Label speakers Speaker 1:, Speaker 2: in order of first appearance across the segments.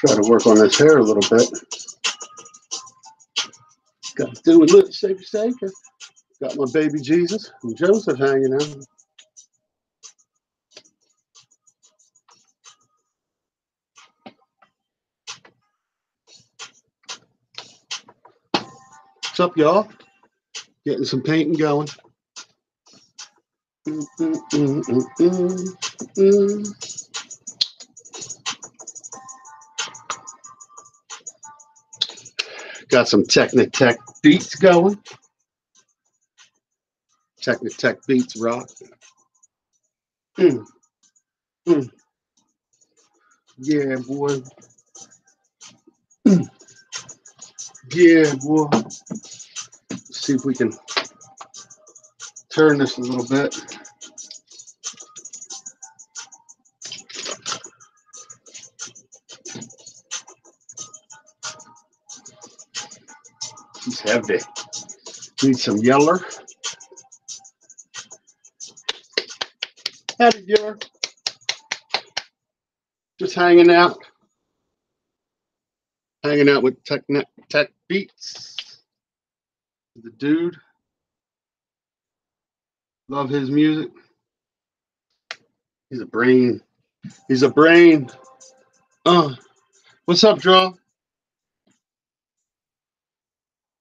Speaker 1: Try to work on this hair a little bit. Got to do a little shaker shaker. Got my baby Jesus and Joseph hanging out. What's up, y'all? Getting some painting going. Got some TEKNETek beats going. TEKNETek beats rock. Yeah, boy. Yeah, boy. Let's see if we can turn this a little bit. He's heavy. Need some yeller. Howdy, yeller. Just hanging out. Hanging out with TEKNETek beats. The dude. Love his music. He's a brain. He's a brain. What's up, Draw?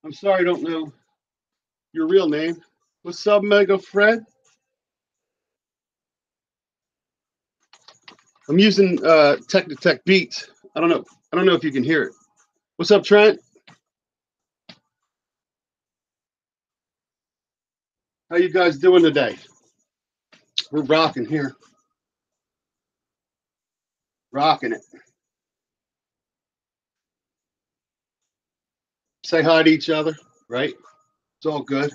Speaker 1: I'm sorry I don't know your real name. What's up, Mega Fred? I'm using TEKNETek beats. I don't know if you can hear it. What's up, Trent? How you guys doing today? We're rocking here. Rocking it. Say hi to each other, right? It's all good.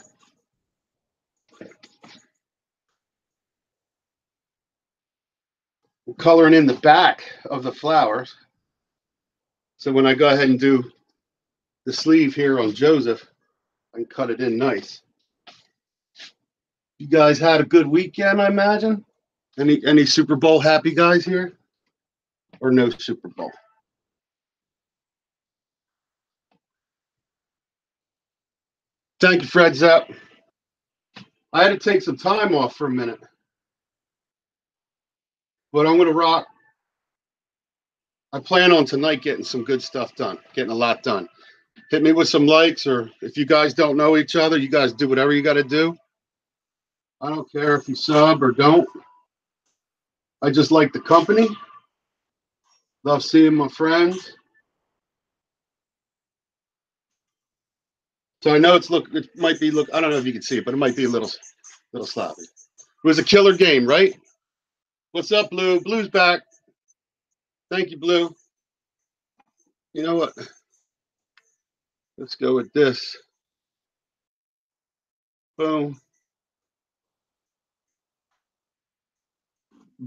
Speaker 1: We're coloring in the back of the flowers. So when I go ahead and do the sleeve here on Joseph, I can cut it in nice. You guys had a good weekend, I imagine? Any Super Bowl happy guys here? Or no Super Bowl? Thank you, Fred Zapp. I had to take some time off for a minute. But I'm going to rock. I plan on tonight getting some good stuff done, getting a lot done. Hit me with some likes, or if you guys don't know each other, you guys do whatever you got to do. I don't care if you sub or don't. I just like the company. Love seeing my friends. So I know it might be I don't know if you can see it, but it might be a little sloppy. It was a killer game, right? What's up, Blue? Blue's back. Thank you, Blue. You know what? Let's go with this. Boom.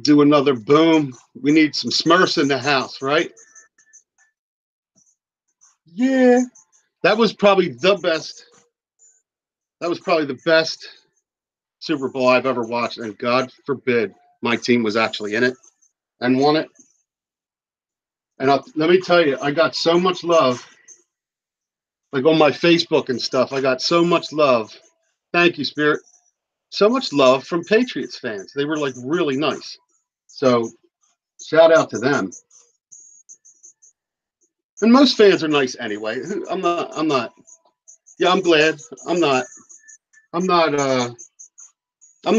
Speaker 1: Do another boom. We need some Smurfs in the house, right? Yeah. That was probably the best. That was probably the best Super Bowl I've ever watched. And God forbid my team was actually in it and won it. And let me tell you, I got so much love. Like on my Facebook and stuff, I got so much love. Thank you, Spirit. So much love from Patriots fans. They were like really nice. So shout out to them. And most fans are nice anyway. I'm not. Yeah, I'm glad. I'm the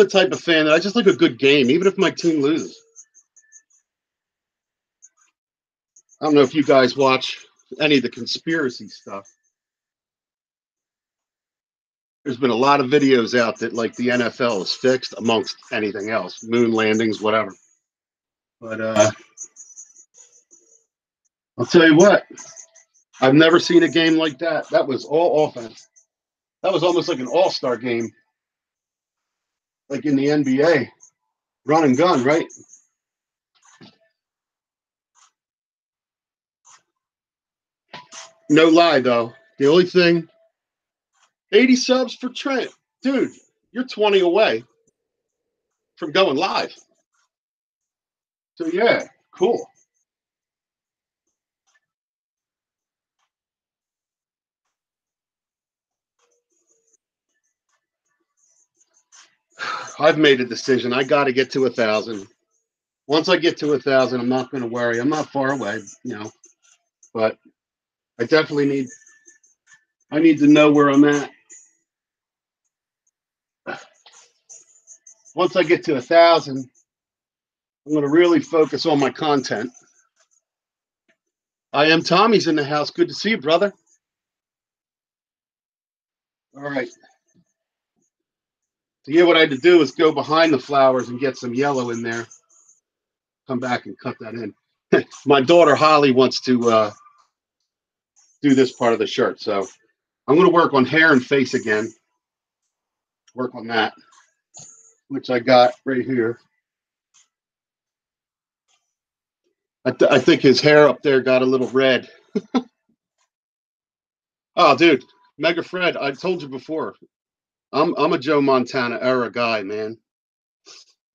Speaker 1: type of fan that I just like a good game, even if my team loses. I don't know if you guys watch any of the conspiracy stuff. There's been a lot of videos out that like the NFL is fixed amongst anything else, moon landings, whatever. But I'll tell you what, I've never seen a game like that. That was all offense. That was almost like an all-star game, like in the NBA. Run and gun, right? No lie, though. The only thing, 80 subs for Trent. Dude, you're 20 away from going live. So, yeah, cool. I've made a decision. I got to get to 1,000. Once I get to 1,000, I'm not going to worry. I'm not far away, but I definitely need to know where I'm at. Once I get to 1,000, I'm going to really focus on my content. I am. Tommy's in the house. Good to see you, brother. All right. So yeah, what I had to do is go behind the flowers and get some yellow in there. Come back and cut that in. My daughter Holly wants to do this part of the shirt, so I'm going to work on hair and face again. Work on that, which I got right here. I think his hair up there got a little red. Oh, dude, Mega Fred, I told you before, I'm a Joe Montana era guy, man.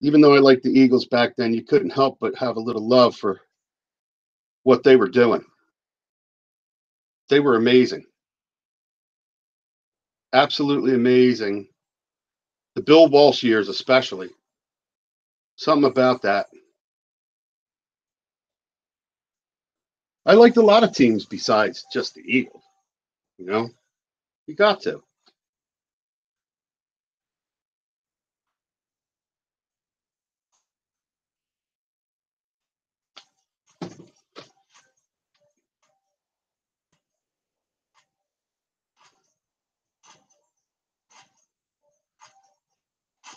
Speaker 1: Even though I liked the Eagles back then, you couldn't help but have a little love for what they were doing. They were amazing. Absolutely amazing. The Bill Walsh years, especially. Something about that. I liked a lot of teams besides just the Eagles. You got to.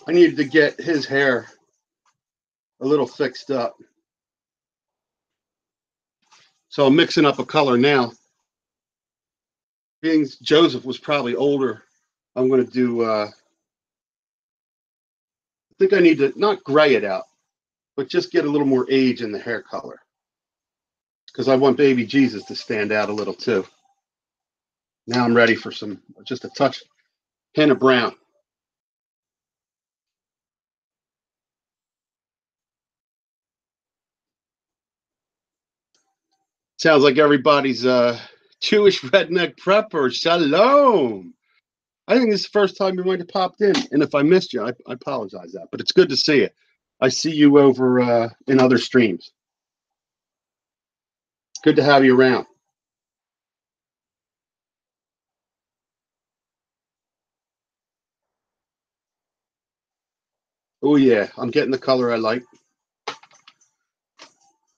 Speaker 1: I needed to get his hair a little fixed up. So I'm mixing up a color now. Being Joseph was probably older, I'm going to do, I think I need to not gray it out, but just get a little more age in the hair color. Because I want baby Jesus to stand out a little too. Now I'm ready for just a touch, hint of brown. Sounds like everybody's Jewish redneck prepper. Shalom. I think this is the first time you might have popped in. And if I missed you, I apologize that. But it's good to see you. I see you over in other streams. Good to have you around. Oh, yeah. I'm getting the color I like.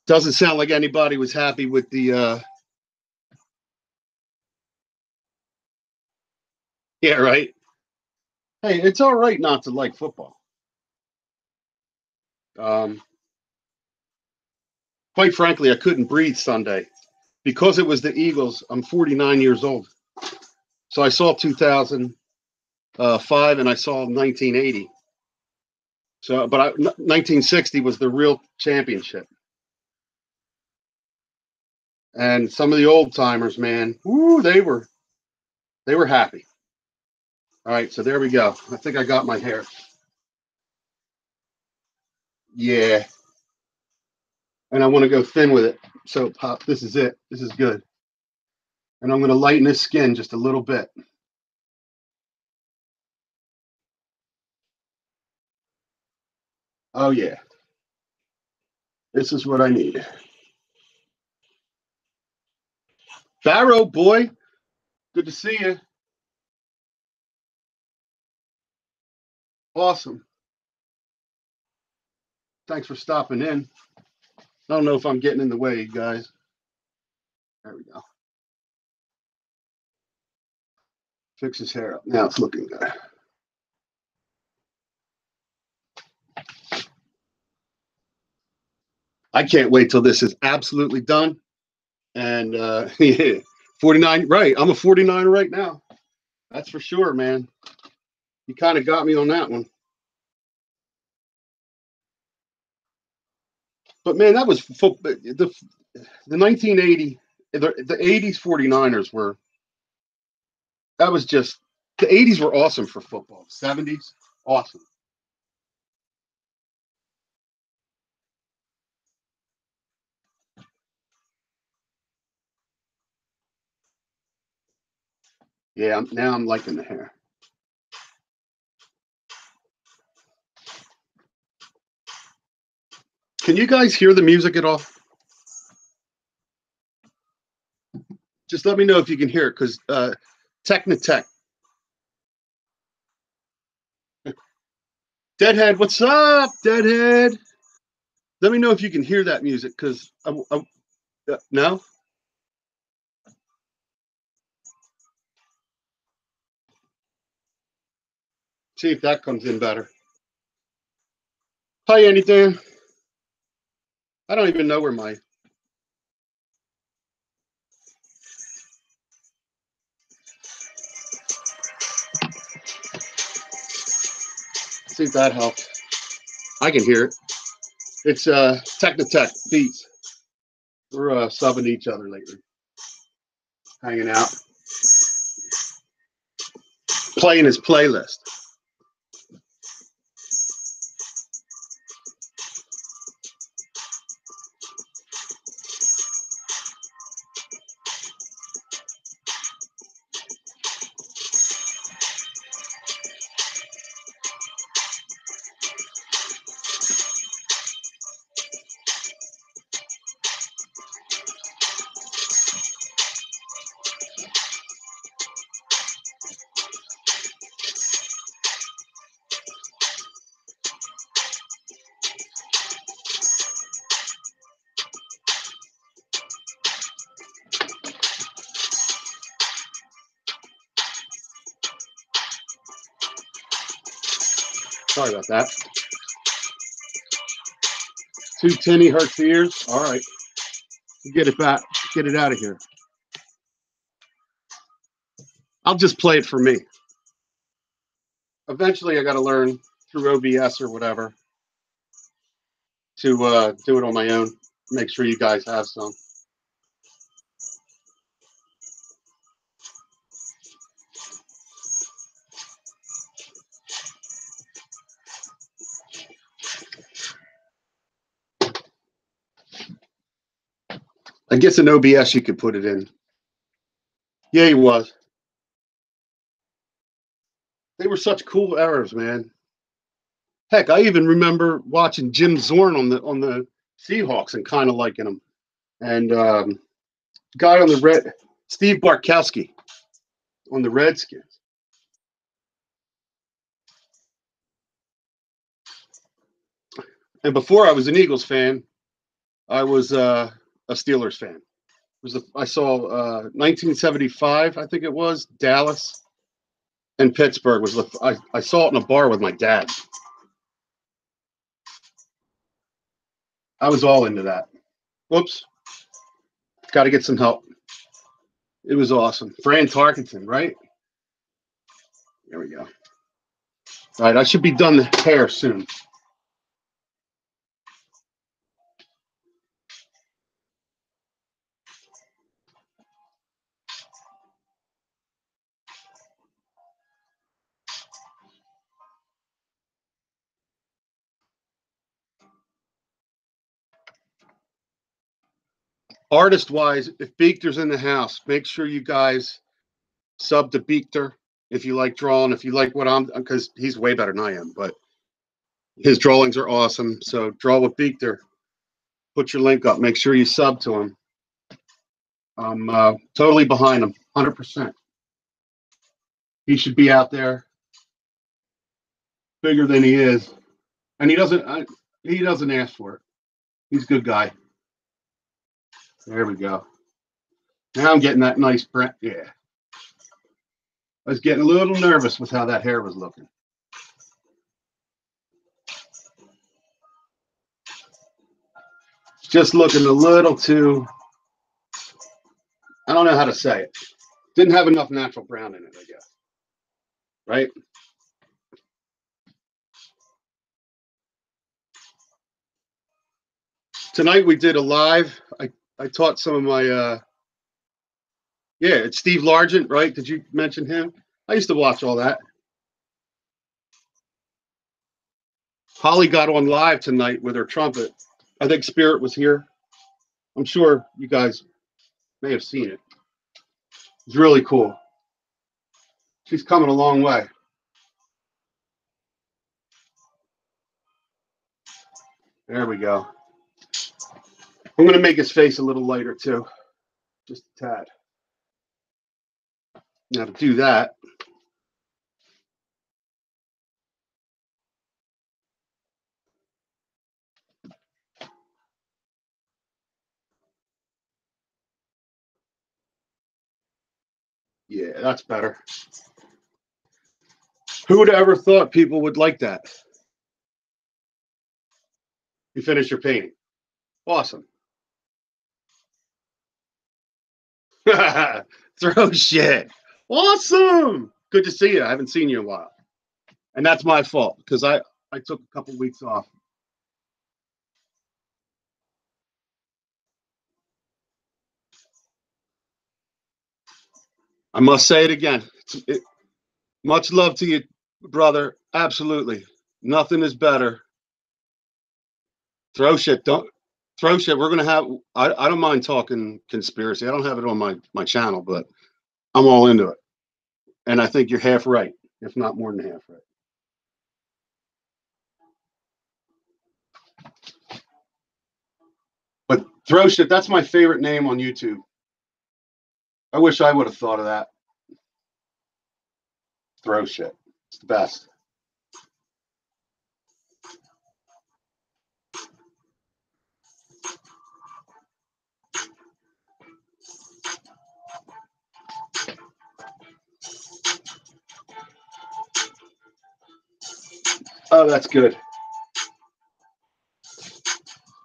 Speaker 1: Doesn't sound like anybody was happy with the... Yeah, right. Hey, it's all right not to like football. Quite frankly, I couldn't breathe Sunday. Because it was the Eagles, I'm 49 years old. So I saw 2005 and I saw 1980. So, but 1960 was the real championship. And some of the old timers, man, they were happy. All right, so there we go. I think I got my hair. Yeah. And I want to go thin with it. So pop, this is it. This is good. And I'm going to lighten this skin just a little bit. Oh, yeah. This is what I need. Barrow, boy. Good to see you. Awesome. Thanks for stopping in. I don't know if I'm getting in the way, guys. There we go. Fix his hair up. Now it's looking good. I can't wait till this is absolutely done. And yeah, 49, right. I'm a 49 right now. That's for sure, man. You kind of got me on that one. But man, that was the 1980 the 80s 49ers were, that was just, the 80s were awesome for football. 70s, awesome. Yeah, now I'm liking the hair. Can you guys hear the music at all? Just let me know if you can hear it, because TEKNETEK. Deadhead, what's up, Deadhead? Let me know if you can hear that music, because no? See if that comes in better. Hi, anything? I don't even know where my... See if that helps. I can hear it. It's TEKNETEK Beats. We're subbing each other lately. Hanging out. Playing his playlist. Sorry about that. Too tinny hurts the ears. All right. Get it back. Get it out of here. I'll just play it for me. Eventually, I got to learn through OBS or whatever to do it on my own. Make sure you guys have some. I guess in OBS you could put it in. Yeah, he was. They were such cool errors, man. Heck, I even remember watching Jim Zorn on the Seahawks and kind of liking him. And guy on the Red, Steve Bartkowski on the Redskins. And before I was an Eagles fan, I was a Steelers fan. I saw 1975, I think it was, Dallas and Pittsburgh was I saw it in a bar with my dad. I was all into that. Whoops. Got to get some help. It was awesome. Fran Tarkenton, right? There we go. All right, I should be done the hair soon. Artist-wise, if Beekter's in the house, make sure you guys sub to Beekter if you like drawing. If you like what I'm, because he's way better than I am, but his drawings are awesome. So draw with Beekter. Put your link up. Make sure you sub to him. I'm totally behind him, 100%. He should be out there bigger than he is, and he doesn't ask for it. He's a good guy. There we go. Now I'm getting that nice print. Yeah. I was getting a little nervous with how that hair was looking. Just looking a little too, I don't know how to say it. Didn't have enough natural brown in it, I guess. Right? Tonight we did a live. I taught some of my Yeah, it's Steve Largent, right? Did you mention him? I used to watch all that. Holly got on live tonight with her trumpet. I think Spirit was here. I'm sure you guys may have seen it. It's really cool. She's coming a long way. There we go. I'm going to make his face a little lighter too, just a tad. Now to do that, yeah, that's better. Who would have ever thought people would like that? You finish your painting. Awesome. Throw shit. Awesome. Good to see you. I haven't seen you in a while. And that's my fault because I took a couple weeks off. I must say it again. Much love to you, brother. Absolutely. Nothing is better. Throw shit. Don't throw shit. We're gonna have I don't mind talking conspiracy. I don't have it on my channel, but I'm all into it. And I think you're half right, if not more than half right. But throw shit, that's my favorite name on YouTube. I wish I would have thought of that. Throw shit. It's the best. Oh, that's good.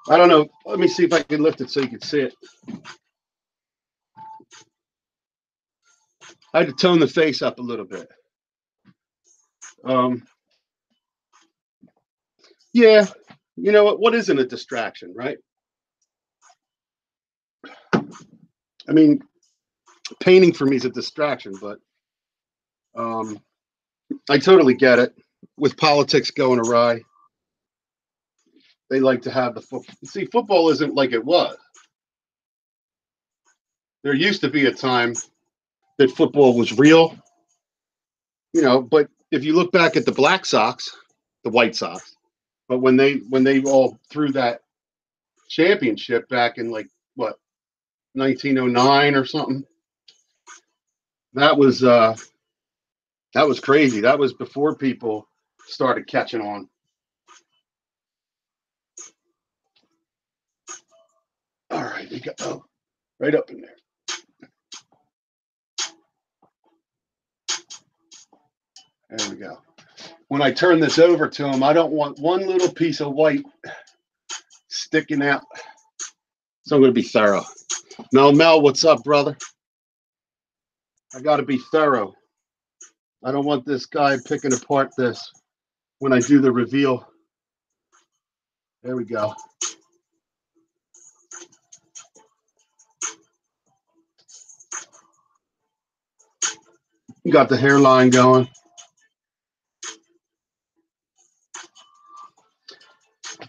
Speaker 1: I don't know. Let me see if I can lift it so you can see it. I had to tone the face up a little bit. Yeah, you know what? What isn't a distraction, right? I mean, painting for me is a distraction, but I totally get it. With politics going awry, they like to have the football. See, football isn't like it was. There used to be a time that football was real, but if you look back at the Black Sox, the White Sox, but when they all threw that championship back in like what 1909 or something, that was crazy. That was before people started catching on. All right, we go right up in there. There we go. When I turn this over to him, I don't want one little piece of white sticking out. So I'm going to be thorough. Mel, what's up, brother? I got to be thorough. I don't want this guy picking apart this when I do the reveal. There we go. You got the hairline going.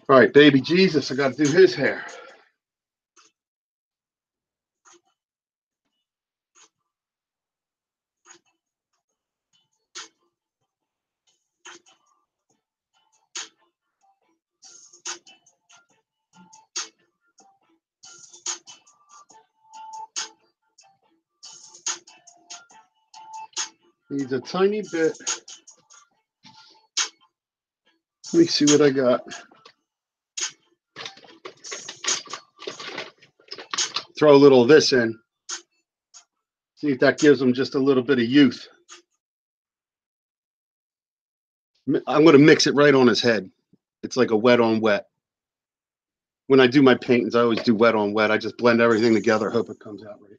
Speaker 1: All right, baby Jesus, I got to do his hair. Needs a tiny bit. Let me see what I got. Throw a little of this in. See if that gives him just a little bit of youth. I'm going to mix it right on his head. It's like a wet on wet. When I do my paintings, I always do wet on wet. I just blend everything together, hope it comes out right.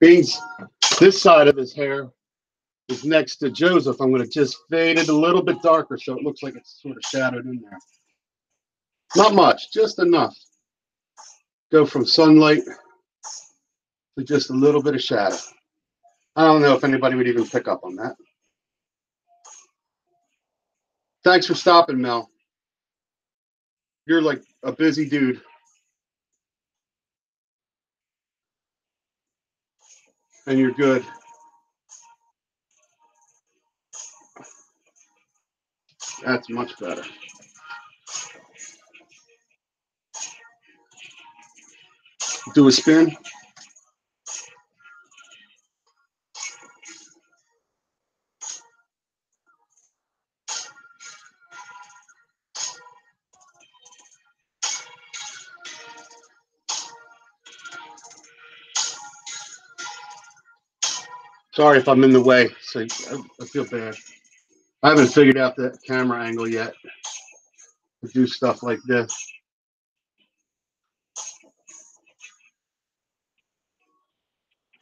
Speaker 1: Means this side of his hair is next to Joseph. I'm going to just fade it a little bit darker so it looks like it's sort of shadowed in there. Not much, just enough. Go from sunlight to just a little bit of shadow. I don't know if anybody would even pick up on that. Thanks for stopping, Mel. You're like a busy dude. And you're good. That's much better. Do a spin. Sorry if I'm in the way, so I feel bad. I haven't figured out the camera angle yet to do stuff like this.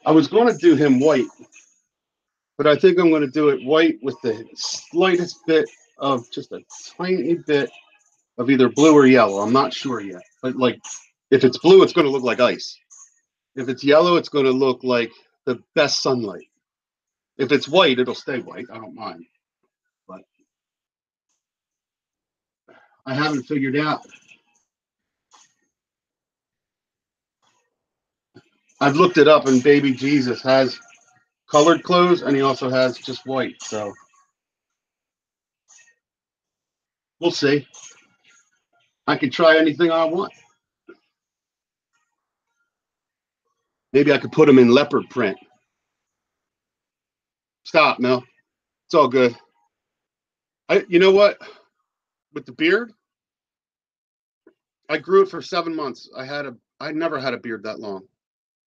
Speaker 1: I was going to do him white, but I think I'm going to do it white with the slightest bit of, just a tiny bit of either blue or yellow. I'm not sure yet, but like if it's blue, it's going to look like ice. If it's yellow, it's going to look like the best sunlight. If it's white, it'll stay white. I don't mind, but I haven't figured out. I've looked it up, and baby Jesus has colored clothes, and he also has just white. So we'll see. I can try anything I want. Maybe I could put him in leopard print. Stop, Mel. It's all good. You know what? With the beard, I grew it for 7 months. I never had a beard that long.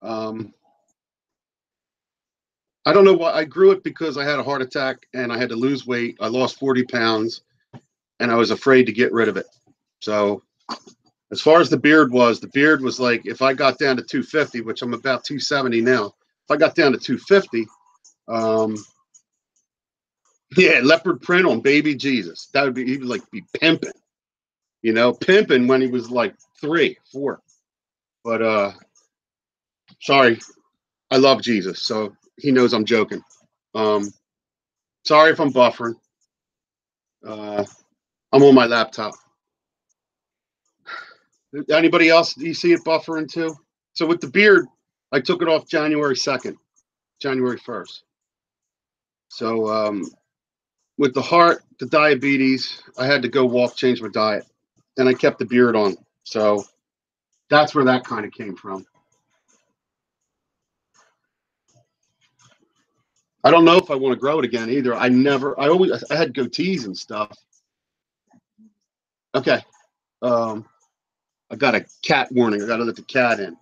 Speaker 1: I don't know why. I grew it because I had a heart attack and I had to lose weight. I lost 40 pounds and I was afraid to get rid of it. So as far as the beard was like, if I got down to 250, which I'm about 270 now, if I got down to 250, yeah, leopard print on baby Jesus. That would be, he would like be pimping, pimping when he was like 3, 4. But sorry, I love Jesus, so he knows I'm joking. Sorry if I'm buffering. I'm on my laptop. Anybody else, do you see it buffering too? So with the beard, I took it off January 2nd, January 1st. So with the heart, the diabetes, I had to go change my diet. And I kept the beard on. So that's where that kind of came from. I don't know if I want to grow it again either. I had goatees and stuff. Okay. I got a cat warning. I got to let the cat in.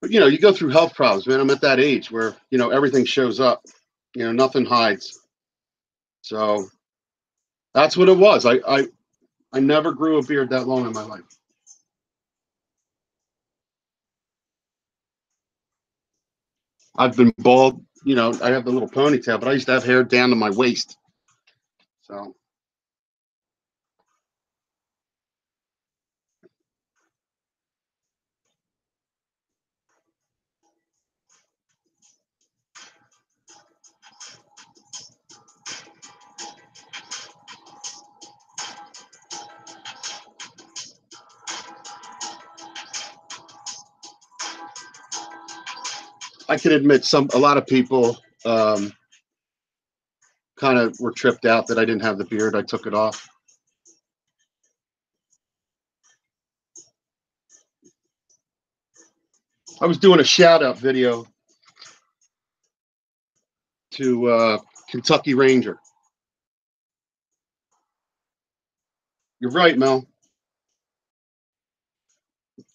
Speaker 1: But, you go through health problems, man. I'm at that age where, everything shows up. Nothing hides. So that's what it was. I never grew a beard that long in my life. I've been bald. I have the little ponytail, but I used to have hair down to my waist. So. I can admit a lot of people kind of were tripped out that I didn't have the beard. I took it off. I was doing a shout out video to Kentucky Ranger. You're right, Mel.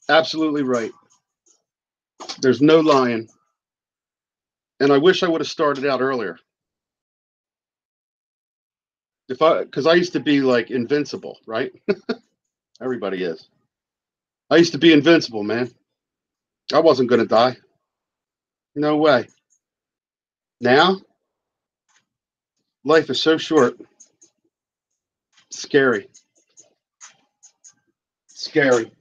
Speaker 1: Absolutely right. There's no lying. And I wish I would have started out earlier. Because I used to be like invincible, right? Everybody is. I used to be invincible, man. I wasn't going to die. No way. Now, life is so short. Scary. Scary.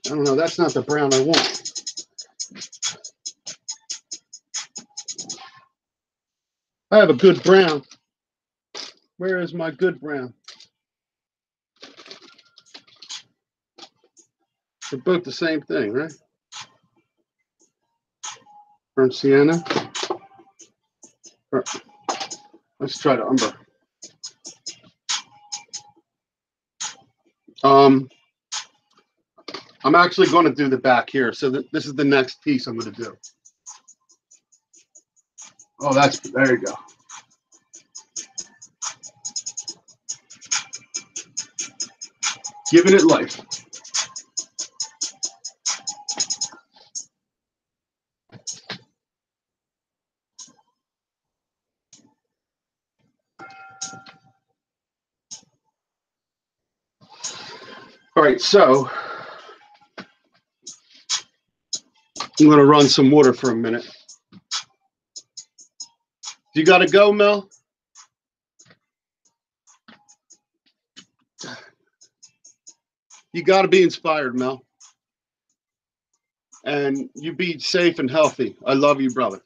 Speaker 1: I don't know. That's not the brown I want. I have a good brown. Where is my good brown? They're both the same thing, right? Burnt sienna. Let's try the umber. I'm actually going to do the back here. So this is the next piece I'm going to do. Oh, there you go. Giving it life. All right, so I'm going to run some water for a minute. You got to go, Mel? You got to be inspired, Mel. And you be safe and healthy. I love you, brother.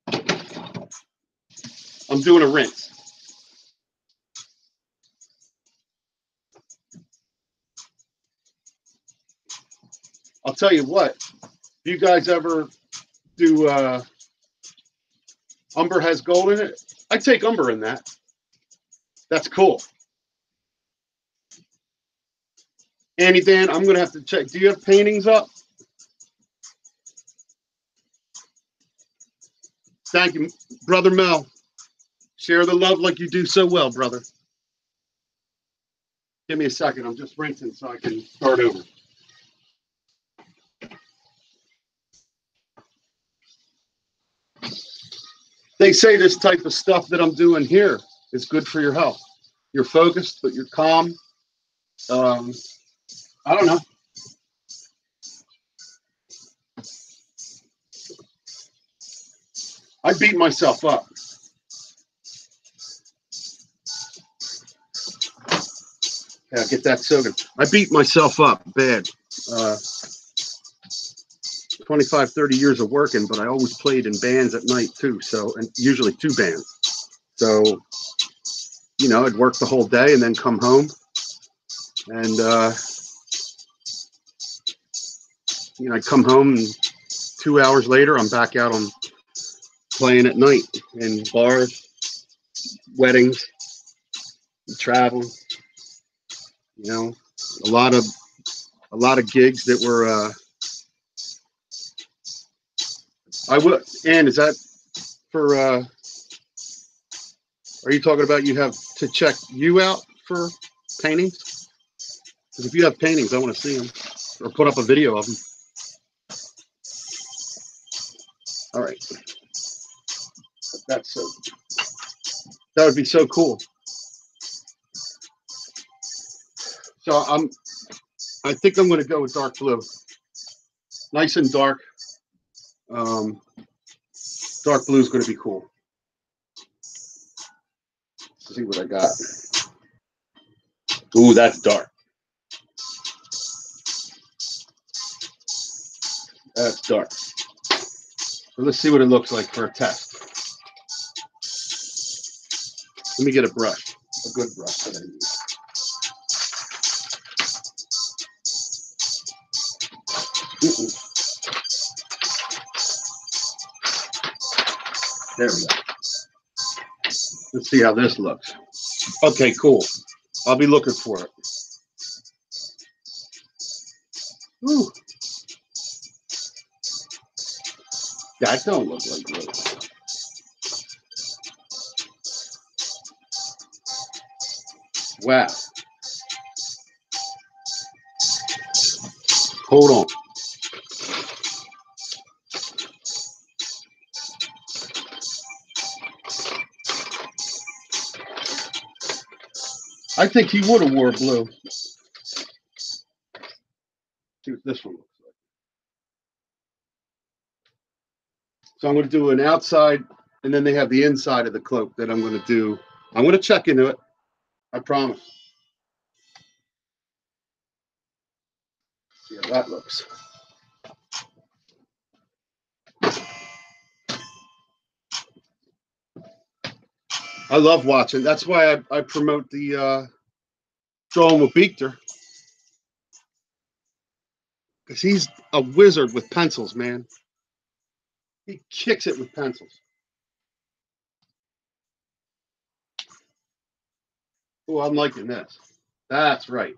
Speaker 1: I'm doing a rinse. I'll tell you what, if you guys ever do umber has gold in it, I take umber in that. That's cool. Annie Dan, I'm going to have to check. Do you have paintings up? Thank you, Brother Mel. Share the love like you do so well, brother. Give me a second. I'm just rinsing so I can start over. They say this type of stuff that I'm doing here is good for your health. You're focused, but you're calm. I don't know. I beat myself up. Yeah, get that soaking. I beat myself up bad. 25, 30 years of working, but I always played in bands at night too. So, and usually 2 bands. So, you know, I'd work the whole day and then come home. And, you know, I'd come home and 2 hours later, I'm back out on playing at night in bars, weddings, traveling. You know, a lot of gigs that were. I would. Ann, is that for? Are you talking about you have to check you out for paintings? Because if you have paintings, I want to see them or put up a video of them. All right, that would be so cool. So I think I'm going to go with dark blue. Nice and dark. Dark blue is going to be cool. Let's see what I got. Ooh, that's dark. That's dark. So let's see what it looks like for a test. Let me get a brush, a good brush that I use. There we go. Let's see how this looks. Okay, cool. I'll be looking for it. Ooh. That don't look like blue. Wow. Hold on. I think he would have wore blue. See what this one looks like. So I'm going to do an outside, and then they have the inside of the cloak that I'm going to do. I'm going to check into it. I promise. See how that looks. I love watching. That's why I promote the drawing with Beekter. Because he's a wizard with pencils, man. He kicks it with pencils. Oh, I'm liking this. That's right.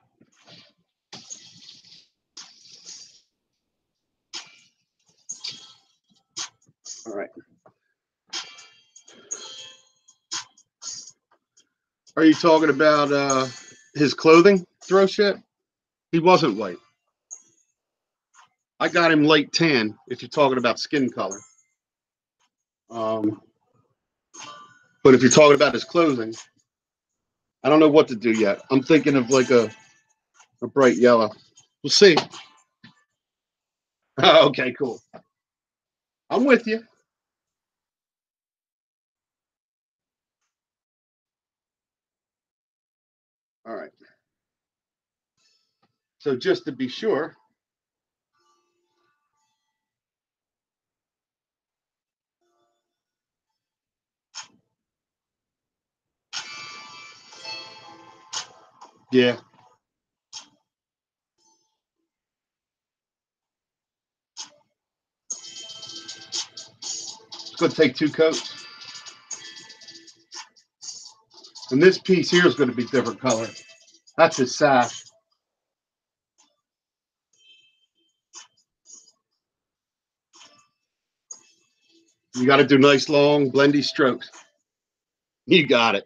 Speaker 1: All right. Are you talking about his clothing throw shit? He wasn't white. I got him light tan, if you're talking about skin color. But if you're talking about his clothing, I don't know what to do yet. I'm thinking of like a bright yellow. We'll see. Okay, cool. I'm with you. All right. So just to be sure, yeah. It's going to take 2 coats. And this piece here is going to be different color. That's his sash. You got to do nice, long, blendy strokes. You got it.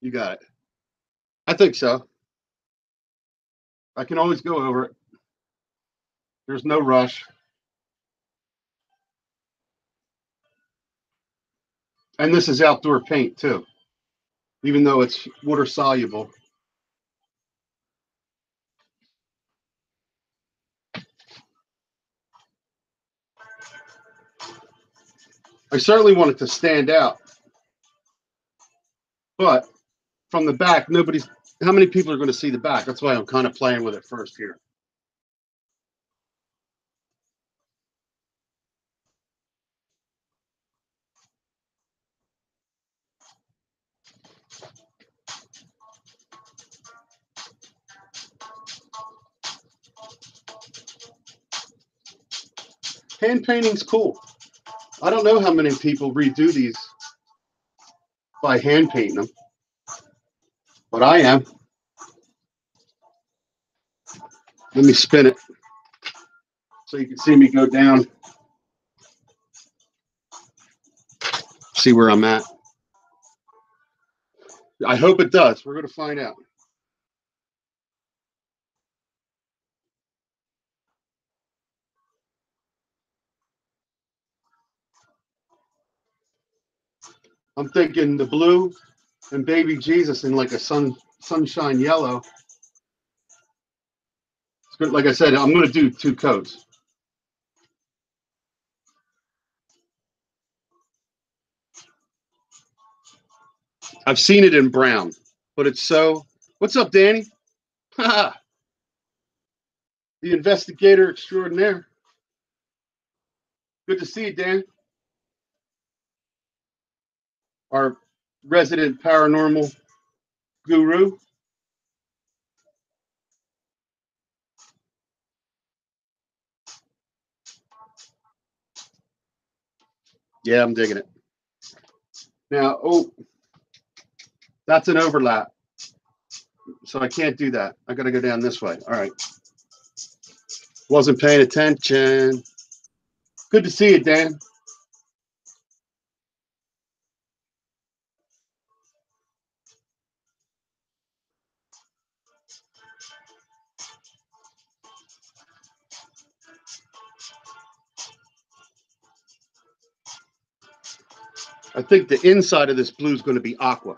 Speaker 1: You got it. I think so. I can always go over it. There's no rush. And this is outdoor paint too, even though it's water soluble. I certainly want it to stand out, but from the back, how many people are going to see the back? That's why I'm kind of playing with it first here. Hand painting's cool. I don't know how many people redo these by hand painting them, but I am. Let me spin it so you can see me go down. See where I'm at. I hope it does. We're going to find out. I'm thinking the blue and baby Jesus in like a sunshine yellow. It's good. Like I said, I'm going to do 2 coats. I've seen it in brown, but it's so. What's up, Danny? The investigator extraordinaire. Good to see you, Dan. Our resident paranormal guru. Yeah, I'm digging it. Now, oh, that's an overlap. So I can't do that. I got to go down this way. All right. Wasn't paying attention. Good to see you, Dan. I think the inside of this blue is going to be aqua.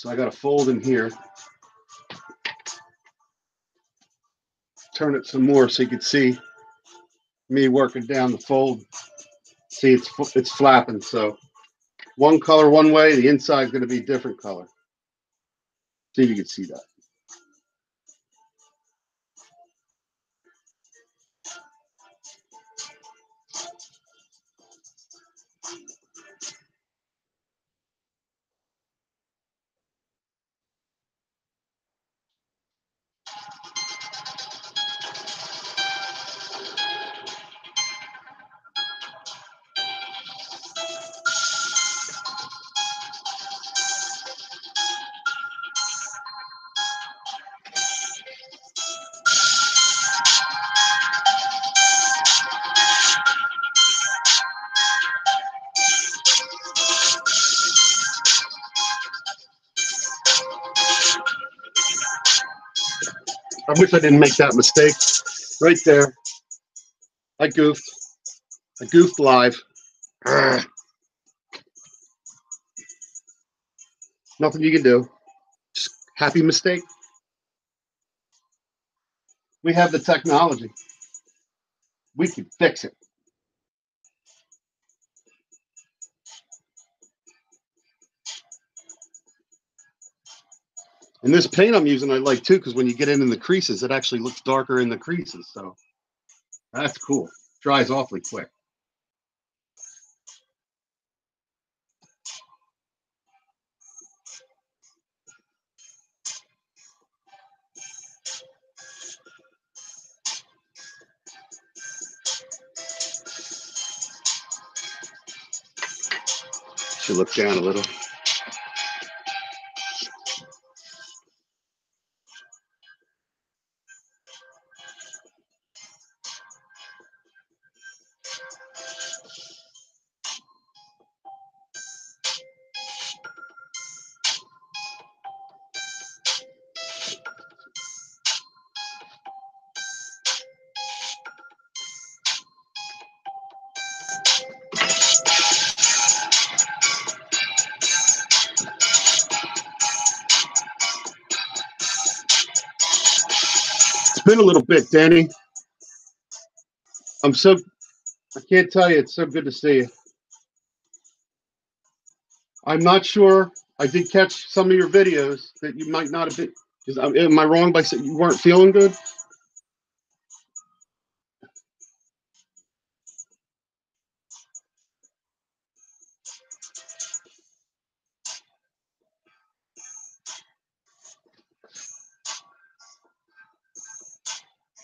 Speaker 1: So I got to fold in here. Turn it some more so you can see me working down the fold. See, it's flapping. So one color one way, the inside is going to be a different color. See if you can see that. I wish I didn't make that mistake. Right there. I goofed. I goofed live. Ugh. Nothing you can do. Just happy mistake. We have the technology. We can fix it. And this paint I'm using I like too, because when you get in the creases, it actually looks darker in the creases. So that's cool. Dries awfully quick. Should look down a little. It's been a little bit, Danny. I can't tell you, it's so good to see you. I'm not sure. I did catch some of your videos that you might not have been. Am I wrong by saying you weren't feeling good?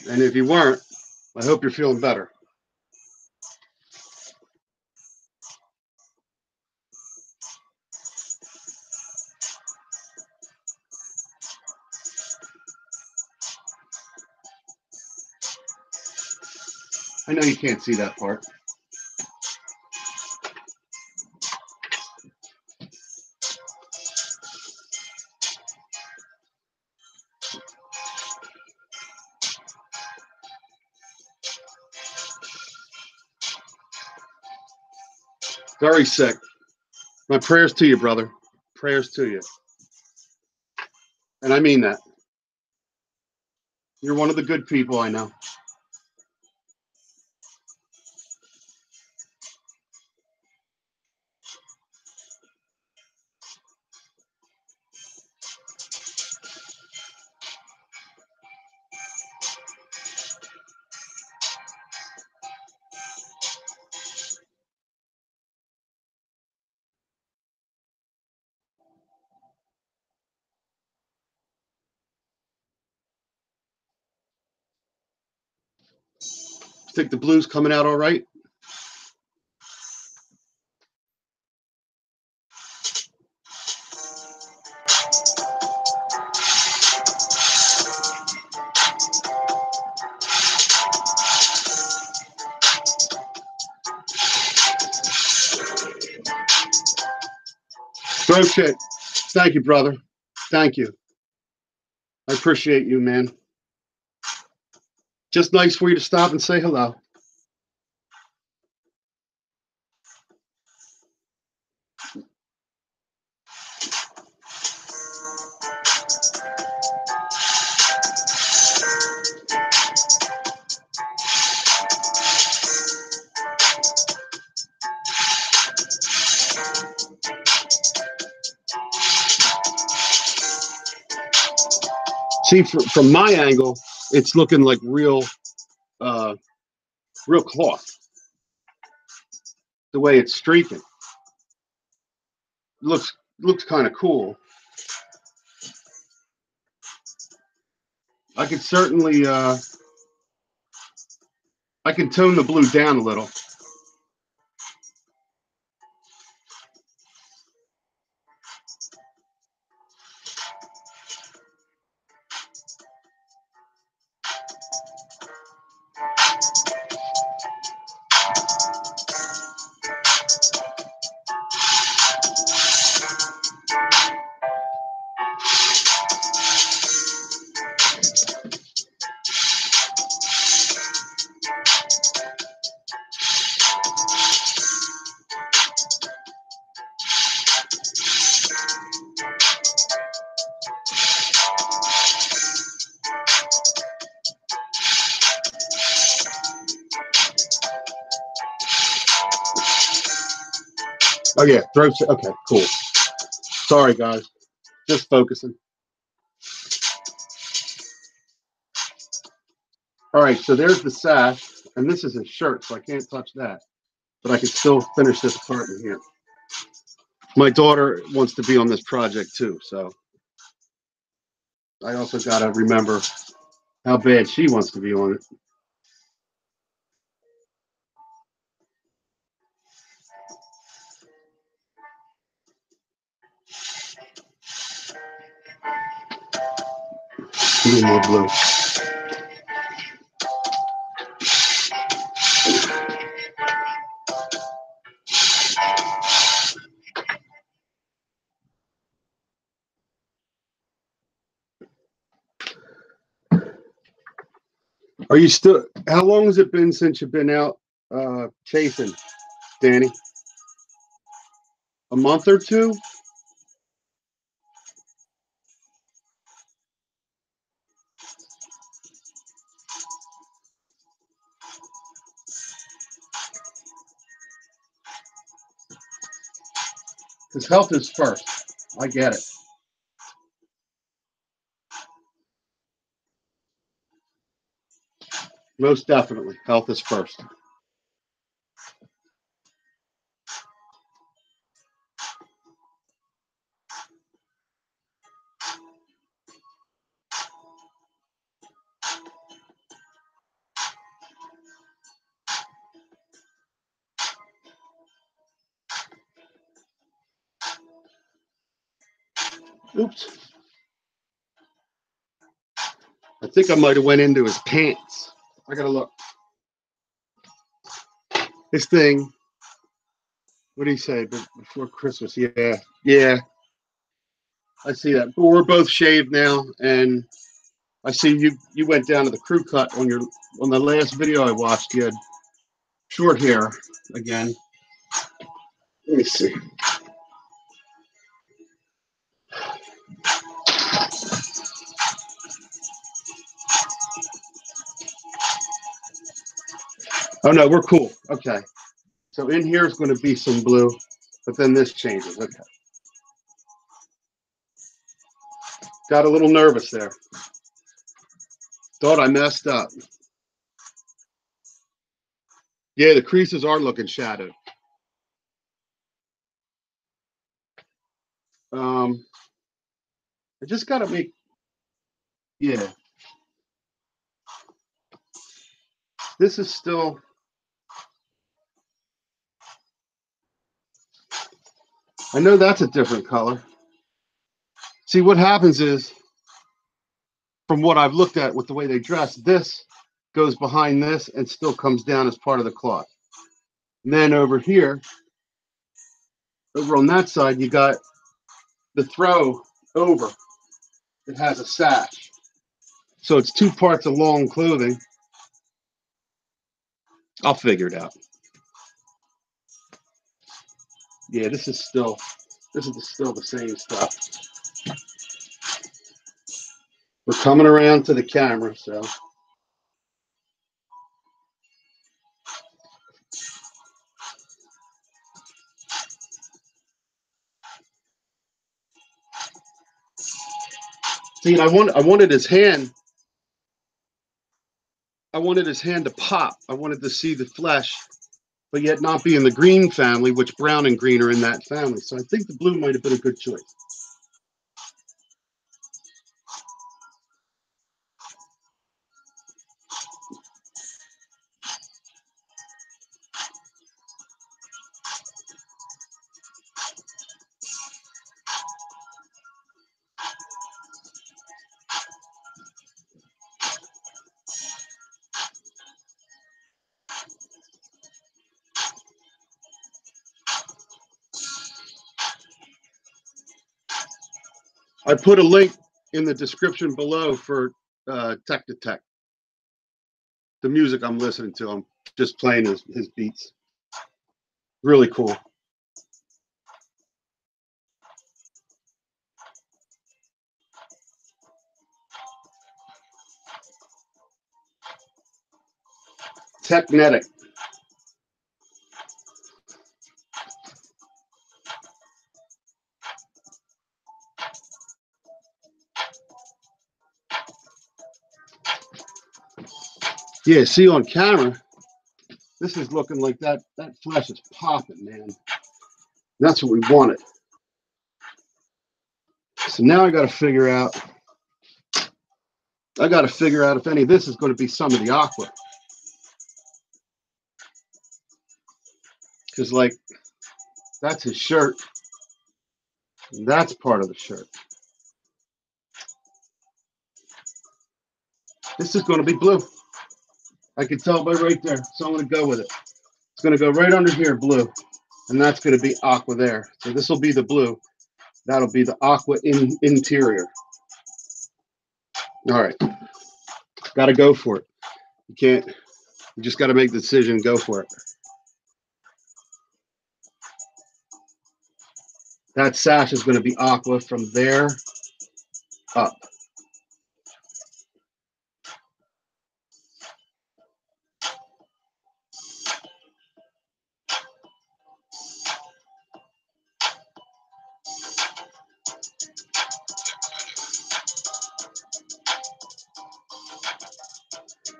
Speaker 1: And if you weren't, I hope you're feeling better. I know you can't see that part. Very sick. My prayers to you, brother. Prayers to you. And I mean that. You're one of the good people I know. Think the blue's coming out all right? Bro shit. Thank you, brother. Thank you. I appreciate you, man. Just nice for you to stop and say hello. See, from my angle, it's looking like real cloth. The way it's streaking looks kind of cool. I could certainly I can tone the blue down a little. Oh yeah, throat. Okay, cool. Sorry guys, just focusing. All right, so there's the sash, and this is a shirt, so I can't touch that, but I can still finish this part in here. My daughter wants to be on this project too, so I also got to remember how bad she wants to be on it. A little more blue. Are you still? How long has it been since you've been out chasing, Danny? A month or two? Because health is first. I get it. Most definitely, health is first. Oops. I think I might have went into his pants. I gotta look. This thing. What do you say? Before Christmas? Yeah, yeah. I see that. But we're both shaved now, and I see you went down to the crew cut on the last video I watched. You had short hair again. Let me see. Oh no, we're cool. Okay. So in here is going to be some blue, but then this changes. Okay. Got a little nervous there. Thought I messed up. Yeah, the creases are looking shadowed. I just got to make, yeah. This is still, I know that's a different color. See, what happens is, from what I've looked at with the way they dress, this goes behind this and still comes down as part of the cloth. And then over here, over on that side, you got the throw over. It has a sash. So it's two parts of long clothing. I'll figure it out. Yeah, this is still the same stuff. We're coming around to the camera, so. See, and I wanted his hand. I wanted his hand to pop. I wanted to see the flesh, but yet not be in the green family, which brown and green are in that family. So I think the blue might have been a good choice. I put a link in the description below for TEKNETEK. The music I'm listening to, I'm just playing his beats. Really cool. TEKNETEK. Yeah, see on camera, this is looking like that flesh is popping, man. That's what we wanted. So now I got to figure out if any of this is going to be some of the aqua. Because, like, that's his shirt. And that's part of the shirt. This is going to be blue. I can tell by right there. So I'm going to go with it. It's going to go right under here, blue. And that's going to be aqua there. So this will be the blue. That'll be the aqua interior. All right. Got to go for it. You just got to make the decision and go for it. That sash is going to be aqua from there up.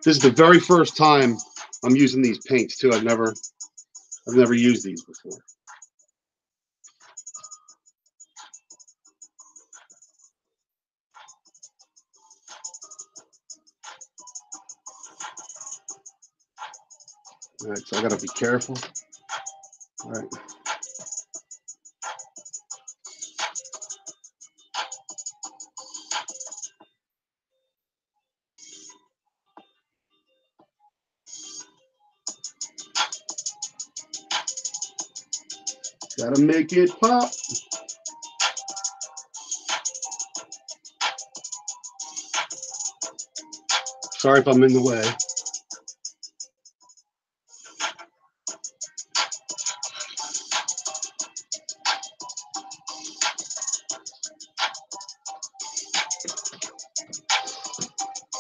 Speaker 1: This is the very first time I'm using these paints too. I've never used these before. All right, so I gotta be careful. All right. Gotta make it pop. Sorry if I'm in the way.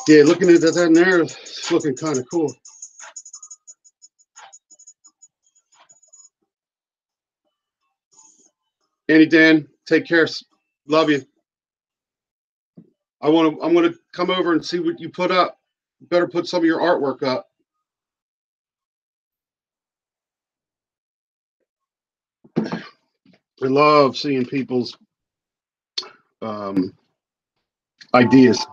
Speaker 1: Yeah, looking at that in there, it's looking kind of cool. Andy, Dan, take care. Love you. I'm gonna come over and see what you put up. You better put some of your artwork up. I love seeing people's ideas.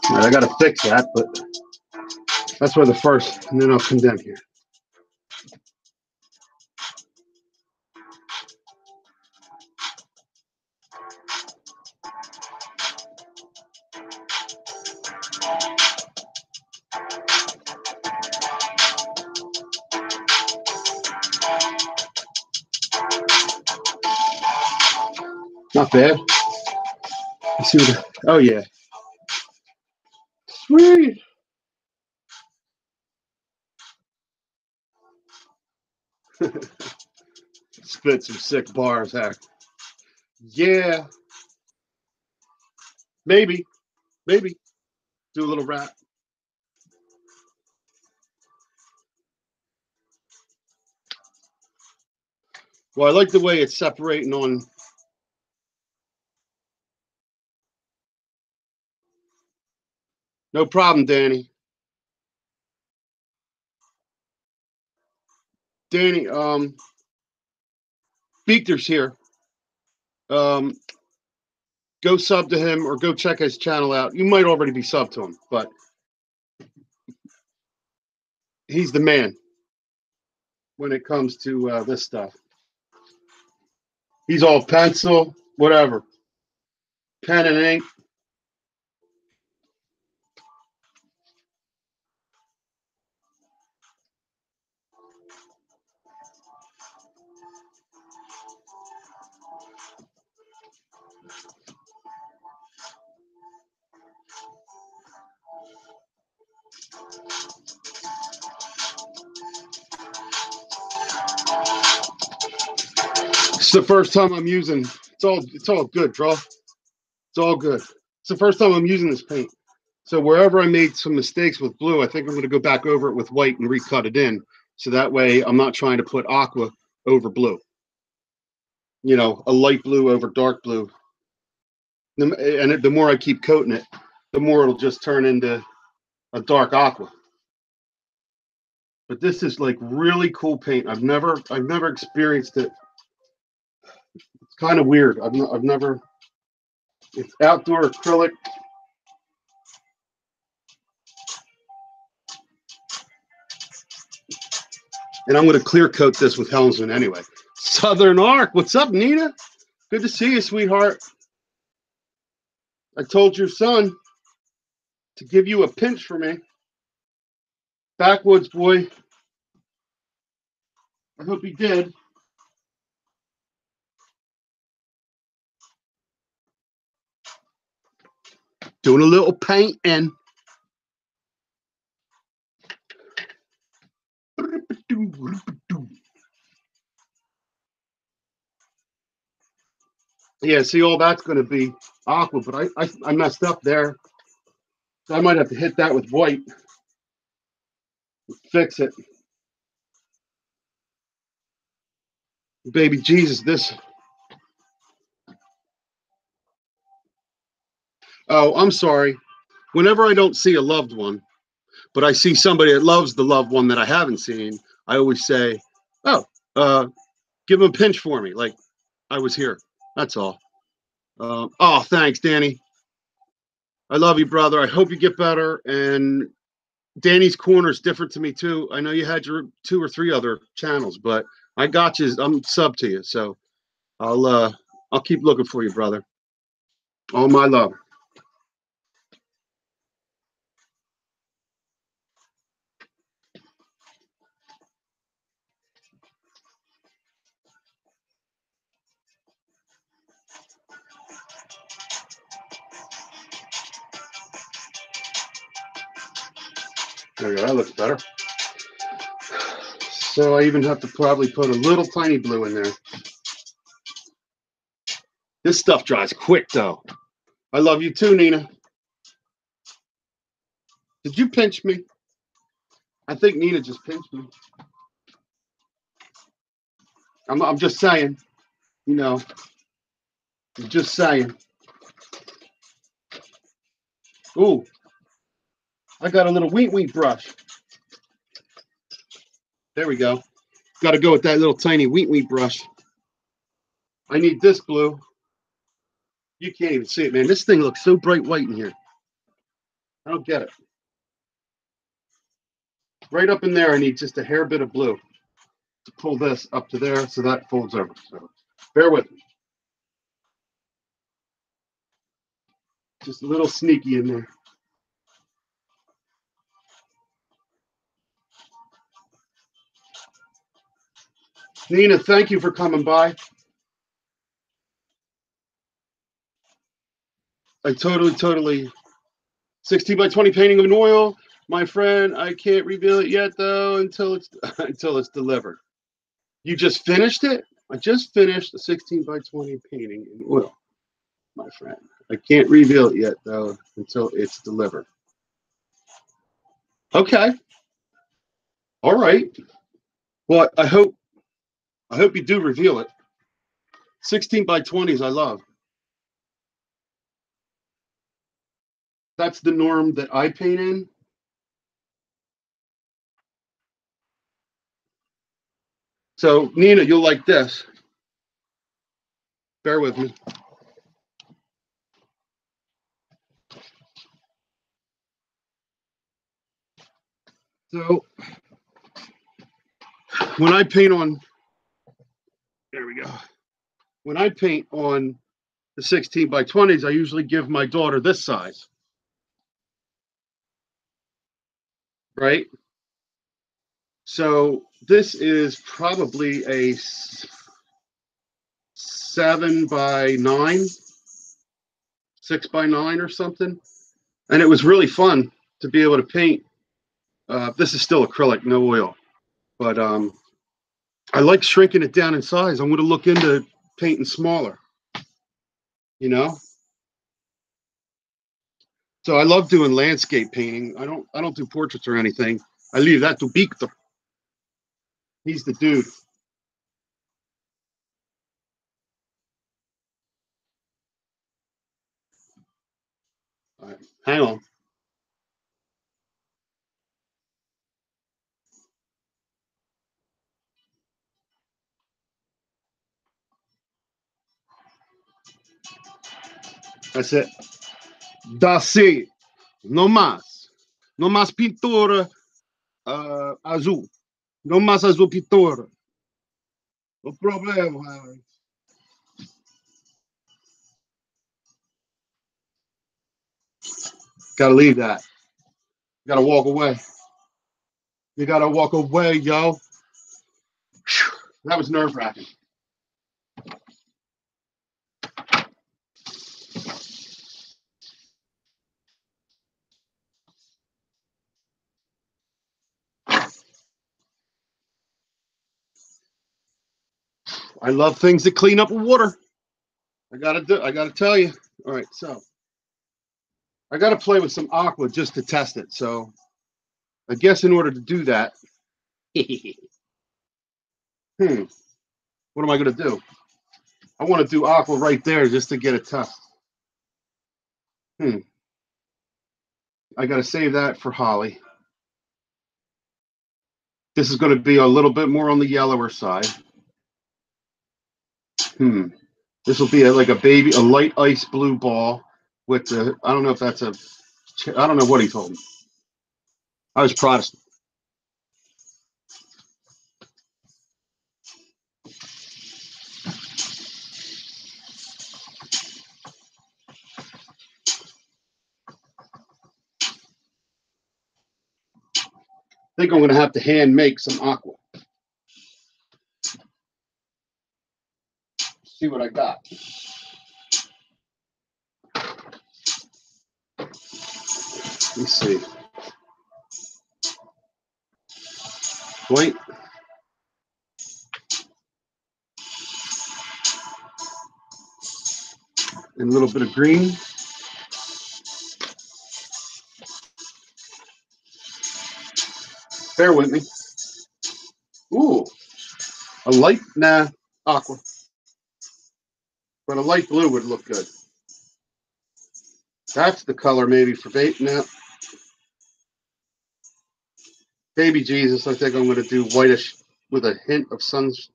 Speaker 1: All right, I gotta fix that, but that's where the first, and then I'll come down here. Not bad. Let's see what. Oh yeah. Sweet. Spit some sick bars, heck. Yeah. Maybe. Maybe. Do a little rap. Well, I like the way it's separating on. No problem, Danny. Danny, Beekter's here. Go sub to him or go check his channel out. You might already be subbed to him, but he's the man when it comes to this stuff. He's all pencil, whatever. Pen and ink. It's the first time I'm using. It's all good, draw. It's all good. It's the first time I'm using this paint. So wherever I made some mistakes with blue, I think I'm going to go back over it with white and recut it in. So that way I'm not trying to put aqua over blue. You know, a light blue over dark blue. And the more I keep coating it, the more it'll just turn into a dark aqua. But this is like really cool paint. I've never experienced it. It's kind of weird. I've never. It's outdoor acrylic. And I'm going to clear coat this with Helmsman anyway. Southern Arc, what's up, Nina? Good to see you, sweetheart. I told your son to give you a pinch for me. Backwoods boy. I hope he did. Doing a little painting. Yeah, see, all that's going to be aqua, but I messed up there. So I might have to hit that with white. Fix it. Baby Jesus, this. Oh, I'm sorry. Whenever I don't see a loved one, but I see somebody that loves the loved one that I haven't seen, I always say, oh, give him a pinch for me. Like I was here. That's all. Oh, thanks, Danny. I love you, brother. I hope you get better. And Danny's Corner is different to me, too. I know you had your 2 or 3 other channels, but I got you. I'm sub to you. So I'll keep looking for you, brother. All my love. There you go. That looks better. So I even have to probably put a little tiny blue in there. This stuff dries quick, though. I love you too, Nina. Did you pinch me? I think Nina just pinched me. I'm just saying, you know, I'm just saying. Ooh, I got a little wheat brush. There we go. Got to go with that little tiny wheat brush. I need this blue. You can't even see it, man. This thing looks so bright white in here. I don't get it. Right up in there, I need just a hair bit of blue to pull this up to there so that folds over. So bear with me. Just a little sneaky in there. Nina, thank you for coming by. I totally 16 by 20 painting of an oil. My friend, I can't reveal it yet though until it's until it's delivered. You just finished it? I just finished the 16 by 20 painting in oil, my friend. I can't reveal it yet though until it's delivered. Okay. All right. Well, I hope you do reveal it. 16 by 20s I love. That's the norm that I paint in. So, Nina, you'll like this. Bear with me. So, when I paint on, there we go. When I paint on the 16 by 20s, I usually give my daughter this size. Right? So, this is probably a 7 by 9, 6 by 9 or something. And it was really fun to be able to paint. This is still acrylic, no oil. But I like shrinking it down in size. I'm going to look into painting smaller, you know? So I love doing landscape painting. I don't do portraits or anything. I leave that to Victor. He's the dude. All right, hang on. That's it. That's it. No más. No más pintura azul. No más azul pintura. No problema. Gotta leave that. Gotta walk away. You gotta walk away, yo. That was nerve-wracking. I love things that clean up water. I gotta tell you. All right, so I gotta play with some aqua just to test it. So I guess in order to do that, what am I gonna do? I want to do aqua right there just to get a test. I gotta save that for Holly. This is gonna be a little bit more on the yellower side. This will be like a light ice blue ball with the, I don't know if that's a, I don't know what he told me. I was Protestant. I think I'm going to have to hand make some aqua. See what I got. Let's see. White. And a little bit of green. Bear with me. Ooh. A light, aqua. But a light blue would look good. That's the color maybe for baby Jesus. I think I'm going to do whitish with a hint of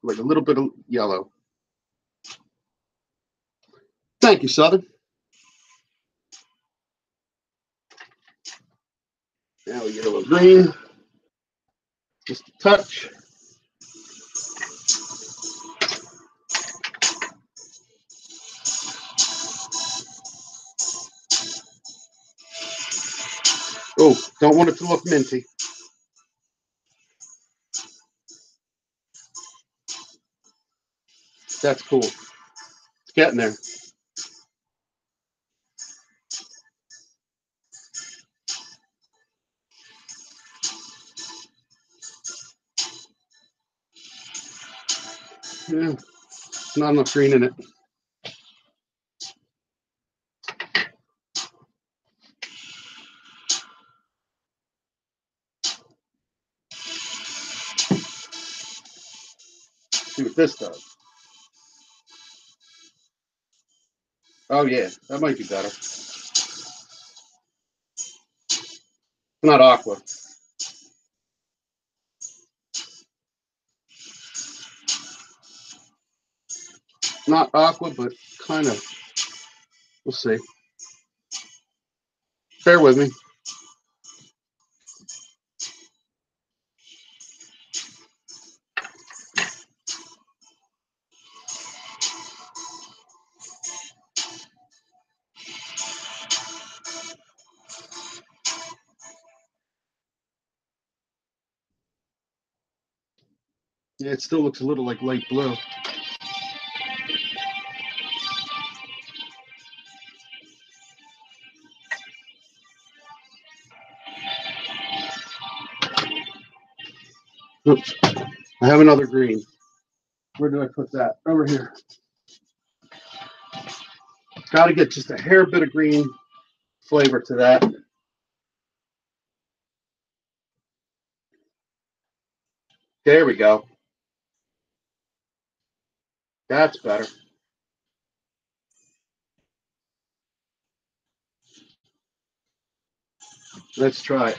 Speaker 1: like a little bit of yellow. Thank you, Southern. Now we get a little green. Just a touch. Oh, don't want it to look minty. That's cool. It's getting there. Yeah, not enough green in it. See what this does. Oh yeah, that might be better. Not aqua. Not aqua, but kind of. We'll see. Bear with me. Yeah, it still looks a little like light blue. Oops. I have another green. Where did I put that? Over here. Got to get just a hair bit of green flavor to that. There we go. That's better. Let's try it.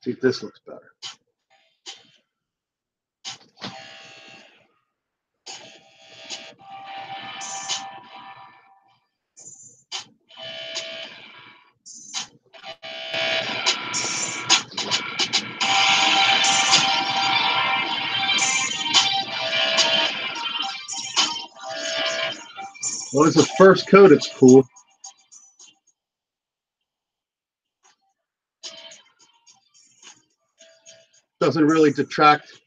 Speaker 1: See if this looks better. Well, it's a first coat. It's cool. Doesn't really detract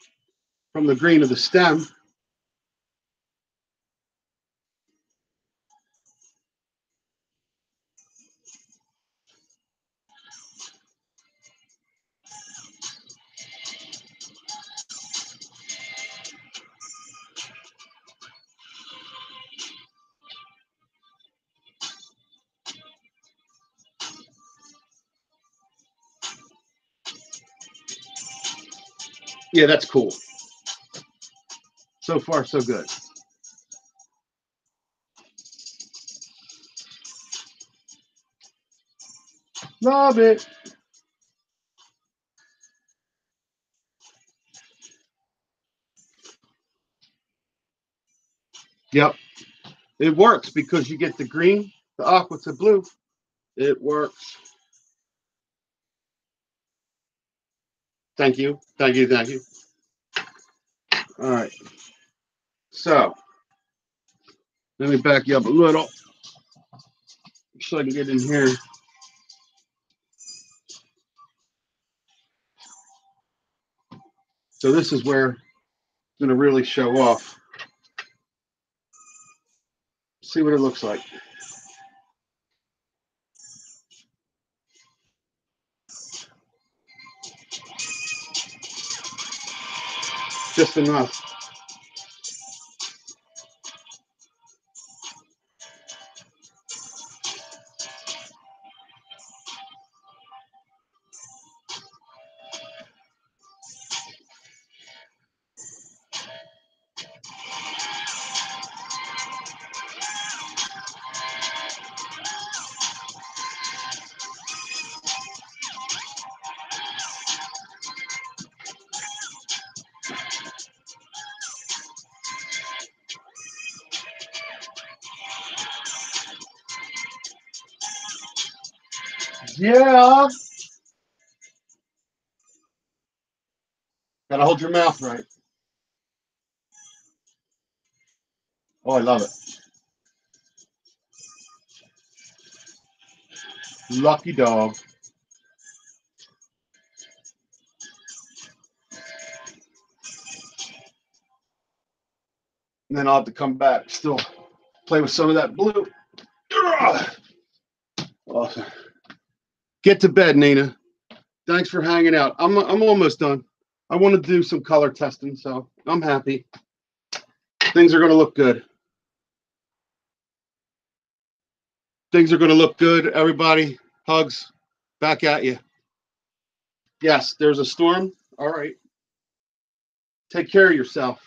Speaker 1: from the green of the stem. Yeah, that's cool. So far, so good. Love it. Yep. It works because you get the green, the aqua to blue. It works. Thank you. Thank you. Thank you. All right. So let me back you up a little so I can get in here. So this is where it's going to really show off. See what it looks like. Just enough. Yeah. Gotta hold your mouth right. Oh, I love it. Lucky dog. And then I'll have to come back, still play with some of that blue. Awesome. Get to bed, Nina. Thanks for hanging out. I'm almost done. I want to do some color testing, so I'm happy. Things are going to look good. Things are going to look good. Everybody, hugs. Back at you. Yes, there's a storm. All right. Take care of yourself.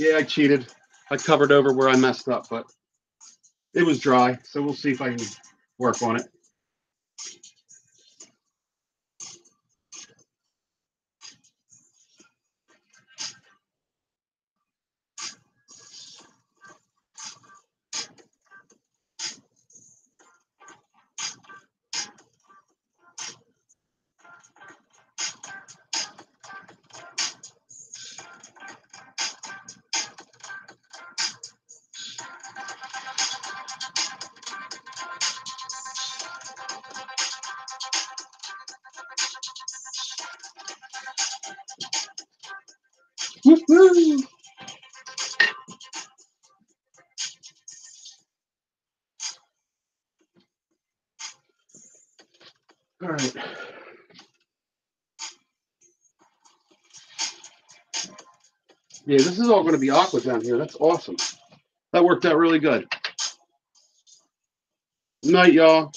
Speaker 1: Yeah, I cheated. I covered over where I messed up, but it was dry, so we'll see if I can work on it. Woo-hoo! All right. Yeah, this is all going to be aqua down here. That's awesome. That worked out really good. Night, y'all.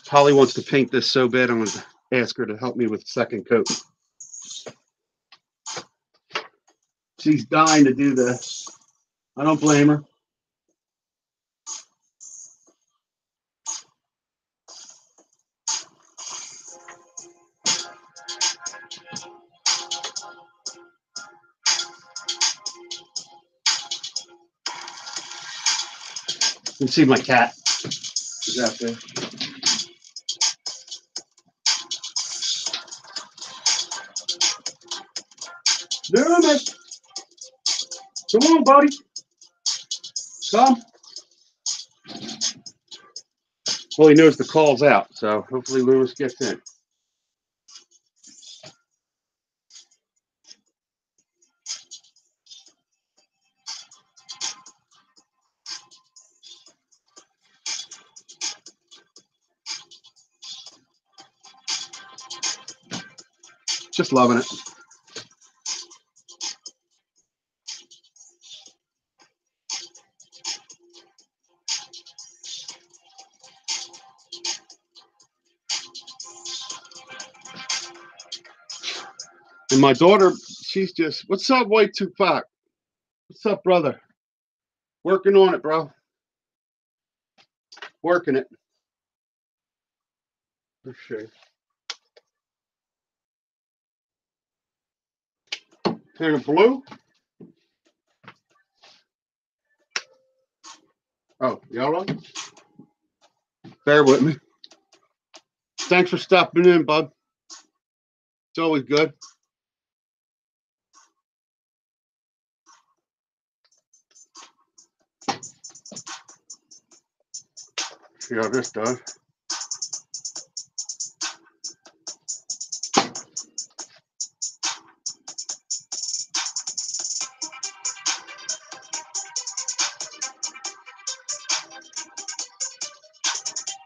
Speaker 1: Holly wants to paint this so bad, I'm going to ask her to help me with the second coat. She's dying to do this. I don't blame her. You can see my cat is out there. Damn it. Come on, buddy. Come. Well, he knows the call's out, so hopefully Lewis gets in. Just loving it. And my daughter, she's just, what's up, White Tupac? What's up, brother? Working on it, bro. Working it. For sure. Here, blue. Oh, yellow. Bear with me. Thanks for stopping in, bud. It's always good. See how this does.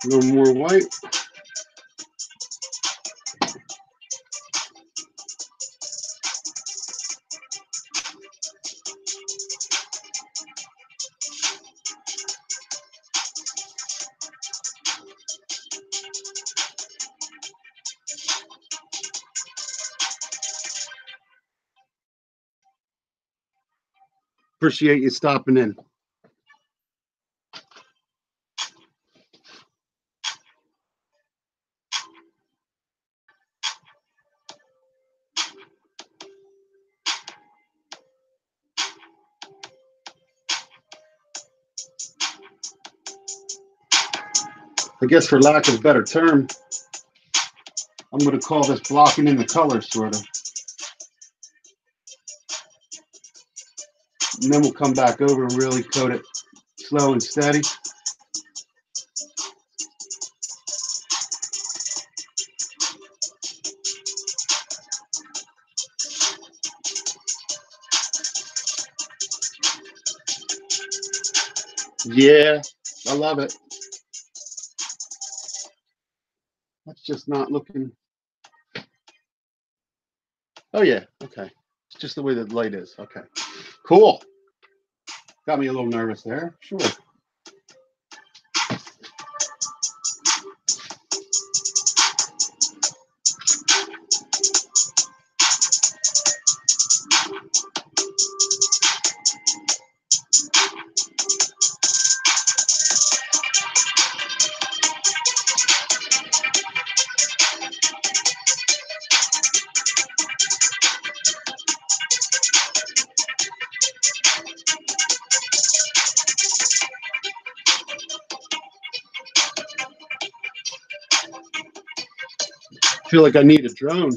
Speaker 1: A little more white. Appreciate you stopping in. I guess for lack of a better term, I'm going to call this blocking in the color, sort of. And then we'll come back over and really coat it slow and steady. Yeah, I love it. That's just not looking. Oh, yeah. Okay. It's just the way the light is. Okay. Cool. Got me a little nervous there. Sure. I feel like I need a drone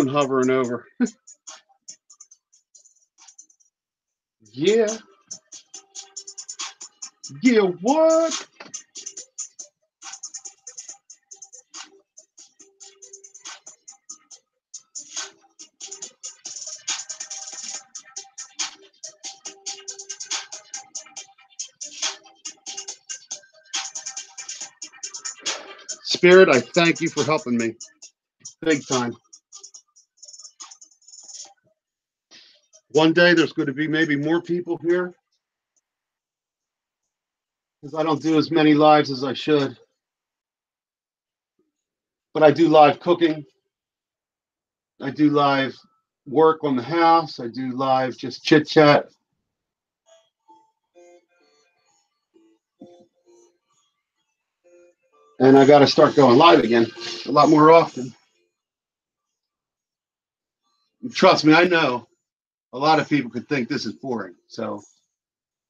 Speaker 1: hovering over. Yeah. Yeah, what? Spirit, I thank you for helping me. Big time. One day there's going to be maybe more people here because I don't do as many lives as I should. But I do live cooking. I do live work on the house. I do live just chit chat. And I got to start going live again a lot more often. Trust me, I know a lot of people could think this is boring. So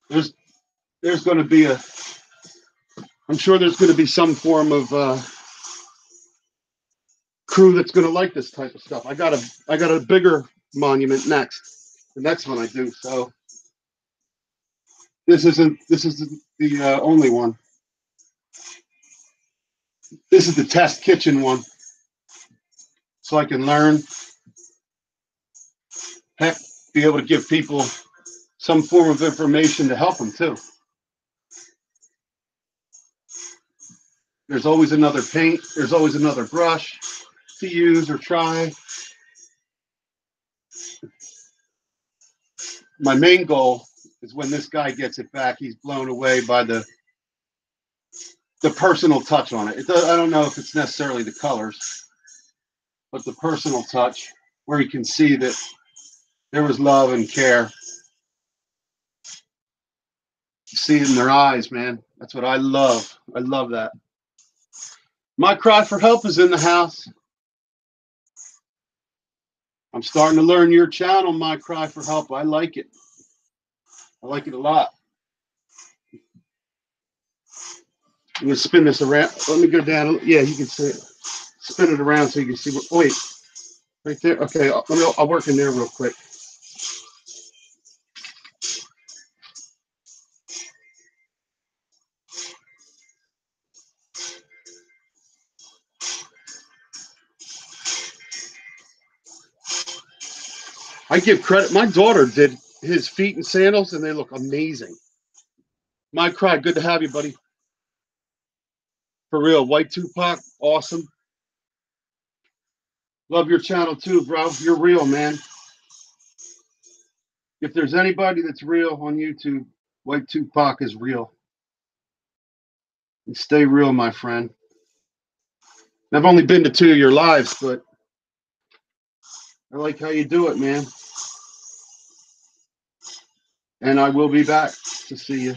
Speaker 1: there's going to be I'm sure there's going to be some form of crew that's going to like this type of stuff. I got a bigger monument next. The next one I do. So this is the only one. This is the test kitchen one. So I can learn, heck, be able to give people some form of information to help them too. There's always another paint. There's always another brush to use or try. My main goal is when this guy gets it back, he's blown away by the personal touch on it. I don't know if it's necessarily the colors, but the personal touch where you can see that there was love and care. You see it in their eyes, man. That's what I love. I love that. My cry for help is in the house. I'm starting to learn your channel, My Cry for Help. I like it. I like it a lot. I'm going to spin this around. Let me go down. Yeah, you can see it. Spin it around so you can see. Oh, wait, right there. Okay, I'll work in there real quick. I give credit. My daughter did his feet and sandals, and they look amazing. My Cry, good to have you, buddy. For real, White Tupac, awesome. Love your channel too, bro. You're real, man. If there's anybody that's real on YouTube, White Tupac is real. And stay real, my friend. I've only been to 2 of your lives, but I like how you do it, man. And I will be back to see you.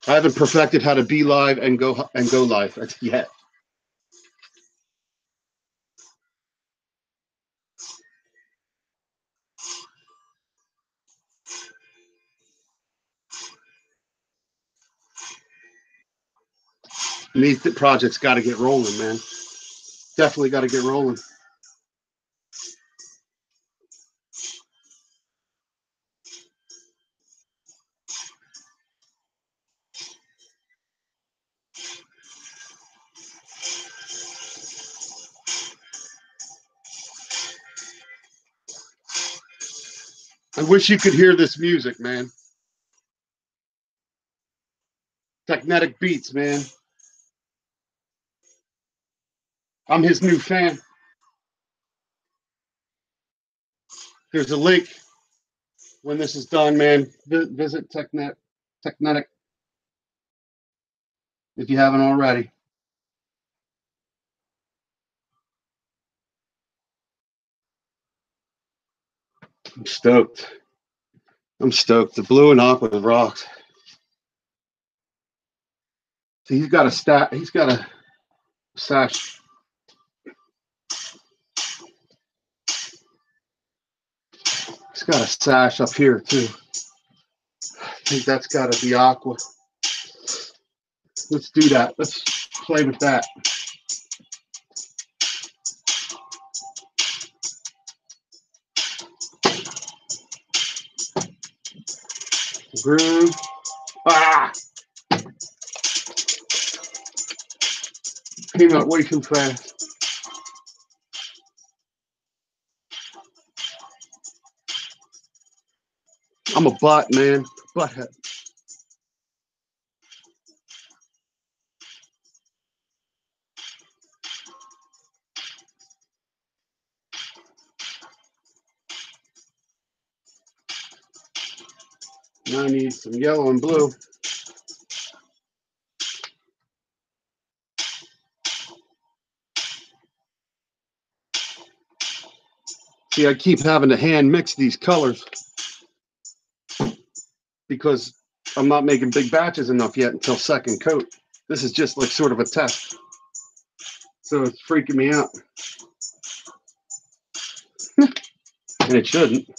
Speaker 1: I haven't perfected how to be live and go live yet. These projects got to get rolling, man. Definitely got to get rolling. I wish you could hear this music, man. TEKNETEK beats, man. I'm his new fan. There's a link when this is done, man. Visit TEKNETEK if you haven't already. I'm stoked. I'm stoked. The blue and aqua rocks. So he's got a stat. He's got a sash. He's got a sash up here too. I think that's got to be aqua. Let's do that. Let's play with that. Groove. Ah! Came out way too fast. I'm a butt, man. Butthead. Now I need some yellow and blue. See, I keep having to hand mix these colors because I'm not making big batches enough yet until second coat. This is just like sort of a test. So it's freaking me out. And it shouldn't.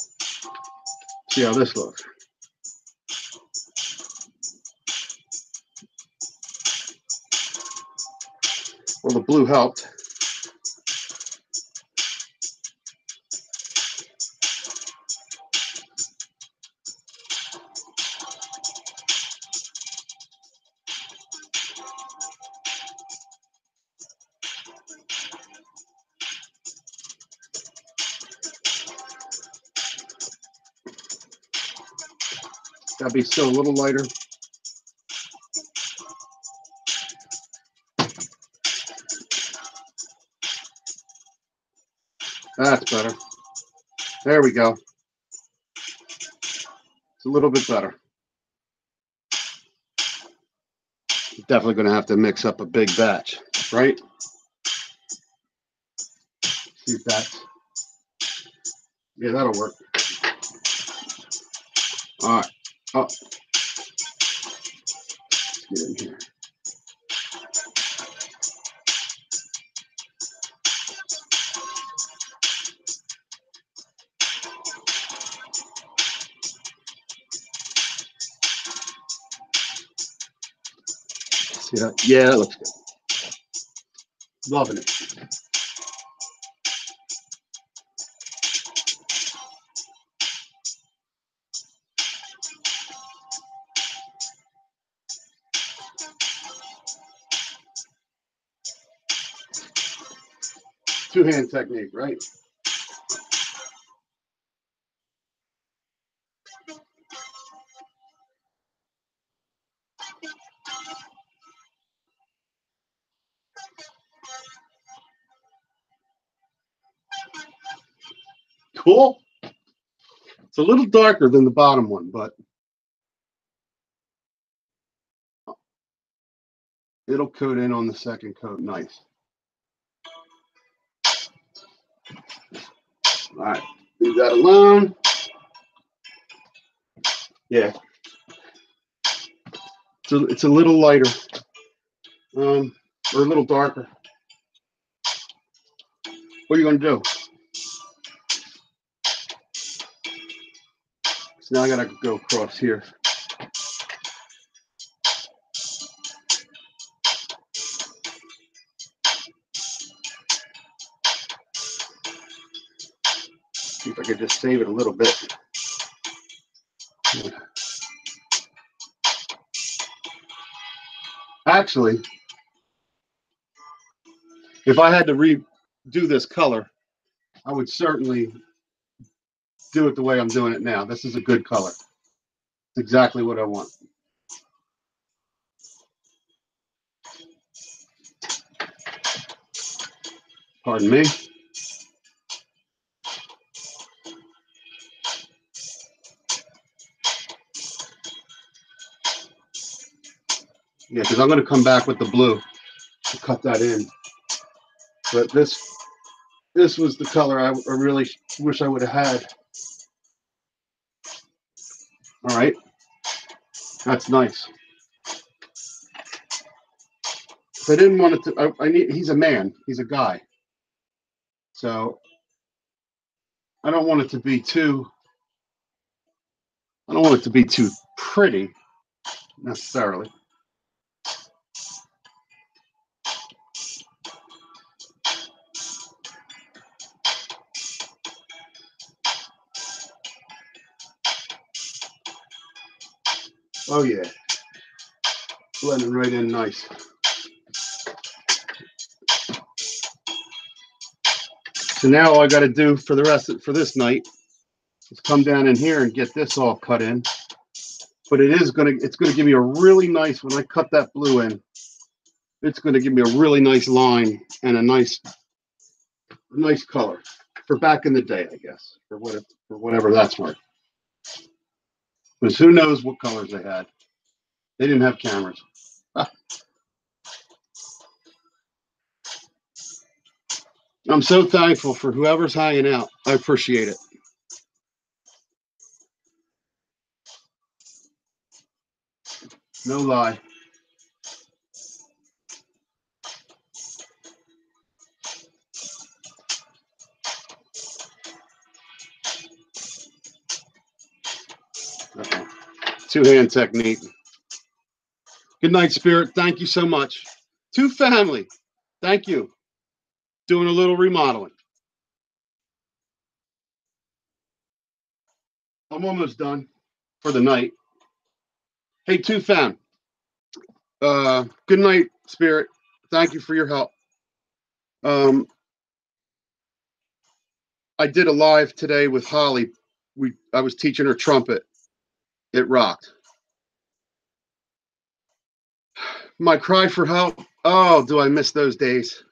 Speaker 1: See how this looks. Well, the blue helped. Gotta be still a little lighter. That's better. There we go. It's a little bit better. Definitely going to have to mix up a big batch, right? See if that's, yeah, that'll work. All right. Oh. Let's get in here. See that? Yeah, that looks good. Loving it. Two-hand technique, right? Cool. It's a little darker than the bottom one, but it'll coat in on the second coat. Nice. All right, leave that alone. Yeah, it's a little lighter, or a little darker. What are you gonna do? So now I gotta go across here. See if I could just save it a little bit. Actually, if I had to redo this color, I would certainly do it the way I'm doing it now. This is a good color. It's exactly what I want. Pardon me. Yeah, because I'm going to come back with the blue to cut that in. But this was the color I really wish I would have had. All right, that's nice. If I didn't want it to, I need. He's a man. He's a guy. So I don't want it to be too. I don't want it to be too pretty necessarily. Oh yeah, blending right in nice. So now all I got to do for the rest for this night is come down in here and get this all cut in. But it's gonna give me a really nice, when I cut that blue in, it's gonna give me a really nice line and a nice color for back in the day, I guess, for whatever that's worth. Because who knows what colors they had? They didn't have cameras. I'm so thankful for whoever's hanging out. I appreciate it. No lie. Uh-oh. Two-hand technique. Good night, Spirit. Thank you so much. To family. Thank you. Doing a little remodeling. I'm almost done for the night. Hey, Two Fam. Good night, Spirit. Thank you for your help. I did a live today with Holly. I was teaching her trumpet. It rocked. My cry for help. Oh, do I miss those days?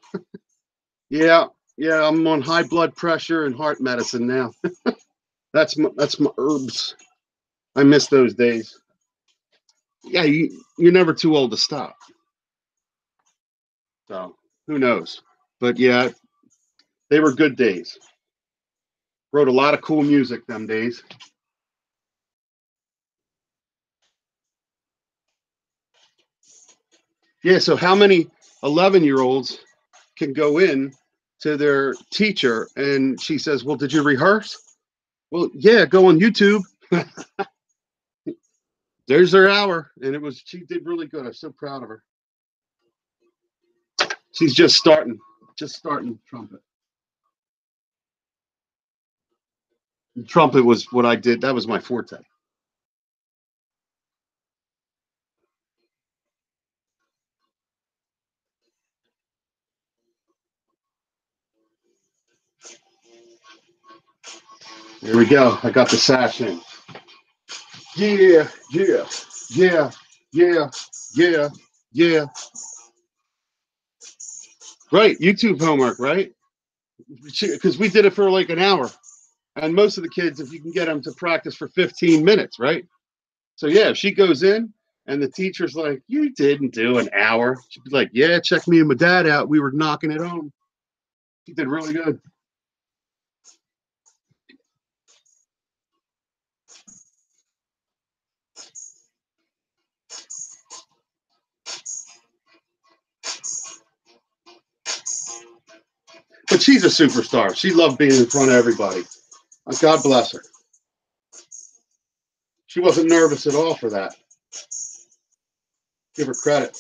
Speaker 1: Yeah, I'm on high blood pressure and heart medicine now. That's my herbs. I miss those days. Yeah, you're never too old to stop. So who knows? But yeah, they were good days. Wrote a lot of cool music them days. Yeah, so how many 11-year-olds can go in to their teacher and she says, well, did you rehearse? Well, yeah, go on YouTube. There's her hour. And she did really good. I'm so proud of her. She's just starting trumpet. Trumpet was what I did. That was my forte. There we go. I got the sash in. Yeah, yeah, yeah, yeah, yeah, yeah. Right, YouTube homework, right? Because we did it for like an hour. And most of the kids, if you can get them to practice for 15 minutes, right? So yeah, if she goes in and the teacher's like, you didn't do an hour. She'd be like, yeah, check me and my dad out. We were knocking it home. She did really good. But she's a superstar. She loved being in front of everybody. God bless her. She wasn't nervous at all for that. Give her credit.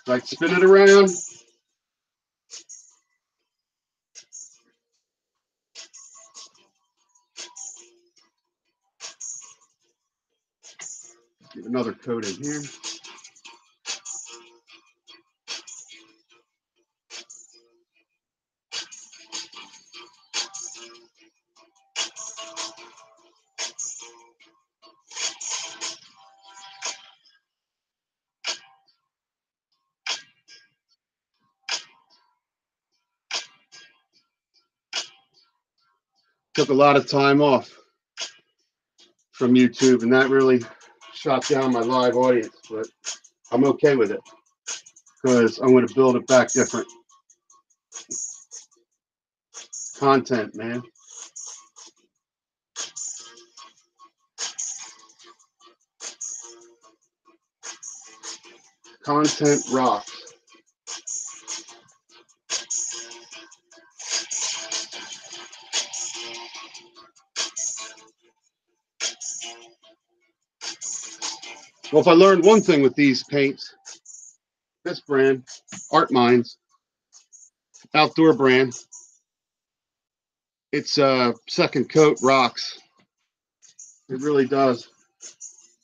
Speaker 1: Like, spin it around. Get another coat in here. Took a lot of time off from YouTube, and that really shot down my live audience, but I'm okay with it because I'm going to build it back different. Content, man. Content rocks. Well, if I learned one thing with these paints, this brand, Art Minds, outdoor brand, its second coat rocks. It really does.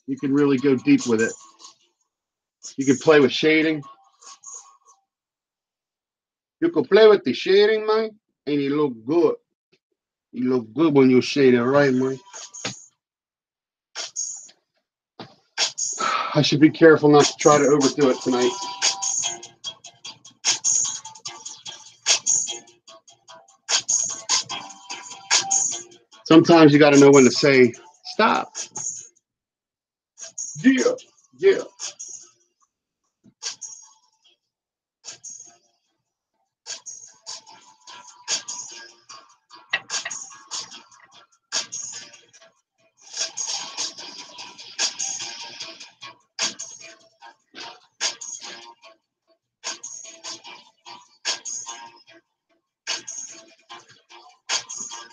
Speaker 1: You can really go deep with it. You can play with shading. You can play with the shading, man, and you look good. You look good when you shade it right, man. I should be careful not to try to overdo it tonight. Sometimes you got to know when to say, stop. Yeah, yeah.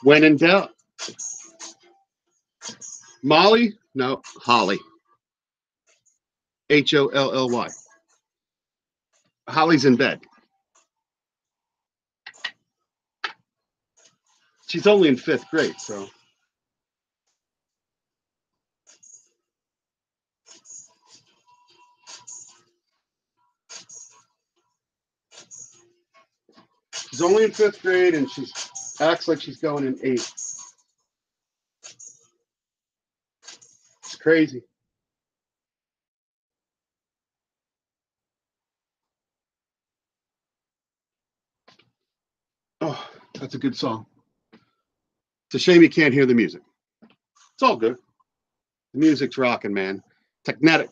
Speaker 1: When in doubt. Molly? No, Holly. Holly. Holly's in bed. She's only in 5th grade, so. She's only in 5th grade, and she acts like she's going in 8th. It's crazy. Oh, that's a good song. It's a shame you can't hear the music. It's all good. The music's rocking, man. TEKNETEK.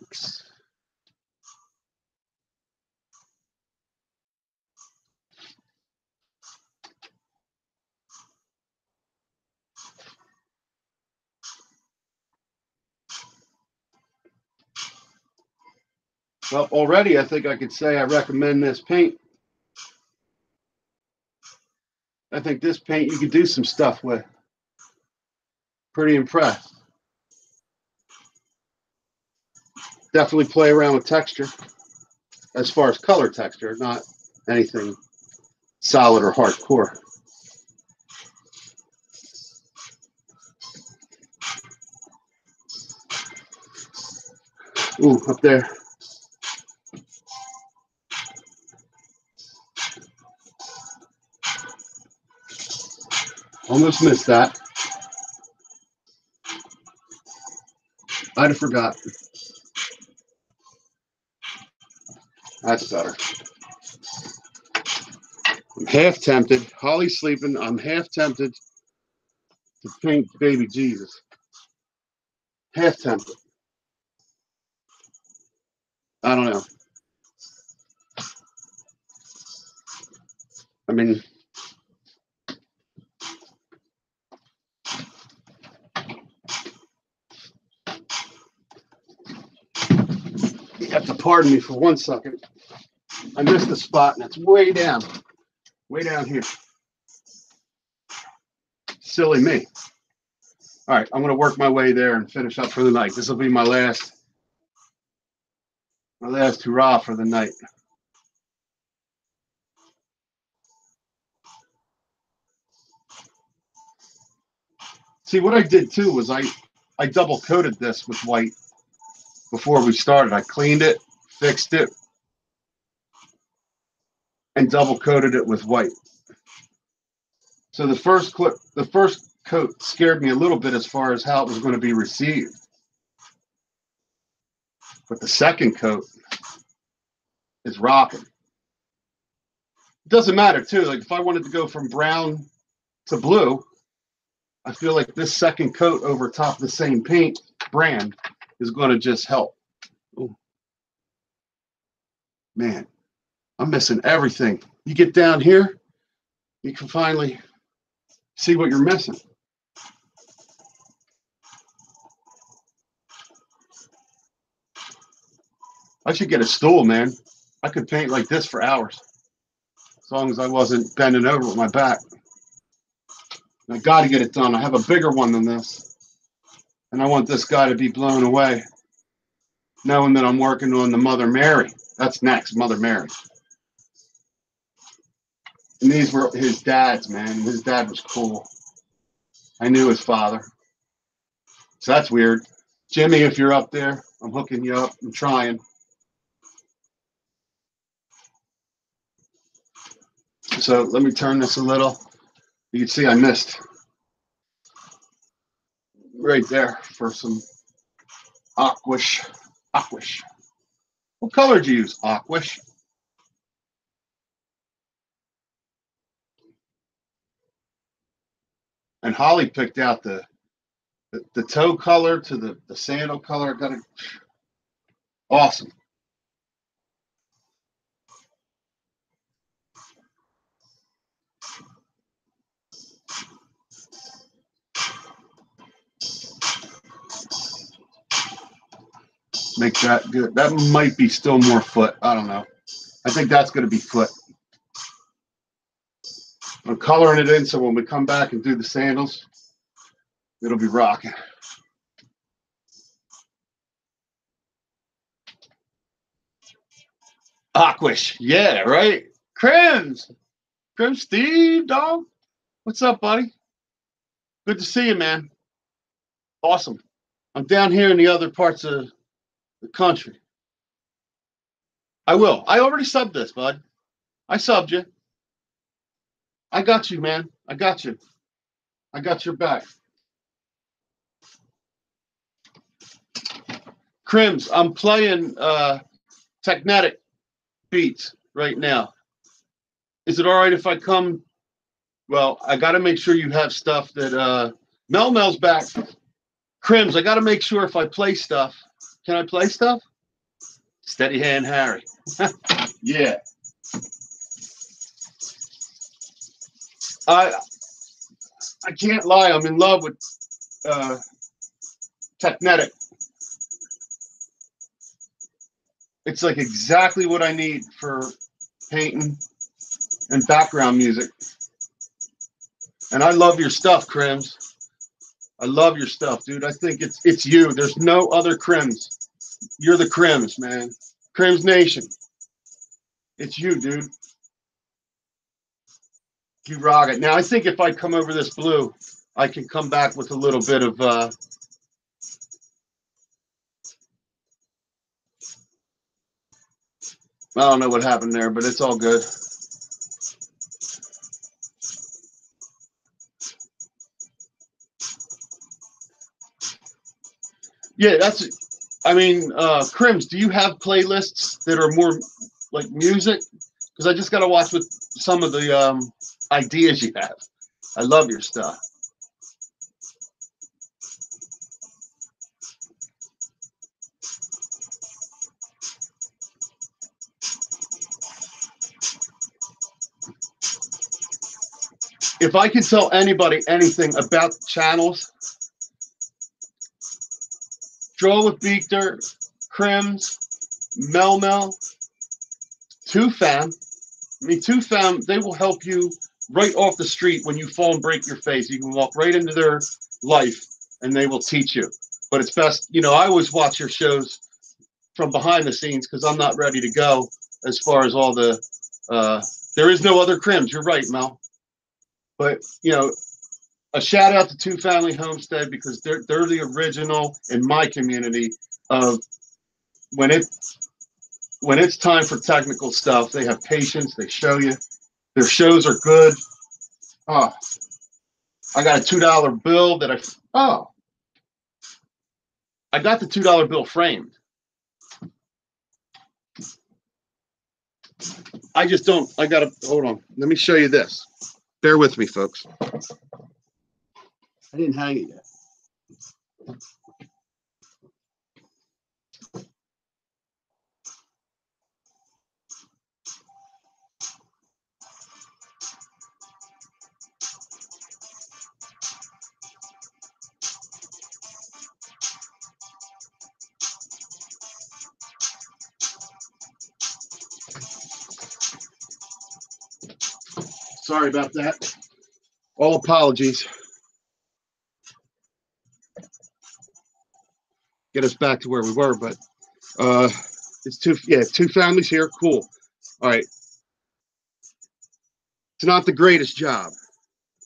Speaker 1: Well, already I think I could say I recommend this paint. I think this paint you could do some stuff with. Pretty impressed. Definitely play around with texture as far as color texture, not anything solid or hardcore. Ooh, up there. Almost missed that. I'd have forgotten. That's better. I'm half tempted. Holly's sleeping. I'm half tempted to paint baby Jesus. Half tempted. I don't know. I mean, you have to pardon me for 1 second. I missed the spot, and it's way down here. Silly me. All right, I'm going to work my way there and finish up for the night. This will be my last hurrah for the night. See, what I did too was I double coated this with white before we started. I cleaned it, fixed it, and double coated it with white. So the first coat scared me a little bit as far as how it was going to be received. But the second coat is rocking. It doesn't matter too. Like if I wanted to go from brown to blue, I feel like this second coat over top of the same paint brand is going to just help. Ooh. Man, I'm missing everything. You get down here, you can finally see what you're missing. I should get a stool, man. I could paint like this for hours, as long as I wasn't bending over with my back. I got to get it done. I have a bigger one than this, and I want this guy to be blown away, knowing that I'm working on the Mother Mary. That's next, Mother Mary. And these were his dad's, man. His dad was cool. I knew his father. So that's weird. Jimmy, if you're up there, I'm hooking you up. I'm trying. So let me turn this a little. You can see I missed right there for some aquash. Aquash. What color did you use? Aquash. And Holly picked out the toe color to the sandal color. Got it. Awesome. Make that good. That might be still more foot. I don't know. I think that's going to be foot. I'm coloring it in so when we come back and do the sandals, it'll be rocking. Aquash. Yeah, right? Crims. Crim Steve, dog. What's up, buddy? Good to see you, man. Awesome. I'm down here in the other parts of the country. I will. I already subbed this, bud. I subbed you. I got you, man. I got you. I got your back. Crims, I'm playing TEKNETEK beats right now. Is it all right if I come? Well, I got to make sure you have stuff that Mel's back. Crims, I got to make sure if I play stuff. Can I play stuff? Steady hand, Harry. Yeah. I can't lie. I'm in love with TEKNETEK. It's like exactly what I need for painting and background music. And I love your stuff, Crims. I love your stuff, dude. I think it's you. There's no other Crims. You're the Crims, man. Crims Nation. It's you, dude. You rock it. Now, I think if I come over this blue, I can come back with a little bit of I don't know what happened there, but it's all good. Yeah, I mean, Crims, do you have playlists that are more like music? Because I just got to watch with some of the ideas you have. I love your stuff. If I could tell anybody anything about channels, Draw with Beaker, Crims, Mel, Two Fam. I mean, Two Fam, they will help you right off the street when you fall and break your face. You can walk right into their life and they will teach you. But it's best, you know, I always watch your shows from behind the scenes because I'm not ready to go as far as all the, there is no other Crims. You're right, Mel. But, you know, a shout out to Two Family Homestead because they're the original in my community of when it's time for technical stuff, they have patience. They show you. Their shows are good. Oh, I got a $2 bill that I got the $2 bill framed. I just don't. I gotta hold on. Let me show you this. Bear with me, folks. I didn't hang it yet. Sorry about that. All apologies. Get us back to where we were, but it's two families here. Cool. All right. It's not the greatest job,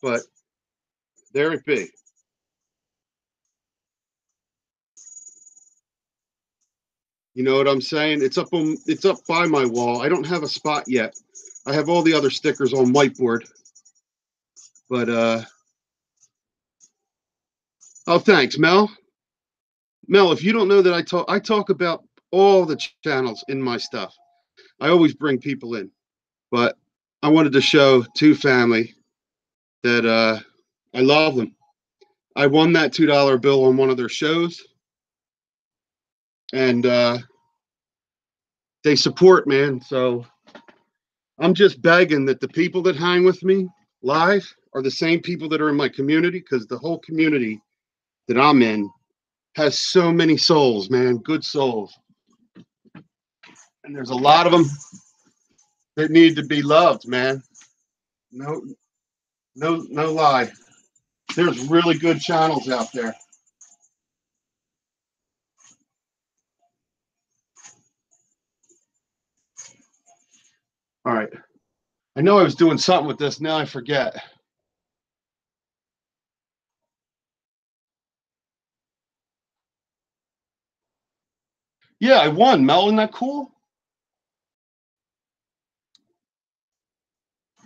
Speaker 1: but there it be. You know what I'm saying? It's up by my wall. I don't have a spot yet. I have all the other stickers on whiteboard. But oh, thanks, Mel. Mel, if you don't know that I talk about all the channels in my stuff. I always bring people in. But I wanted to show two family that I love them. I won that $2 bill on one of their shows. And they support, man. So I'm just begging that the people that hang with me live are the same people that are in my community, because the whole community that I'm in has so many souls, man, good souls. And there's a lot of them that need to be loved, man. No lie. There's really good channels out there. All right. I know I was doing something with this. Now I forget. Yeah, I won, Mel. Isn't that cool?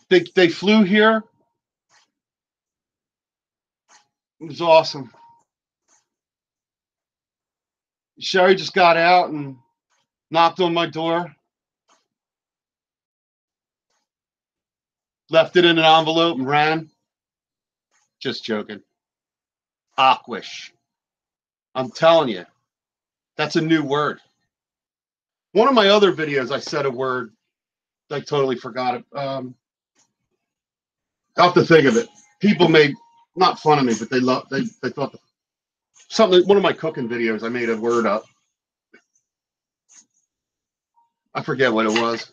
Speaker 1: They flew here. It was awesome. Sherry just got out and knocked on my door. Left it in an envelope and ran. Just joking. Aquish. I'm telling you, that's a new word. One of my other videos, I said a word. I totally forgot it. I'll have to think of it. People made not fun of me, but they thought something. One of my cooking videos, I made a word up. I forget what it was.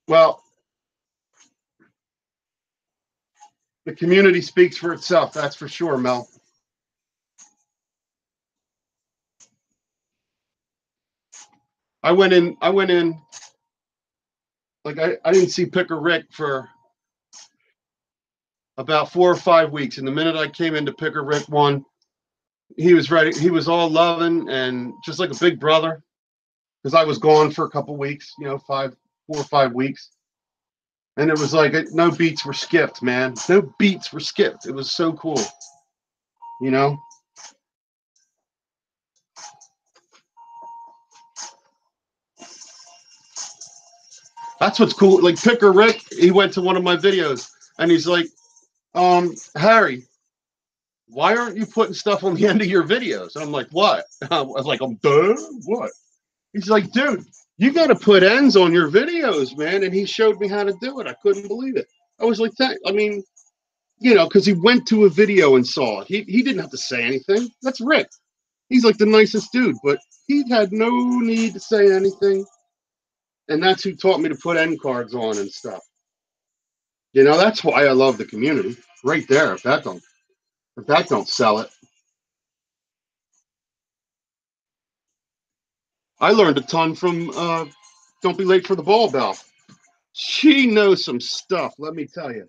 Speaker 1: Well, the community speaks for itself. That's for sure, Mel. I went in. Like I didn't see Picker Rick for about 4 or 5 weeks, and the minute I came into Picker Rick 1, he was ready. He was all loving and just like a big brother. Because I was gone for a couple weeks, 4 or 5 weeks, and it was like no beats were skipped, man. No beats were skipped. It was so cool, you know. That's what's cool. Like Picker Rick, he went to one of my videos and he's like, Harry, why aren't you putting stuff on the end of your videos? And I'm like, what? I was like, duh, what? He's like, dude, you got to put ends on your videos, man. And he showed me how to do it. I couldn't believe it. I was like, I mean, because he went to a video and saw it. He didn't have to say anything. That's Rick. He's like the nicest dude, but he had no need to say anything. And that's who taught me to put end cards on and stuff. That's why I love the community. Right there. If that don't sell it. I learned a ton from Don't Be Late for the Ball Bell. She knows some stuff, let me tell you.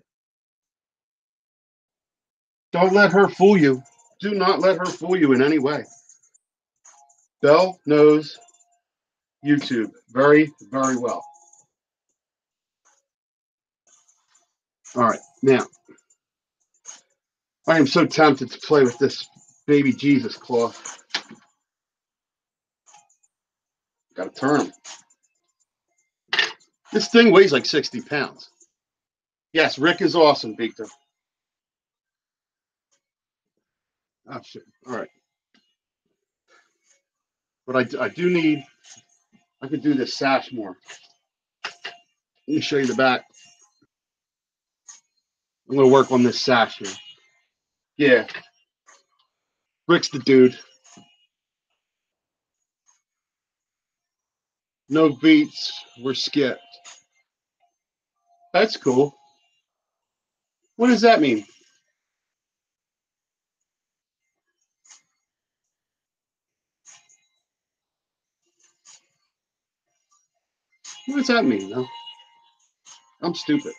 Speaker 1: Don't let her fool you. Do not let her fool you in any way. Belle knows YouTube very, very well. All right, now, I am so tempted to play with this baby Jesus cloth. Got to turn him. This thing weighs like 60 pounds. Yes, Rick is awesome, Victor. Oh, shit. All right. But I do need, I could do this sash more. Let me show you the back. I'm going to work on this sash here. Yeah. Rick's the dude. No beats were skipped. That's cool. What does that mean? What does that mean? No? I'm stupid.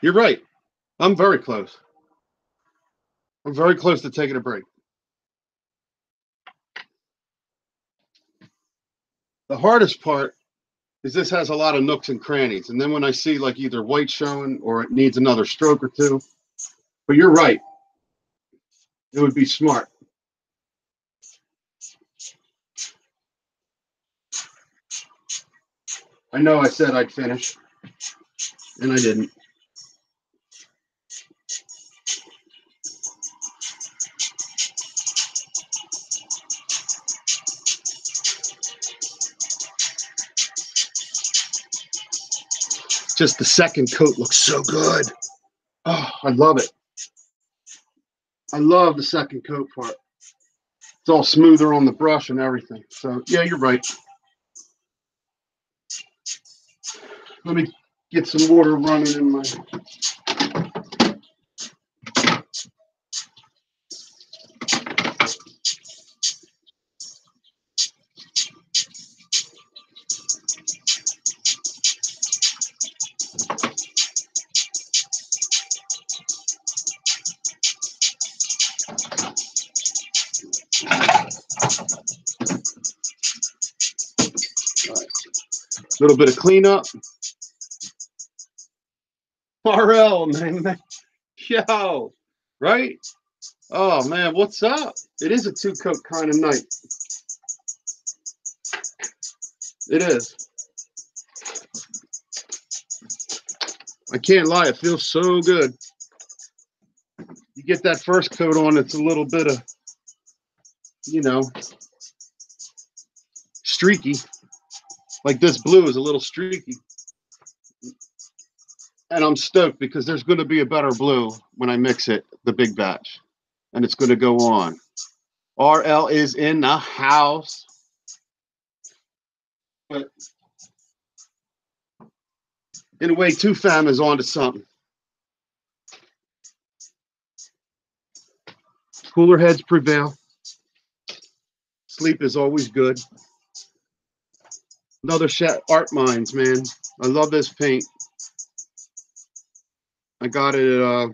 Speaker 1: You're right. I'm very close. I'm very close to taking a break. The hardest part is this has a lot of nooks and crannies. And then when I see like either white showing or it needs another stroke or two, but you're right. It would be smart. I know I said I'd finish, and I didn't. Just the second coat looks so good. Oh, I love it. I love the second coat part. It's all smoother on the brush and everything. So, yeah, you're right. Let me get some water running in my... Little bit of cleanup. RL, man. Yo, right? Oh, man, what's up? It is a two-coat kind of night. It is. I can't lie. It feels so good. You get that first coat on, it's a little bit of, you know, streaky. Like this blue is a little streaky. And I'm stoked because there's going to be a better blue when I mix it, the big batch. And it's going to go on. RL is in the house. But in a way, 2Fam is on to something. Cooler heads prevail. Sleep is always good. Another Art Minds, man. I love this paint. I got it at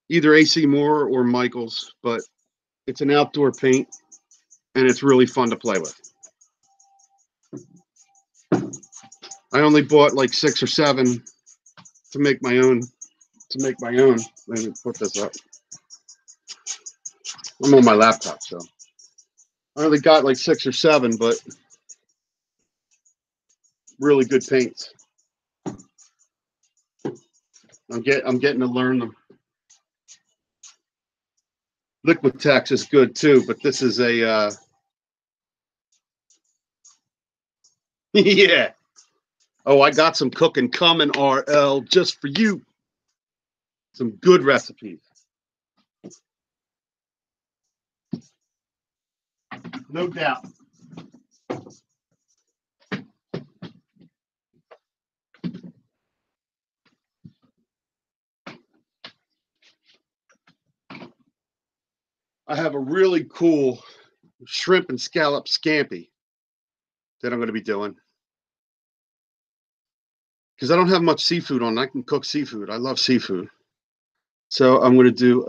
Speaker 1: either AC Moore or Michael's, but it's an outdoor paint, and it's really fun to play with. I only bought like 6 or 7 to make my own. Let me put this up. I'm on my laptop, so I only got like 6 or 7, but really good paints. I'm getting to learn them. Liquitex is good too, but this is a yeah. Oh, I got some cooking coming, RL, just for you. Some good recipes. No doubt. I have a really cool shrimp and scallop scampi that I'm going to be doing. Because I don't have much seafood on. I can cook seafood. I love seafood. So I'm going to do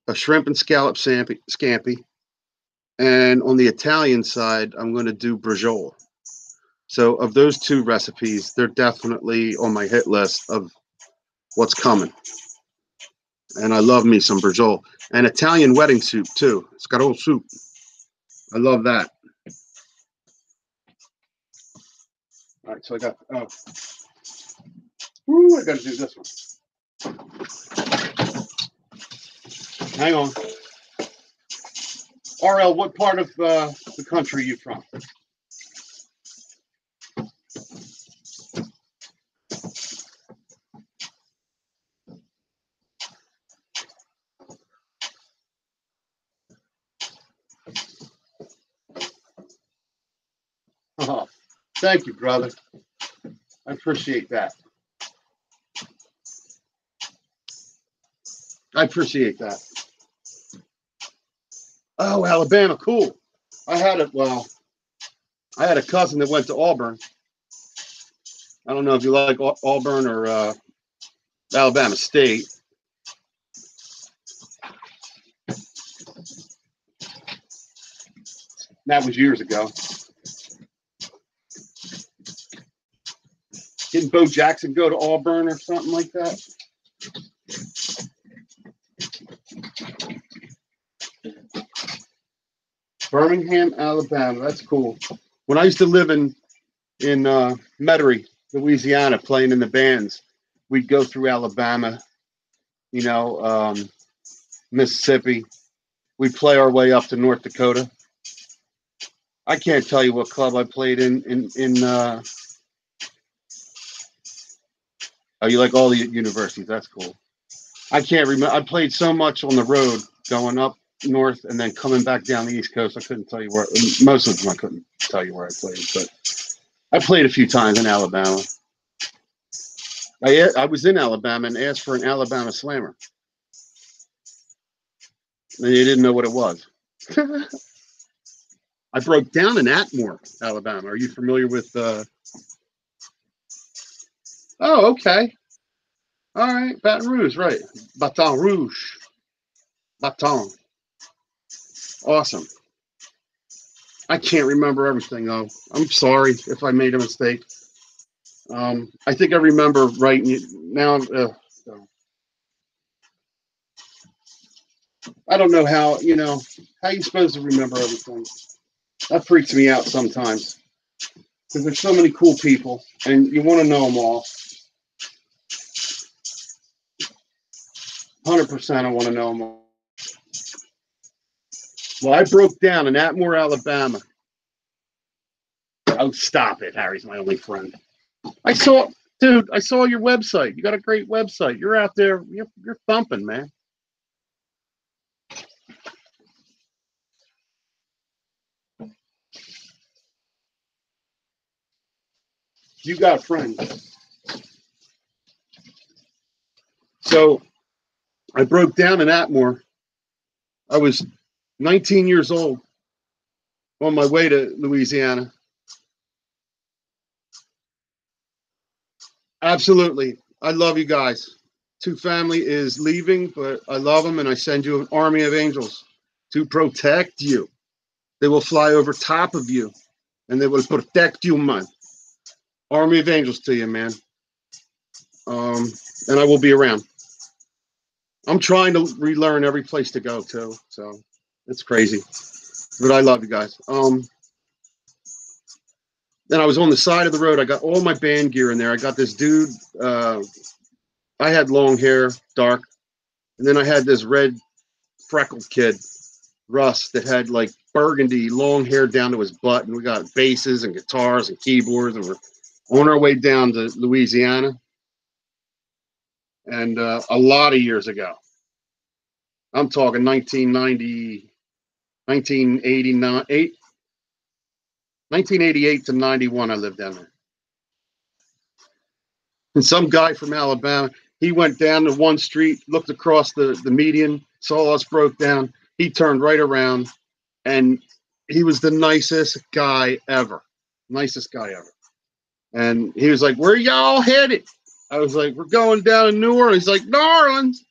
Speaker 1: a shrimp and scallop scampi. And on the Italian side, I'm going to do braciole. So of those two recipes, they're definitely on my hit list of what's coming. And I love me some braciole. And Italian wedding soup, too. Scarole soup. I love that. All right, so I got, I got to do this one. Hang on. RL, what part of the country are you from? Oh, thank you, brother. I appreciate that. I appreciate that. Oh, Alabama, cool. I had a cousin that went to Auburn. I don't know if you like Auburn or Alabama State. That was years ago. Didn't Bo Jackson go to Auburn or something like that? Birmingham, Alabama. That's cool. When I used to live in Metairie, Louisiana, playing in the bands, we'd go through Alabama, Mississippi. We'd play our way up to North Dakota. I can't tell you what club I played in oh, you like all the universities? That's cool. I can't remember. I played so much on the road going up north and then coming back down the East Coast. I couldn't tell you where. Most of them I couldn't tell you where I played, but I played a few times in Alabama. I was in Alabama and asked for an Alabama Slammer, and they didn't know what it was. I broke down in Atmore, Alabama. Are you familiar with? Oh, okay. All right, Baton Rouge, right? Baton Rouge, Baton. Awesome. I can't remember everything though. I'm sorry if I made a mistake. I think I remember right now. I don't know how how you supposed to remember everything. That freaks me out sometimes because there's so many cool people and you want to know them all. 100%, I want to know them all. Well, I broke down in Atmore, Alabama. Oh, stop it. Harry's my only friend. Dude, I saw your website. You got a great website. You're out there. You're thumping, man. You got friends. So I broke down in Atmore. I was 19 years old on my way to Louisiana. Absolutely. I love you guys. Two Family is leaving, but I love them, and I send you an army of angels to protect you. They will fly over top of you, and they will protect you, man. Army of angels to you, man. And I will be around. I'm trying to relearn every place to go, too, so it's crazy. But I love you guys. Then I was on the side of the road. I got all my band gear in there. I got this dude I had long hair, dark, and then I had this red freckled kid, Russ, that had like burgundy long hair down to his butt, and we got basses and guitars and keyboards, and we're on our way down to Louisiana, and a lot of years ago. I'm talking 1990, 1989, 1988 to 91. I lived down there. And some guy from Alabama, he went down to one street, looked across the median, saw us broke down. He turned right around, and he was the nicest guy ever. Nicest guy ever. And he was like, "Where y'all headed?" I was like, "We're going down to New Orleans." He's like, "New Orleans?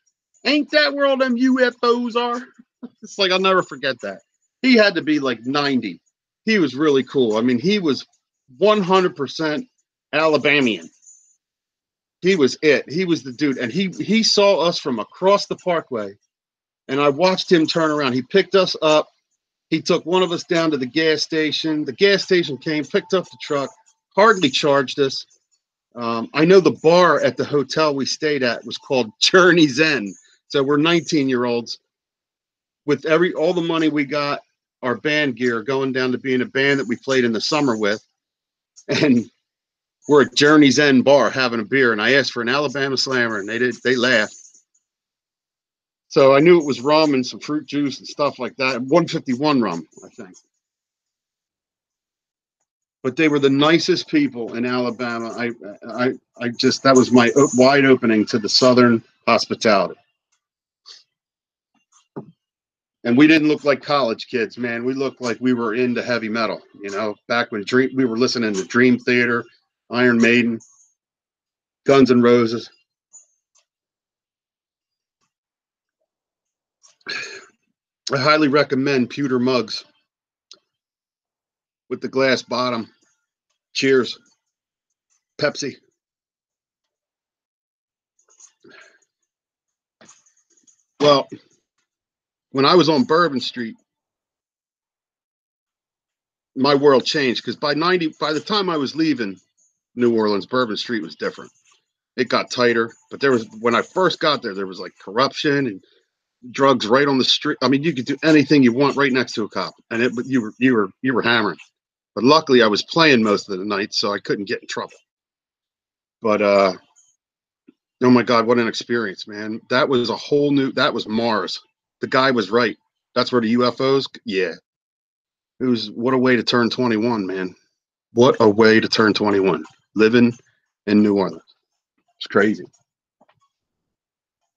Speaker 1: Ain't that where all them UFOs are?" It's like, I'll never forget that. He had to be like 90. He was really cool. I mean, he was 100% Alabamian. He was it. He was the dude. And he saw us from across the parkway. And I watched him turn around. He picked us up. He took one of us down to the gas station. The gas station came, picked up the truck, hardly charged us. I know the bar at the hotel we stayed at was called Journey's End. So we're 19-year-olds with all the money we got, our band gear, going down to being a band that we played in the summer with. And we're at Journey's End bar having a beer, and I asked for an Alabama Slammer, and they laughed. So I knew it was rum and some fruit juice and stuff like that. 151 rum, I think. But they were the nicest people in Alabama. I just, that was my wide opening to the Southern hospitality. And we didn't look like college kids, man. We looked like we were into heavy metal, back when we were listening to Dream Theater, Iron Maiden, Guns N' Roses. I highly recommend pewter mugs with the glass bottom. Cheers. Pepsi. Well, when I was on Bourbon Street, my world changed, because by the time I was leaving New Orleans, Bourbon Street was different. It got tighter, but when I first got there was like corruption and drugs right on the street. I mean, you could do anything you want right next to a cop, and you were hammering. But luckily, I was playing most of the night, so I couldn't get in trouble. But oh my God, what an experience, man! That was that was Mars. The guy was right. That's where the UFOs. Yeah, what a way to turn 21, man. What a way to turn 21. Living in New Orleans. It's crazy.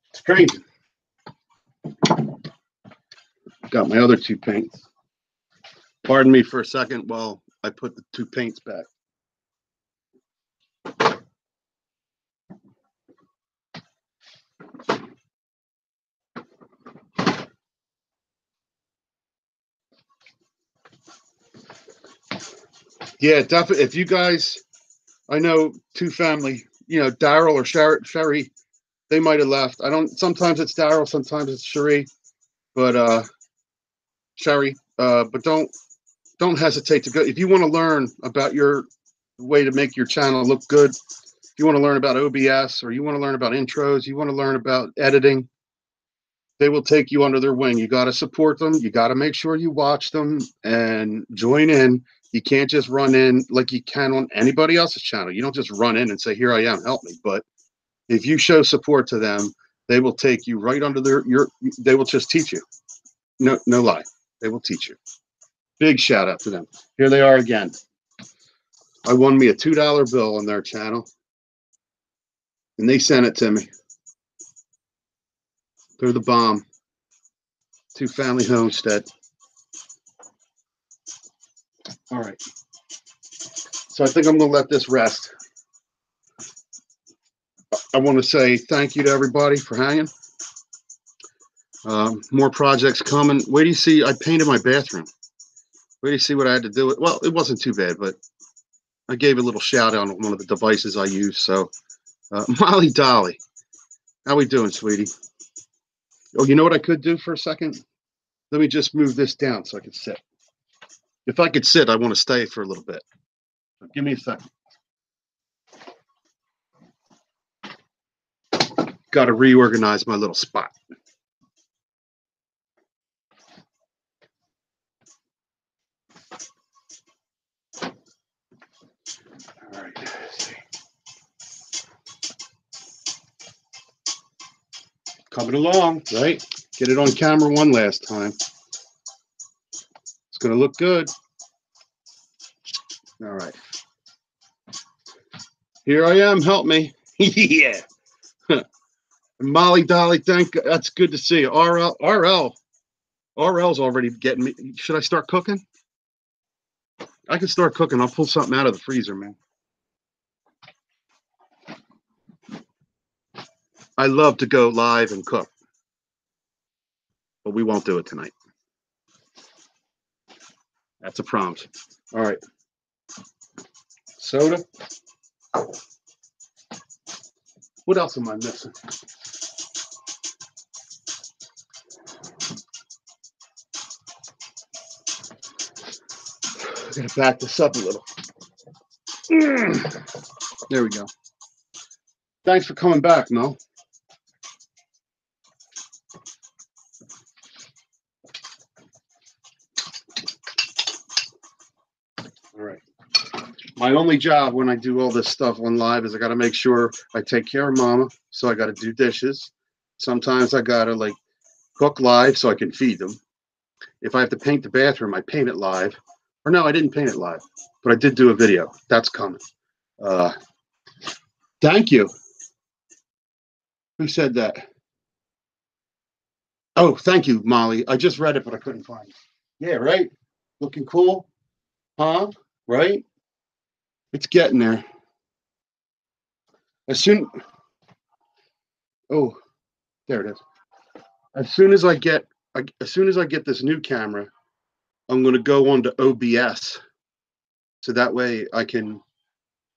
Speaker 1: It's crazy. Got my other two paints. Pardon me for a second while I put the two paints back. Yeah, definitely. If you guys, I know two family, Daryl or Sherry, they might have left. Sometimes it's Daryl, sometimes it's Sherry, but Sherry, but don't hesitate to go. If you want to learn about your way to make your channel look good, if you want to learn about OBS, or you want to learn about intros, you want to learn about editing, they will take you under their wing. You got to support them. You got to make sure you watch them and join in. You can't just run in like you can on anybody else's channel. You don't just run in and say, "Here I am, help me." But if you show support to them, they will take you right under they will just teach you. No lie. They will teach you. Big shout out to them. Here they are again. I won me a $2 bill on their channel, and they sent it to me. They're the bomb. Two family homestead. All right. So I think I'm going to let this rest. I want to say thank you to everybody for hanging. More projects coming. Wait do you see? I painted my bathroom. Wait do you see what I had to do? Well, it wasn't too bad, but I gave a little shout out on one of the devices I use. So, Molly Dolly, how we doing, sweetie? Oh, you know what I could do for a second? Let me just move this down so I can sit. If I could sit, I want to stay for a little bit. So give me a second. got to reorganize my little spot. All right. Let's see. Coming along, right? Get it on camera one last time. It's going to look good. All right. Here I am. Help me. Yeah. Molly Dolly, that's good to see you. RL's already getting me. Should I start cooking? I can start cooking. I'll pull something out of the freezer, man. I love to go live and cook, but we won't do it tonight. That's a promise. All right. Soda. What else am I missing? I gotta back this up a little. There we go. Thanks for coming back, Mel. All right. My only job when I do all this stuff on live is I got to make sure I take care of Mama. So I got to do dishes. Sometimes I got to like cook live so I can feed them. If I have to paint the bathroom, I paint it live. Or no, I didn't paint it live, but I did do a video. That's coming. Thank you. Who said that? Oh, thank you, Molly. I just read it, but I couldn't find it. Yeah, right? Looking cool? Huh? Right? It's getting there. Oh, there it is. As soon as I get this new camera, I'm going to go on to OBS. So that way I can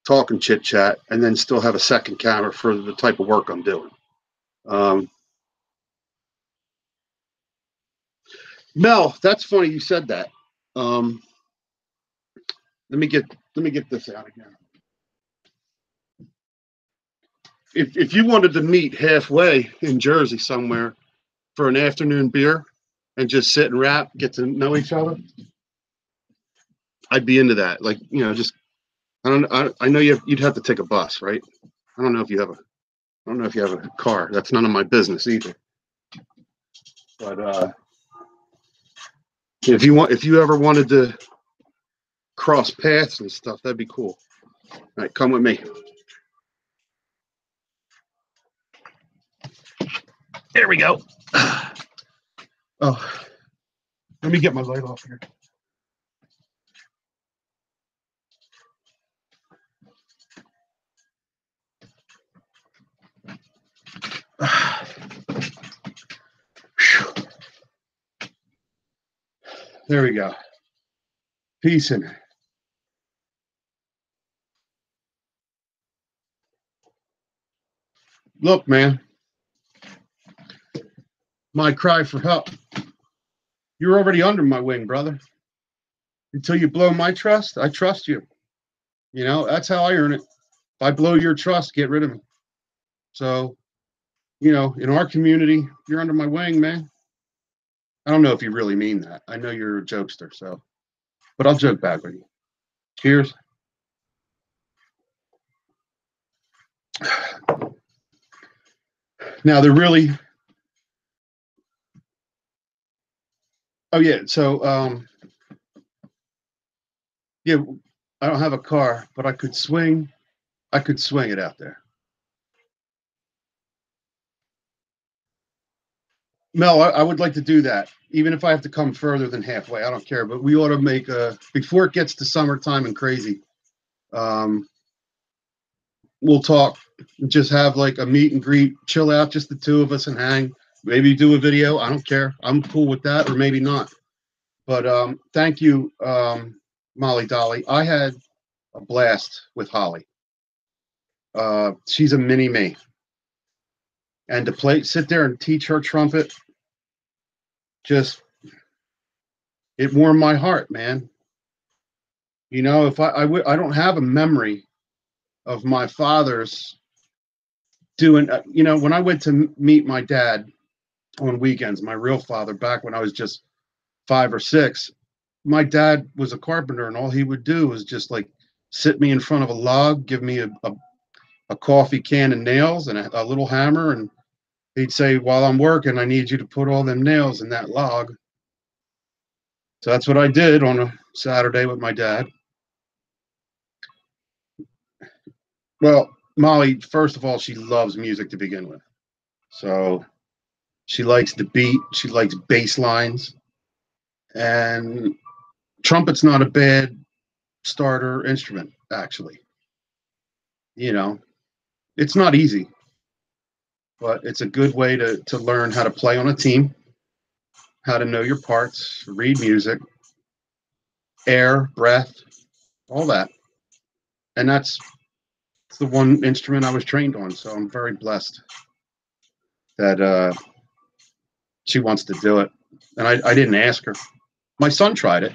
Speaker 1: talk and chit chat and then still have a second camera for the type of work I'm doing. Mel, that's funny you said that. Let me get this out again. If you wanted to meet halfway in Jersey somewhere for an afternoon beer and just sit and rap, get to know each other, I'd be into that. Like, you know, just I know you'd have to take a bus, right? I don't know if you have a car. That's none of my business either. But if you ever wanted to cross paths and stuff, that'd be cool. All right, come with me. There we go. Oh, let me get my light off here. There we go. Peace in. Look, man, my cry for help. You're already under my wing, brother. Until you blow my trust, I trust you. You know, that's how I earn it. If I blow your trust, get rid of me. So, you know, in our community, you're under my wing, man. I don't know if you really mean that. I know you're a jokester, so, but I'll joke back with you. Cheers. Now they're really. Oh yeah, so yeah, I don't have a car, but I could swing it out there. Mel, I would like to do that, even if I have to come further than halfway. I don't care, but we ought to make before it gets to summertime and crazy. We'll talk, just have like a meet and greet, chill out, just the two of us and hang. Maybe do a video. I don't care. I'm cool with that, or maybe not. But thank you, Molly Dolly. I had a blast with Holly. She's a mini me. And to sit there and teach her trumpet, just, it warmed my heart, man. You know, if I don't have a memory of my father's doing, you know, when I went to meet my dad on weekends, my real father, back when I was just 5 or 6, my dad was a carpenter, and all he would do was just like sit me in front of a log, give me a coffee can and nails and a little hammer, and he'd say, while I'm working, I need you to put all them nails in that log. So that's what I did on a Saturday with my dad. Well, Molly, first of all, she loves music to begin with. So she likes the beat, she likes bass lines, and trumpet's not a bad starter instrument, actually. You know, it's not easy, but it's a good way to learn how to play on a team, how to know your parts, read music, air, breath, all that. And that's the one instrument I was trained on. So I'm very blessed that she wants to do it. And I didn't ask her. My son tried it.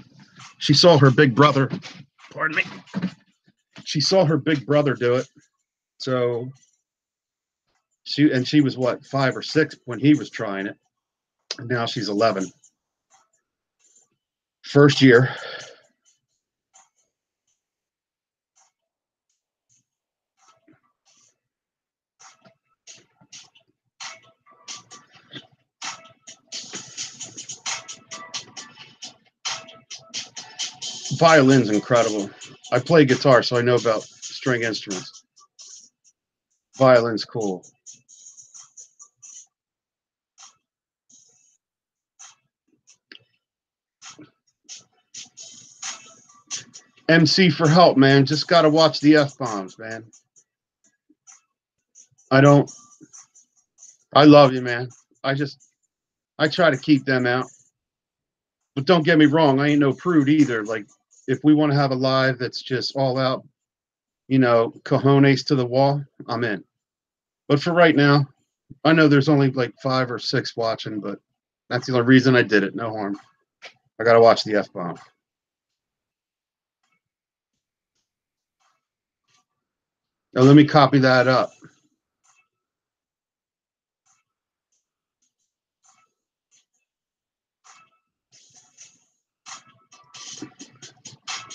Speaker 1: She saw her big brother, pardon me. She saw her big brother do it. So she was what, 5 or 6 when he was trying it. And now she's 11. First year. Violin's incredible. I play guitar, so I know about string instruments. Violin's cool. MC for help, man. Just got to watch the F-bombs, man. I love you, man. I try to keep them out. But don't get me wrong, I ain't no prude either. Like, if we want to have a live that's just all out, you know, cojones to the wall, I'm in. But for right now, I know there's only like 5 or 6 watching, but that's the only reason I did it. No harm. I got to watch the F-bomb. Now, let me copy that up.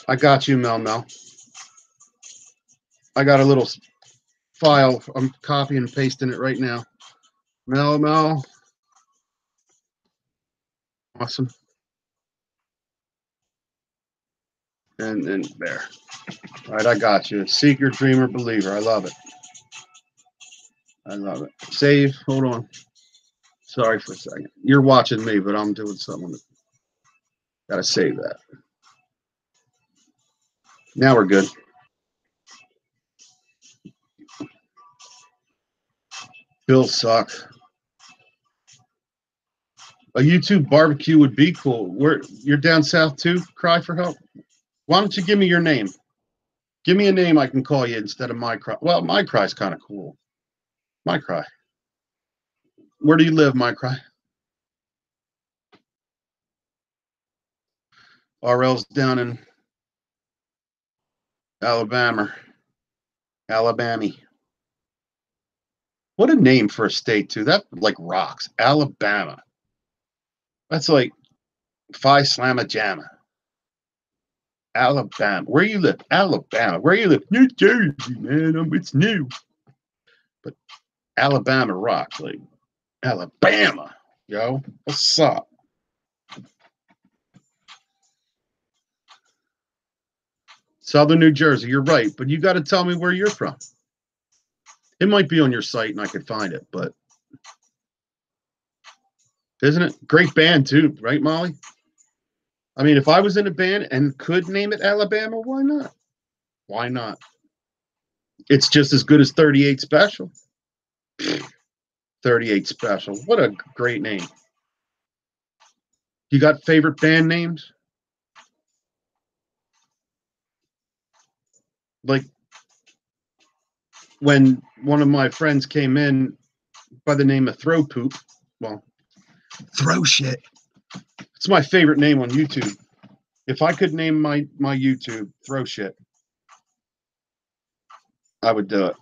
Speaker 1: I got you, Mel. I got a little file. I'm copying and pasting it right now. Mel. Awesome. And there. All right, I got you. Seeker, dreamer, believer. I love it. I love it. Save. Hold on. Sorry for a second. You're watching me, but I'm doing something. Got to save that. Now we're good. Bills suck. A YouTube barbecue would be cool. You're down south too? Cry for help? Why don't you give me your name? Give me a name I can call you instead of My Cry. Well, My Cry's kind of cool. My Cry. Where do you live, My Cry? RL's down in Alabama. What a name for a state, too. That like rocks. Alabama. That's like Phi Slamma Jamma. Alabama. Where you live? Alabama. Where you live? New Jersey, man. It's new. But Alabama rocks. Like Alabama. Yo, what's up? Southern New Jersey. You're right. But you got to tell me where you're from. It might be on your site and I could find it, but isn't it? Great band, too. Right, Molly? I mean, if I was in a band and could name it Alabama, why not? Why not? It's just as good as 38 Special. 38 Special. What a great name. You got favorite band names? Like when one of my friends came in by the name of Throw Poop. Well, Throw Shit. It's my favorite name on YouTube. If I could name my YouTube Throw Shit, I would do it.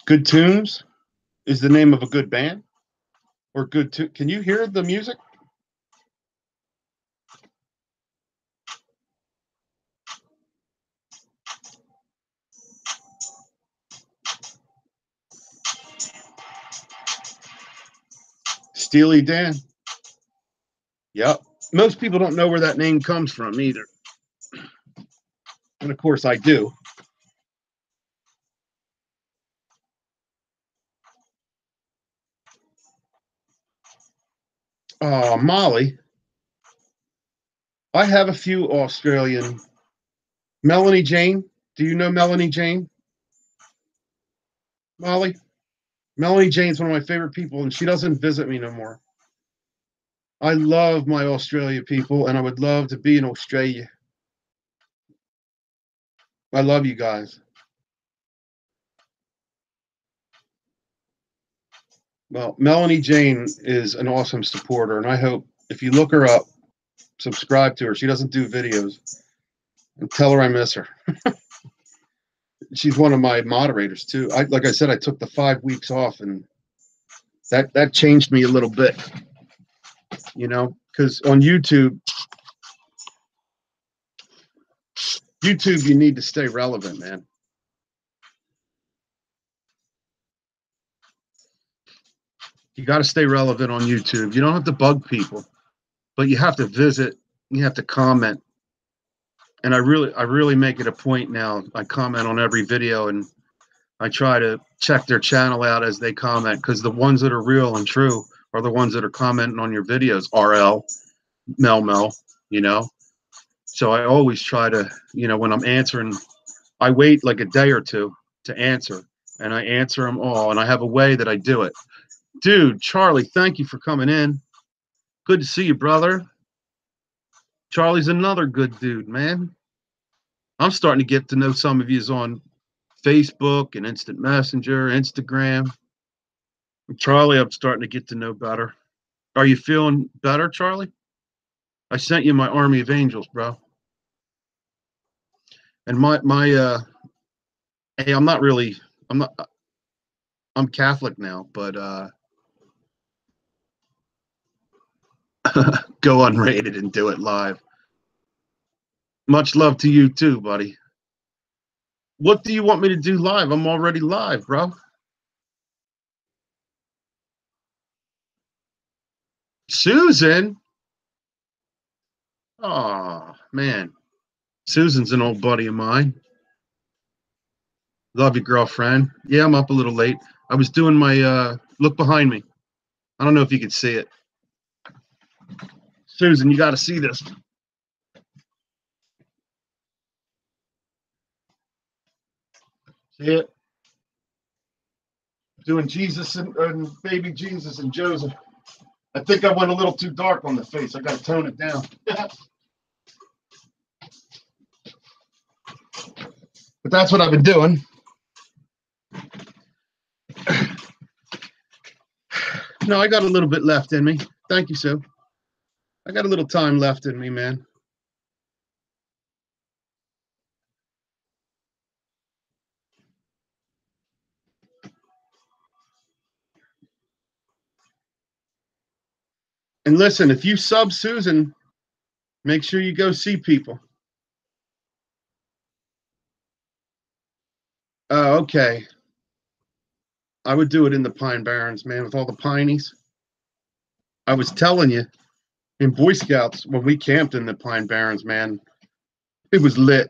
Speaker 1: Good Tunes is the name of a good band? Or can you hear the music? Steely Dan. Yep. Most people don't know where that name comes from either. And of course I do. Oh, Molly. I have a few Australian. Melanie Jane. Do you know Melanie Jane? Molly? Melanie Jane's one of my favorite people, and she doesn't visit me no more. I love my Australia people, and I would love to be in Australia. I love you guys. Well, Melanie Jane is an awesome supporter, and I hope if you look her up, subscribe to her. She doesn't do videos, and tell her I miss her. She's one of my moderators too. Like I said, I took the 5 weeks off, and that changed me a little bit. You know, because on YouTube, you need to stay relevant, man. You got to stay relevant on YouTube. You don't have to bug people, but you have to visit. You have to comment. And I really make it a point now. I comment on every video, and I try to check their channel out as they comment, because the ones that are real and true are the ones that are commenting on your videos. RL, Mel, you know. So I always try to, when I'm answering, I wait like a day or two to answer, and I answer them all, and I have a way that I do it. Dude, Charlie, thank you for coming in. Good to see you, brother. Charlie's another good dude, man. I'm starting to get to know some of yous on Facebook and Instant Messenger, Instagram. Charlie, I'm starting to get to know better. Are you feeling better, Charlie? I sent you my army of angels, bro. And hey, I'm Catholic now, but go unrated and do it live. Much love to you too, buddy. What do you want me to do live? I'm already live, bro. Susan? Oh, man. Susan's an old buddy of mine. Love you, girlfriend. Yeah, I'm up a little late. I was doing my look behind me. I don't know if you can see it. Susan, you got to see this. See it? Doing Jesus and baby Jesus and Joseph. I think I went a little too dark on the face. I got to tone it down. But that's what I've been doing. No, I got a little bit left in me. Thank you, Sue. I got a little time left in me, man. And listen, if you sub Susan, make sure you go see people. Oh, okay. I would do it in the Pine Barrens, man, with all the pinies. I was telling you, in Boy Scouts, when we camped in the Pine Barrens, man, it was lit.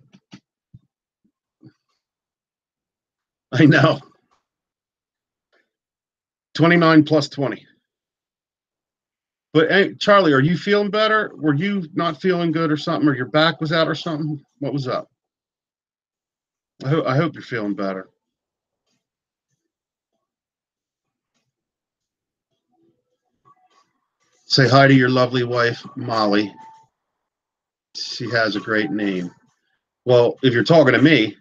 Speaker 1: I know. 29 plus 20. But hey, Charlie, are you feeling better? Were you not feeling good or something, or your back was out or something? What was up? I hope you're feeling better. Say hi to your lovely wife, Molly. She has a great name. Well, if you're talking to me,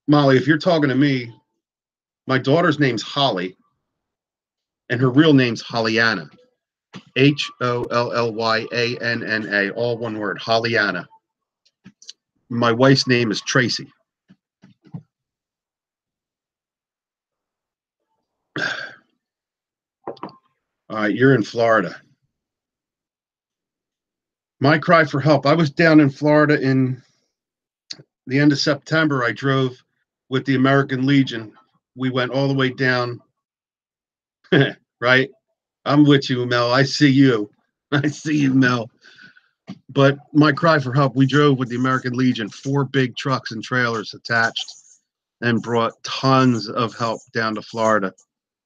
Speaker 1: Molly, if you're talking to me, my daughter's name's Holly, and her real name's Hollyana. Hollyanna, all one word, Hollyana.
Speaker 2: My wife's name is Tracy. All right, you're in Florida. My cry for help. I was down in Florida in the end of September. I drove with the American Legion. We went all the way down. Right? I'm with you, Mel. I see you. I see you, Mel. But my cry for help, we drove with the American Legion, 4 big trucks and trailers attached, and brought tons of help down to Florida.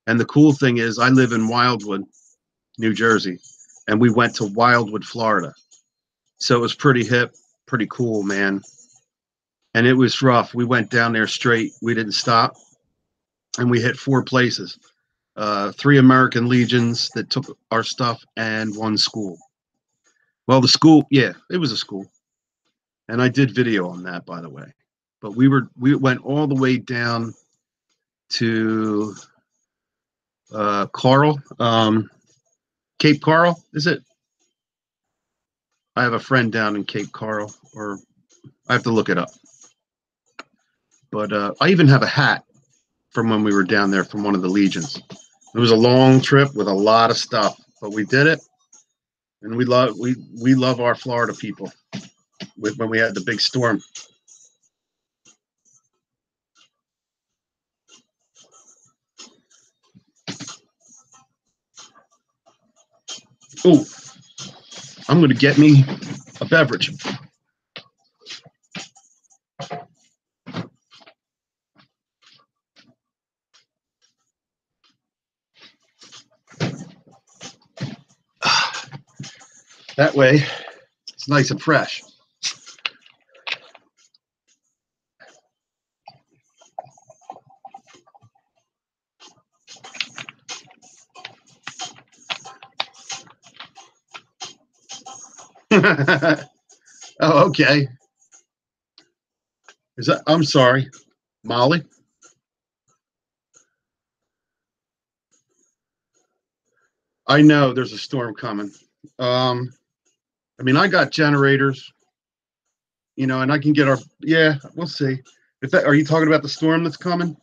Speaker 2: And the cool thing is, I live in Wildwood, New Jersey, and we went to Wildwood, Florida. So it was pretty hip, pretty cool, man. And it was rough. We went down there straight. We didn't stop. And we hit 4 places. 3 American Legions that took our stuff, and 1 school. Well, the school, yeah, it was a school. And I did video on that, by the way. But we went all the way down to Coral, Cape Coral, is it? I have a friend down in Cape Coral, or I have to look it up. But I even have a hat from when we were down there from one of the Legions. It was a long trip with a lot of stuff, but we did it, and we love our Florida people. When we had the big storm. Oh, I'm going to get me a beverage. That way, it's nice and fresh. Oh, okay. Is that? I'm sorry, Molly. I know there's a storm coming. I mean, I got generators, you know, and I can get our. Yeah, we'll see. If that, are you talking about the storm that's coming?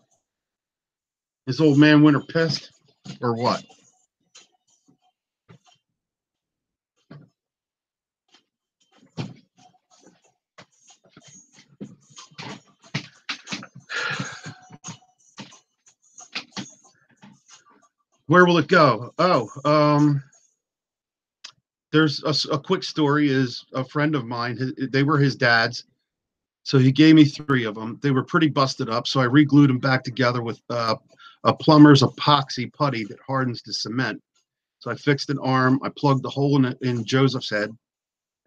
Speaker 2: Is old man Winter pissed, or what? Where will it go? Oh, there's a quick story. Is a friend of mine. They were his dad's, so he gave me 3 of them. They were pretty busted up, so I re-glued them back together with a plumber's epoxy putty that hardens the cement. So I fixed an arm. I plugged the hole in Joseph's head,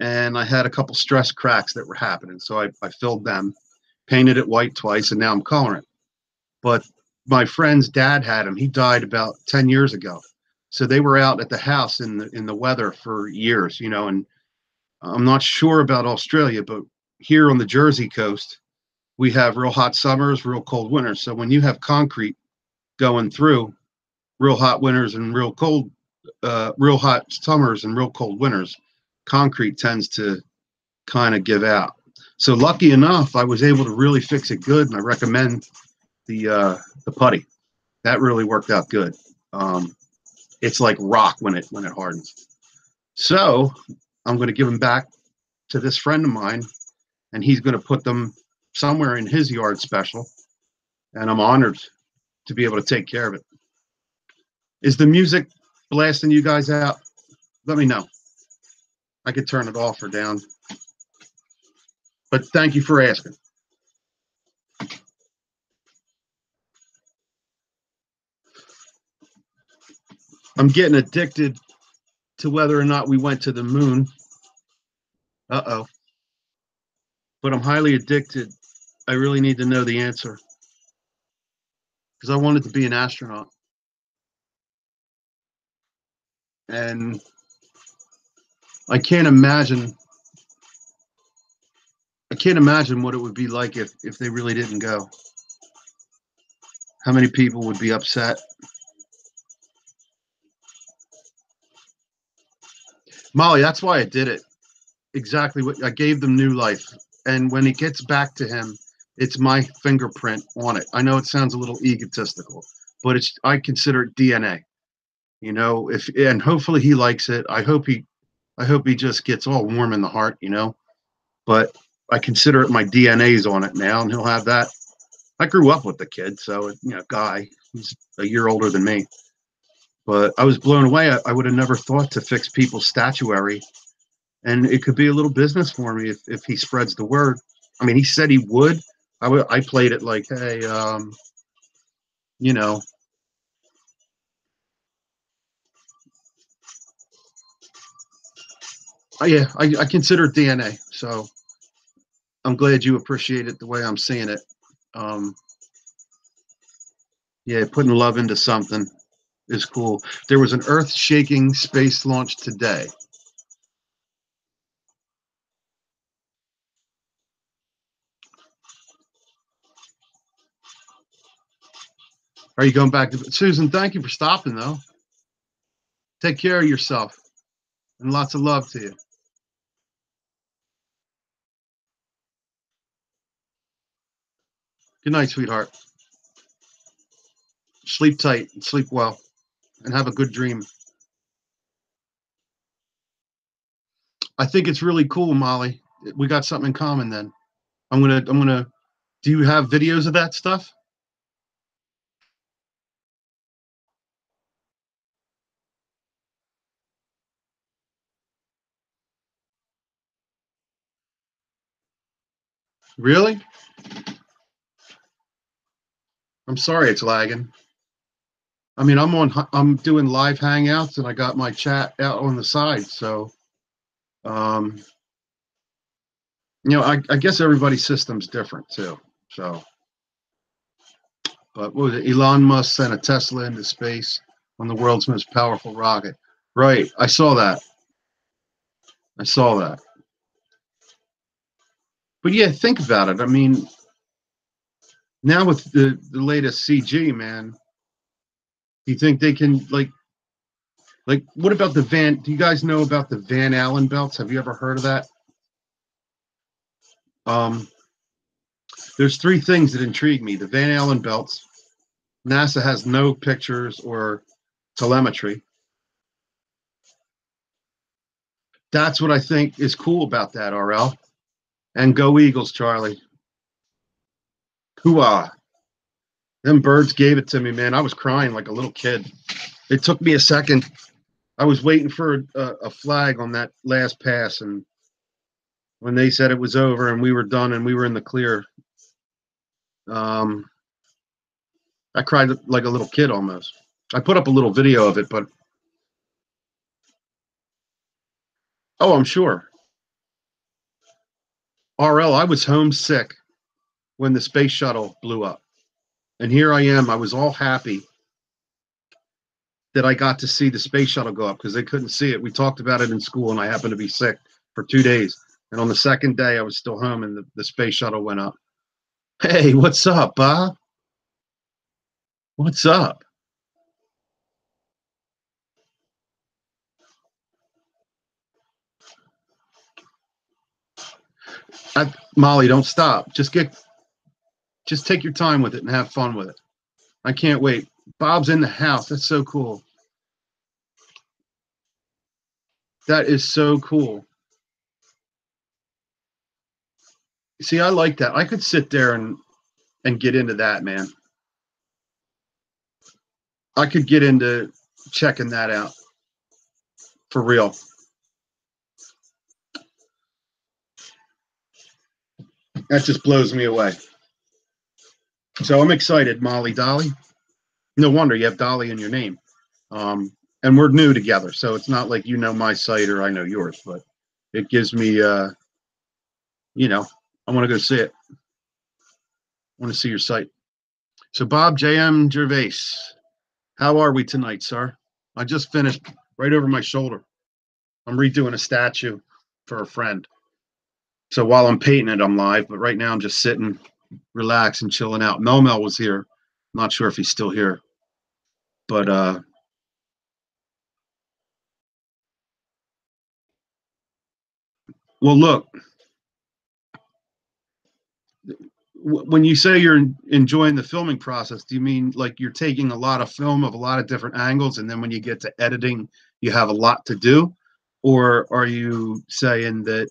Speaker 2: and I had a couple stress cracks that were happening. So I filled them, painted it white twice, and now I'm coloring it. But my friend's dad had him. He died about 10 years ago. So they were out at the house in the weather for years, you know, and I'm not sure about Australia, but here on the Jersey coast, we have real hot summers, real cold winters. So when you have concrete going through real hot winters and real hot summers and real cold winters, concrete tends to kind of give out. So lucky enough, I was able to really fix it good, and I recommend the putty. That really worked out good. It's like rock when it hardens. So I'm going to give them back to this friend of mine, and he's going to put them somewhere in his yard special. And I'm honored to be able to take care of it. Is the music blasting you guys out? Let me know. I could turn it off or down. But thank you for asking. I'm getting addicted to whether or not we went to the moon. Uh-oh. But I'm highly addicted. I really need to know the answer, because I wanted to be an astronaut. And I can't imagine what it would be like if they really didn't go. How many people would be upset? Molly, that's why I did it. Exactly what I gave them new life. and when it gets back to him, it's my fingerprint on it. I know it sounds a little egotistical, but I consider it DNA. You know, if and hopefully he likes it. I hope he just gets all warm in the heart, you know. But I consider it my DNA's on it now, and he'll have that. I grew up with the kid, so you know, guy, he's a year older than me. But I was blown away. I would have never thought to fix people's statuary, and it could be a little business for me if he spreads the word. I mean, he said he would. I played it like, hey, you know, yeah, I consider it DNA. So I'm glad you appreciate it the way I'm seeing it. Um, yeah, putting love into something is cool. There was an earth-shaking space launch today. Are you going back to Susan? Thank you for stopping, though. Take care of yourself, and lots of love to you. Good night, sweetheart. Sleep tight, and sleep well, and have a good dream. I think it's really cool, Molly. We got something in common then. I'm gonna. Do you have videos of that stuff? Really? I'm sorry it's lagging. I mean, I'm doing live hangouts and I got my chat out on the side. So, um, you know, I guess everybody's system's different too. So, but what was it? Elon Musk sent a Tesla into space on the world's most powerful rocket. Right. I saw that. I saw that. But yeah, think about it. I mean, now with the latest CG, man, do you think they can like what about the Van? Do you guys know about the Van Allen belts? Have you ever heard of that? Um, there's three things that intrigue me: the Van Allen belts. NASA has no pictures or telemetry. That's what I think is cool about that, RL. And go Eagles, Charlie. Hooah. Them birds gave it to me, man. I was crying like a little kid. It took me a second. I was waiting for a flag on that last pass, and when they said it was over and we were done and we were in the clear, um, I cried like a little kid almost. I put up a little video of it, but oh, I'm sure. RL, I was homesick when the space shuttle blew up. And here I am. I was all happy that I got to see the space shuttle go up because they couldn't see it. We talked about it in school, and I happened to be sick for 2 days. And on the second day, I was still home, and the space shuttle went up. Hey, what's up, Bob? What's up? Molly, don't stop. Just take your time with it and have fun with it. I can't wait. Bob's in the house. That's so cool. That is so cool. See, I like that. I could sit there and get into that, man. I could get into checking that out for real. That just blows me away. So I'm excited, Molly Dolly. No wonder you have Dolly in your name. And we're new together, so it's not like you know my site or I know yours, but it gives me, you know, I want to go see it. I want to see your site. So Bob J.M. Gervais, how are we tonight, sir? I just finished right over my shoulder. I'm redoing a statue for a friend. So while I'm painting it, I'm live, but right now I'm just sitting, relaxing, chilling out. Mel was here. I'm not sure if he's still here, but well, look, when you say you're enjoying the filming process, do you mean like you're taking a lot of film of a lot of different angles, and then when you get to editing, you have a lot to do? Or are you saying that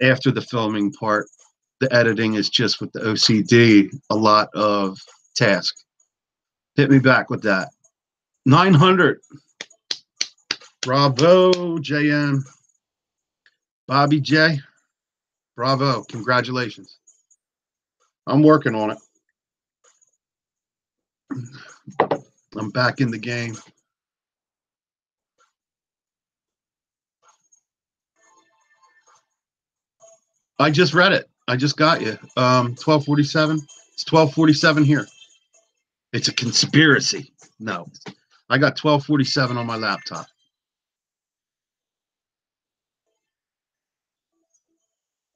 Speaker 2: after the filming part, the editing is just with the OCD, a lot of task? Hit me back with that. 900. Bravo, JM. Bobby J. Bravo. Congratulations. I'm working on it. I'm back in the game. I just read it. I just got you. 1247. It's 1247 here. It's a conspiracy. No, I got 1247 on my laptop.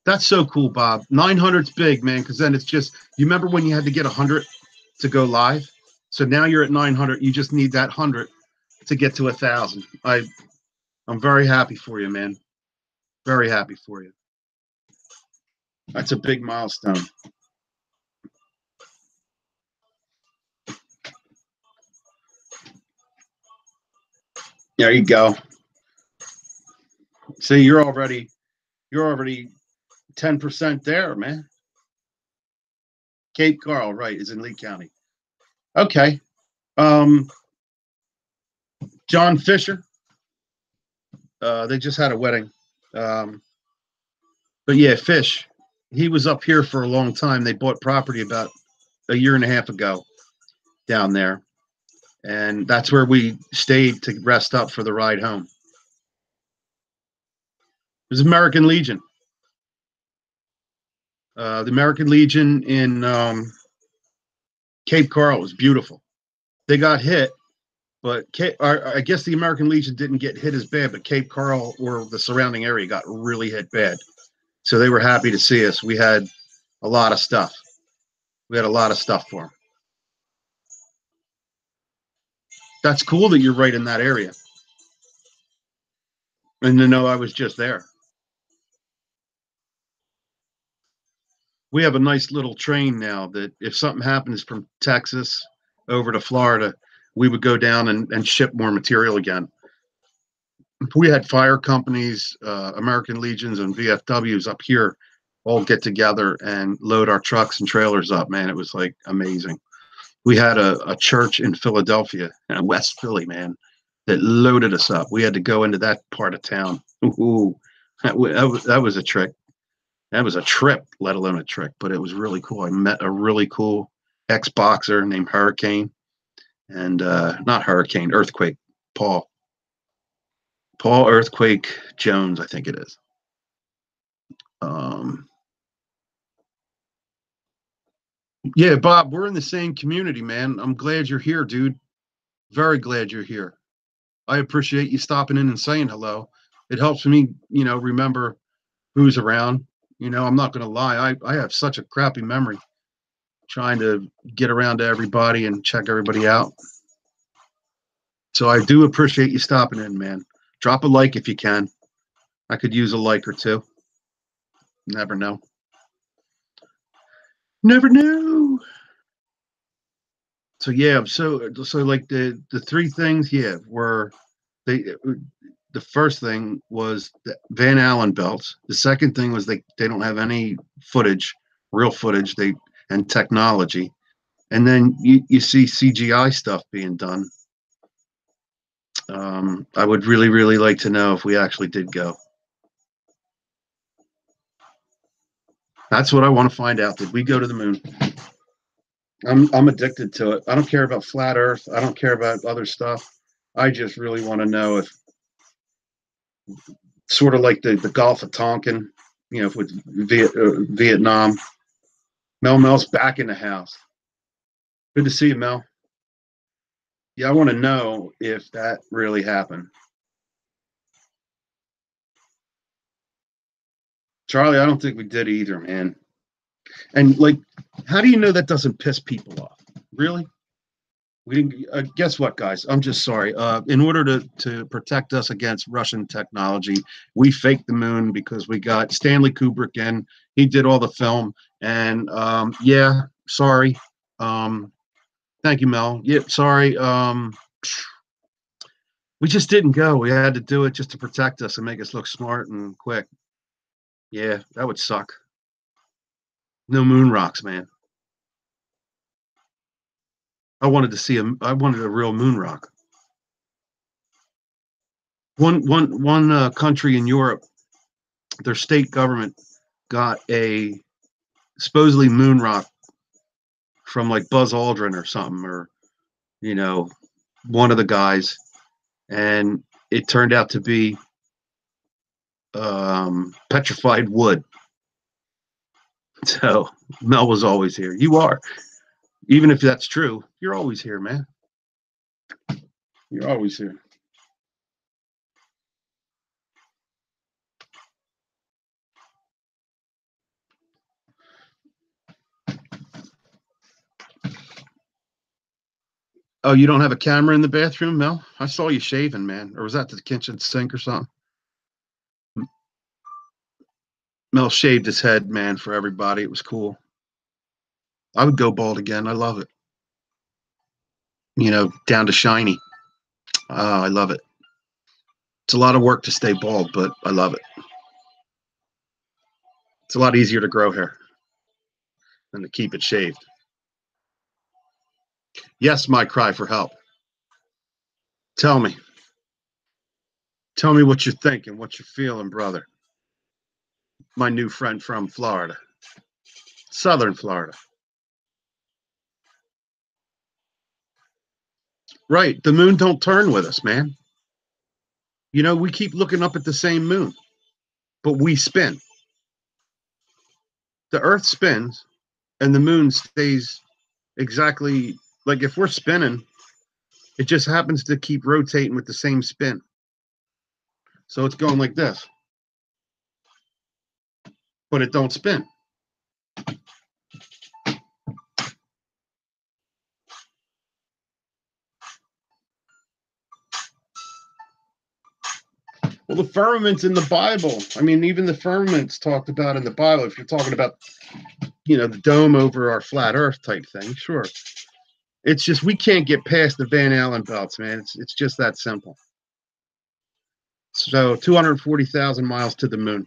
Speaker 2: That's so cool, Bob. 900's big, man, because then it's just, you remember when you had to get 100 to go live? So now you're at 900. You just need that 100 to get to 1,000. I'm very happy for you, man. Very happy for you. That's a big milestone. There you go. See, you're already 10% there, man. Cape Coral, right, is in Lee County. Okay. John Fisher. They just had a wedding. But yeah, Fish. He was up here for a long time. They bought property about a year and a half ago down there. And that's where we stayed to rest up for the ride home. It was American Legion. The American Legion in Cape Coral was beautiful. They got hit, but I guess the American Legion didn't get hit as bad, but Cape Coral or the surrounding area got really hit bad. So they were happy to see us. We had a lot of stuff. We had a lot of stuff for them. That's cool that you're right in that area. And to know I was just there. We have a nice little train now that if something happens from Texas over to Florida, we would go down and ship more material again. We had fire companies, American Legions and VFWs up here all get together and load our trucks and trailers up, man. It was like amazing. We had a church in Philadelphia, West Philly, man, that loaded us up. We had to go into that part of town. Ooh, that was a trick. That was a trip, let alone a trick, but it was really cool. I met a really cool ex-boxer named Hurricane, and not Hurricane, Earthquake, Paul Earthquake Jones, I think it is. Yeah, Bob, we're in the same community, man. I'm glad you're here, dude. Very glad you're here. I appreciate you stopping in and saying hello. It helps me, remember who's around. I'm not going to lie. I have such a crappy memory trying to get around to everybody and check everybody out. So I do appreciate you stopping in, man. Drop a like if you can. I could use a like or two. Never know. Never know. So yeah, so like the three things, yeah, were the first thing was the Van Allen belts. The second thing was they don't have any footage, real footage, and technology. And then you see CGI stuff being done. I would really, really like to know if we actually did go. That's what I want to find out. Did we go to the moon? I'm addicted to it. I don't care about flat Earth. I don't care about other stuff. I just really want to know if, sort of like the Gulf of Tonkin, with Vietnam. Mel's back in the house. Good to see you, Mel. Yeah, I want to know if that really happened. Charlie, I don't think we did either, man. And like, how do you know that doesn't piss people off? Really? We didn't. Guess what, guys? I'm just sorry. In order to protect us against Russian technology, we faked the moon because we got Stanley Kubrick in. He did all the film, and yeah, sorry. Thank you, Mel. Yeah, sorry. We just didn't go. We had to do it just to protect us and make us look smart and quick. Yeah, that would suck. No moon rocks, man. I wanted to see I wanted a real moon rock. One country in Europe, their state government got a supposedly moon rock from like Buzz Aldrin or something, or you know, one of the guys, and it turned out to be petrified wood. So Mel was always here. You are, even if that's true, you're always here, man. You're always here. Oh, you don't have a camera in the bathroom, Mel? I saw you shaving, man. Or was that the kitchen sink or something? Mel shaved his head, man, for everybody. It was cool. I would go bald again. I love it. You know, down to shiny. I love it. It's a lot of work to stay bald, but I love it. It's a lot easier to grow hair than to keep it shaved. Yes, my cry for help. Tell me. Tell me what you're thinking, what you're feeling, brother. My new friend from Florida. Southern Florida. Right. The moon don't turn with us, man. You know, we keep looking up at the same moon, but we spin. The Earth spins and the moon stays exactly like if we're spinning, it just happens to keep rotating with the same spin. So it's going like this, but it don't spin. Well, the firmament's in the Bible. I mean, even the firmament's talked about in the Bible. If you're talking about, you know, the dome over our flat Earth type thing, sure. It's just we can't get past the Van Allen belts, man. It's just that simple. So 240,000 miles to the moon,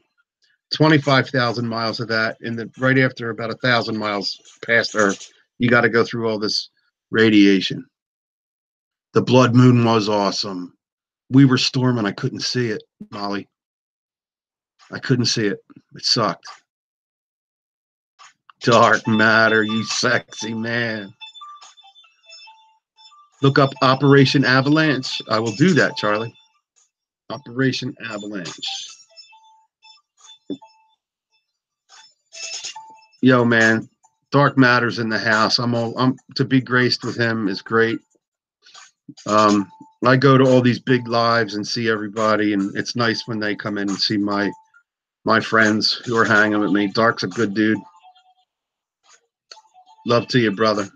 Speaker 2: 25,000 miles of that, and then right after about 1,000 miles past Earth, you got to go through all this radiation. The blood moon was awesome. We were storming. I couldn't see it, Molly. I couldn't see it. It sucked. Dark matter, you sexy man. Look up Operation Avalanche. I will do that, Charlie. Operation Avalanche. Yo, man, dark matter's in the house. I'm to be graced with him is great. I go to all these big lives and see everybody, and it's nice when they come in and see my friends who are hanging with me. Dark's a good dude. Love to you, brother.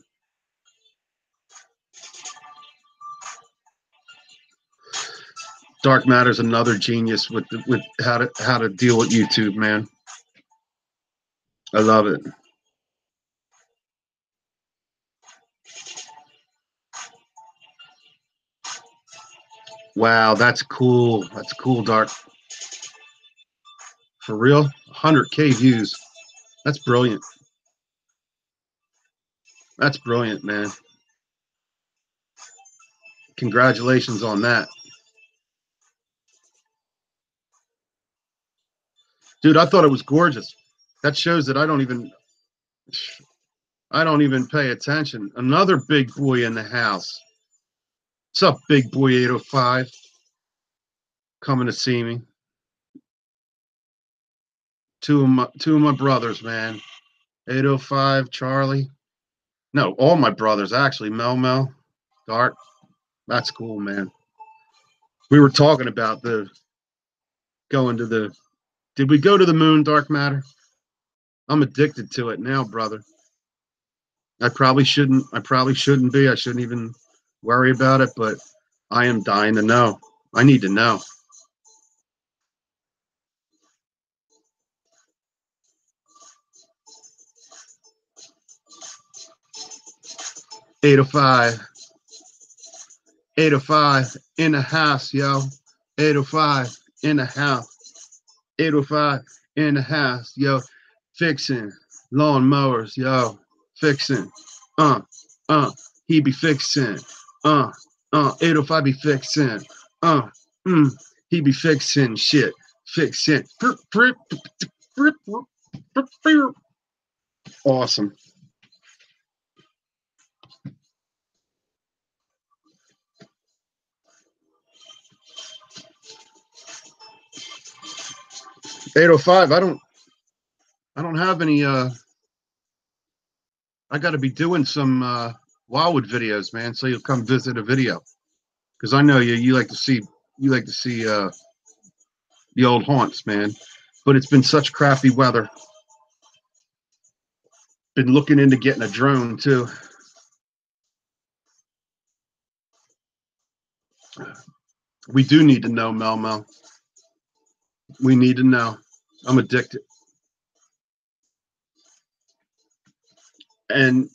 Speaker 2: Dark Matter's another genius with how to deal with YouTube, man. I love it. Wow, that's cool. That's cool, Dark. For real? 100K views. That's brilliant. That's brilliant, man. Congratulations on that. Dude, I thought it was gorgeous. That shows that I don't even pay attention. Another big boy in the house. What's up, big boy 805? Coming to see me. Two of my brothers, man. 805, Charlie. No, all my brothers actually. Mel, Dark. That's cool, man. We were talking about going to the. Did we go to the moon, Dark Matter? I'm addicted to it now, brother. I probably shouldn't be. I shouldn't even worry about it, but I am dying to know. I need to know. $805. 805 in the house, yo. 805 in the house. 805 in the house, yo. Fixing lawn mowers, yo. Fixing. Uh. He be fixing. 805 be fixing. Uh. He be fixing shit. Fixing. Awesome. $805. I don't have any I gotta be doing some Wildwood videos, man, so you'll come visit a video. Because I know you like to see the old haunts, man. But it's been such crappy weather. Been looking into getting a drone too. We do need to know, Mel. We need to know. I'm addicted. And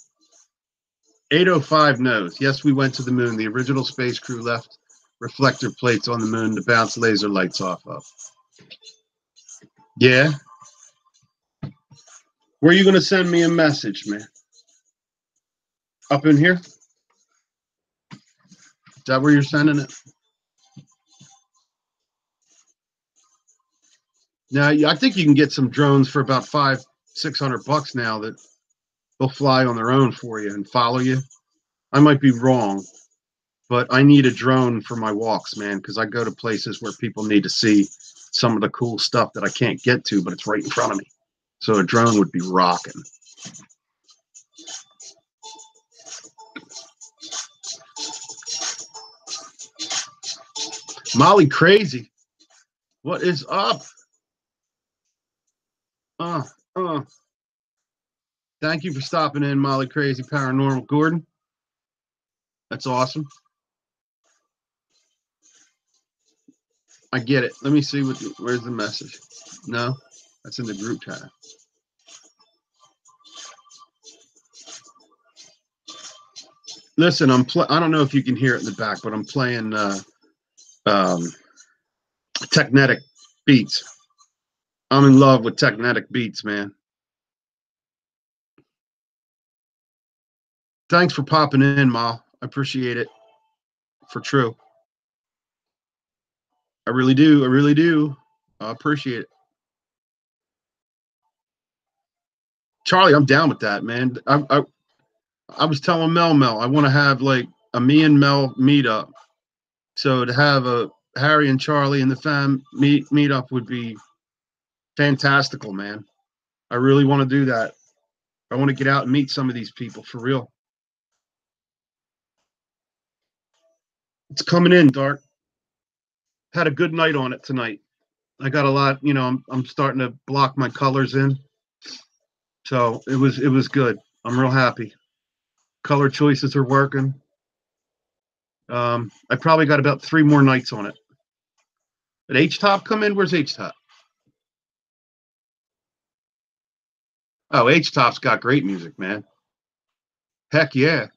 Speaker 2: 805 knows. Yes, we went to the moon. The original space crew left reflector plates on the moon to bounce laser lights off of. Yeah? Where are you going to send me a message, man? Up in here? Is that where you're sending it? Now, I think you can get some drones for about $500-600 now that they'll fly on their own for you and follow you. I might be wrong, but I need a drone for my walks, man, because I go to places where people need to see some of the cool stuff that I can't get to, but it's right in front of me. So a drone would be rocking. Molly Crazy, what is up? Thank you for stopping in, Molly Crazy Paranormal Gordon. That's awesome. I get it. Let me see where's the message. No, that's in the group chat. Listen, I don't know if you can hear it in the back, but I'm playing TEKNETEK beats. I'm in love with TEKNETEK beats, man. Thanks for popping in, Ma. I appreciate it. For true. I really do. I really do. I appreciate it. Charlie, I'm down with that, man. I was telling Mel, I want to have like a me and Mel meetup. So to have a Harry and Charlie and the fam meetup would be fantastical, man. I really want to do that. I want to get out and meet some of these people for real. It's coming in, Dark. Had a good night on it tonight. I got a lot, I'm starting to block my colors in. So it was good. I'm real happy. Color choices are working. I probably got about 3 more nights on it. Did H-Top come in? Where's H-Top? Oh, H-Top's got great music, man. Heck yeah.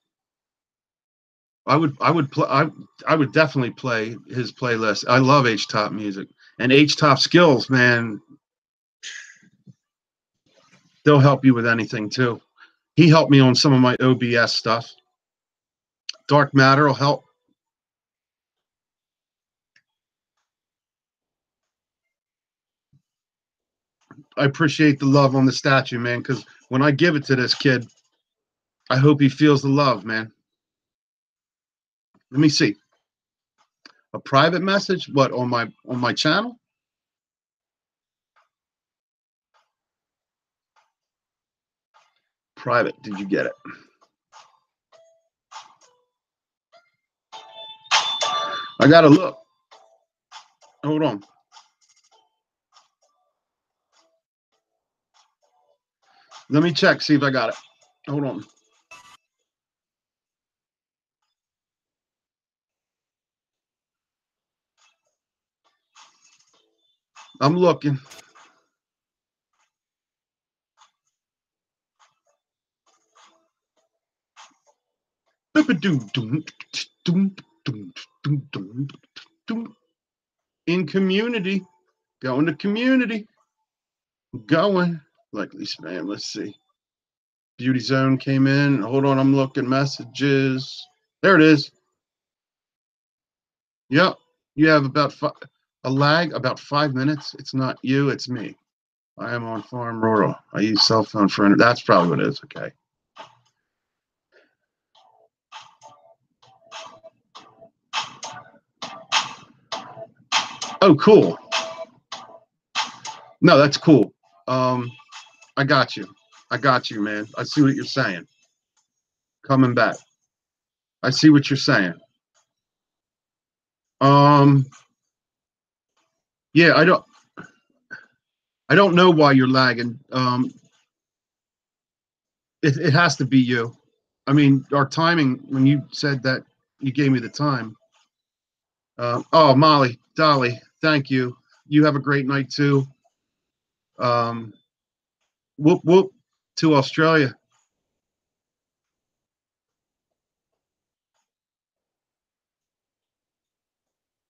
Speaker 2: I would definitely play his playlist. I love H-Top music. And H-Top skills, man, they'll help you with anything too. He helped me on some of my OBS stuff. Dark Matter will help. I appreciate the love on the statue, man, because when I give it to this kid, I hope he feels the love, man. Let me see. A private message? What, on my channel? Private. Did you get it? I gotta look. Hold on. Let me check, see if I got it. Hold on. I'm looking. In community, going to community, going. Likely spam. Let's see. Beauty Zone came in. Hold on, I'm looking. Messages. There it is. Yep. You have about a lag, about 5 minutes. It's not you, it's me. I am on Farm Rural. I use cell phone for that's probably what it is. Okay. Oh, cool. No, that's cool. I got you. I got you, man. I see what you're saying. Coming back. I see what you're saying. Yeah, I don't know why you're lagging. It has to be you. I mean, our timing, when you said that you gave me the time. Oh, Molly, Dolly, thank you. You have a great night too. Whoop, whoop to Australia.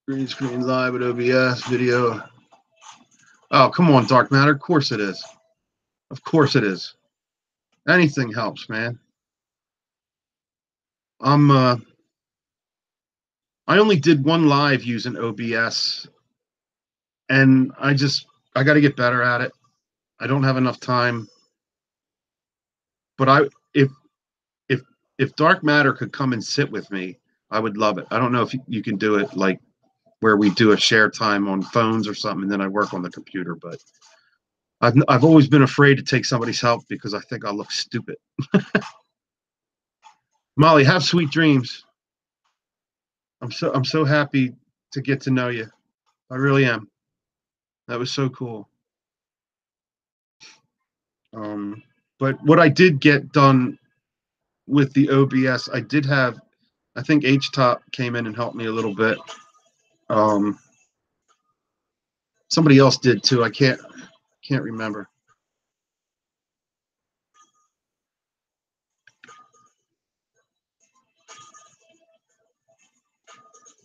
Speaker 2: Green screen live with OBS video. Oh, come on, Dark Matter. Of course it is. Of course it is. Anything helps, man. I only did one live using OBS, and I got to get better at it. I don't have enough time. But if Dark Matter could come and sit with me, I would love it. I don't know if you can do it like where we do a share time on phones or something, and then I work on the computer. But I've always been afraid to take somebody's help because I think I'll look stupid. Molly, have sweet dreams. I'm so happy to get to know you. I really am. That was so cool. But what I did get done with the OBS, I did have, I think H-Top came in and helped me a little bit. Somebody else did too. I can't remember.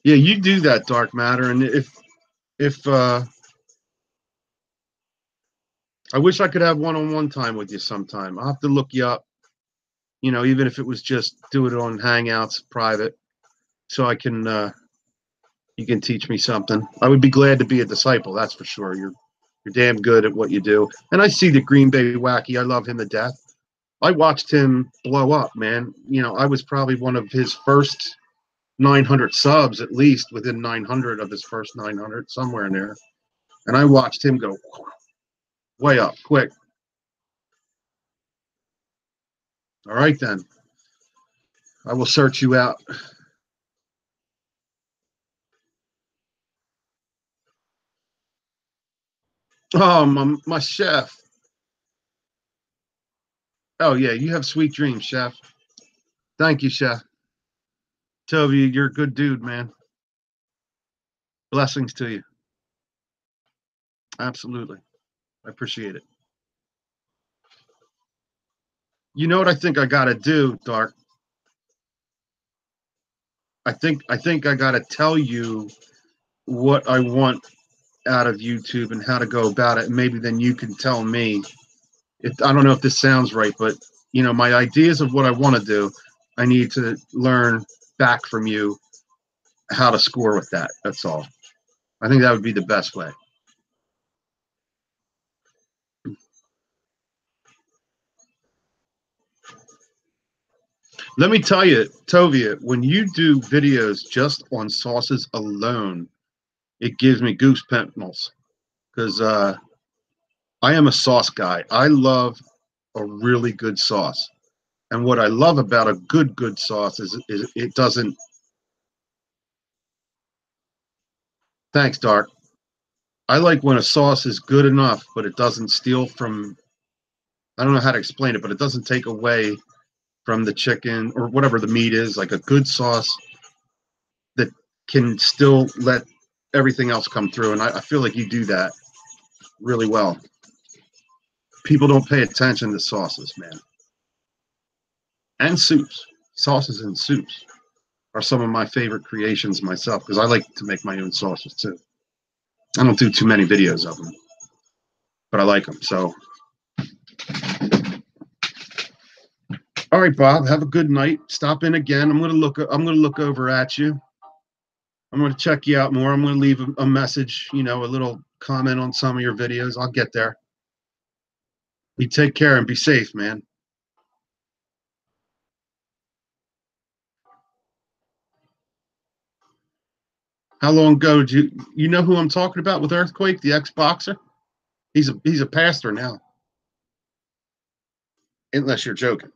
Speaker 2: Yeah, you do that, Dark Matter, and if I wish I could have one-on-one time with you sometime. I'll have to look you up. You know, even if it was just do it on Hangouts, private, so I can you can teach me something. I would be glad to be a disciple. That's for sure. You're damn good at what you do. And I see the Green Bay Wacky. I love him to death. I watched him blow up, man. You know, I was probably one of his first 900 subs, at least within 900 of his first 900, somewhere in there. And I watched him go way up quick. All right, then. I will search you out. Oh, my chef. Oh, yeah, you have sweet dreams, chef. Thank you, chef. Toby, you're a good dude, man. Blessings to you. Absolutely. I appreciate it. You know what I think I got to do, Dark? I think I got to tell you what I want out of YouTube and how to go about it. And maybe then you can tell me. I don't know if this sounds right, but you know, my ideas of what I want to do, I need to learn back from you how to score with that. That's all. I think that would be the best way. Let me tell you, Tovia, when you do videos just on sauces alone, it gives me goose pimples because I am a sauce guy. I love a really good sauce. And what I love about a good sauce is it doesn't. Thanks, Dark. I like when a sauce is good enough, but it doesn't steal from. I don't know how to explain it, but it doesn't take away from the chicken or whatever the meat is. Like a good sauce that can still let everything else come through. And I feel like you do that. really well. People don't pay attention to sauces, man. And soups. Sauces and soups are some of my favorite creations myself because I like to make my own sauces too. I don't do too many videos of them, but I like them. So, all right, Bob, have a good night. Stop in again. I'm gonna look over at you. I'm gonna check you out more. I'm gonna leave a message, a little comment on some of your videos. I'll get there. You take care and be safe, man. How long ago did you know who I'm talking about with Earthquake, the ex-boxer? He's a pastor now. Unless you're joking.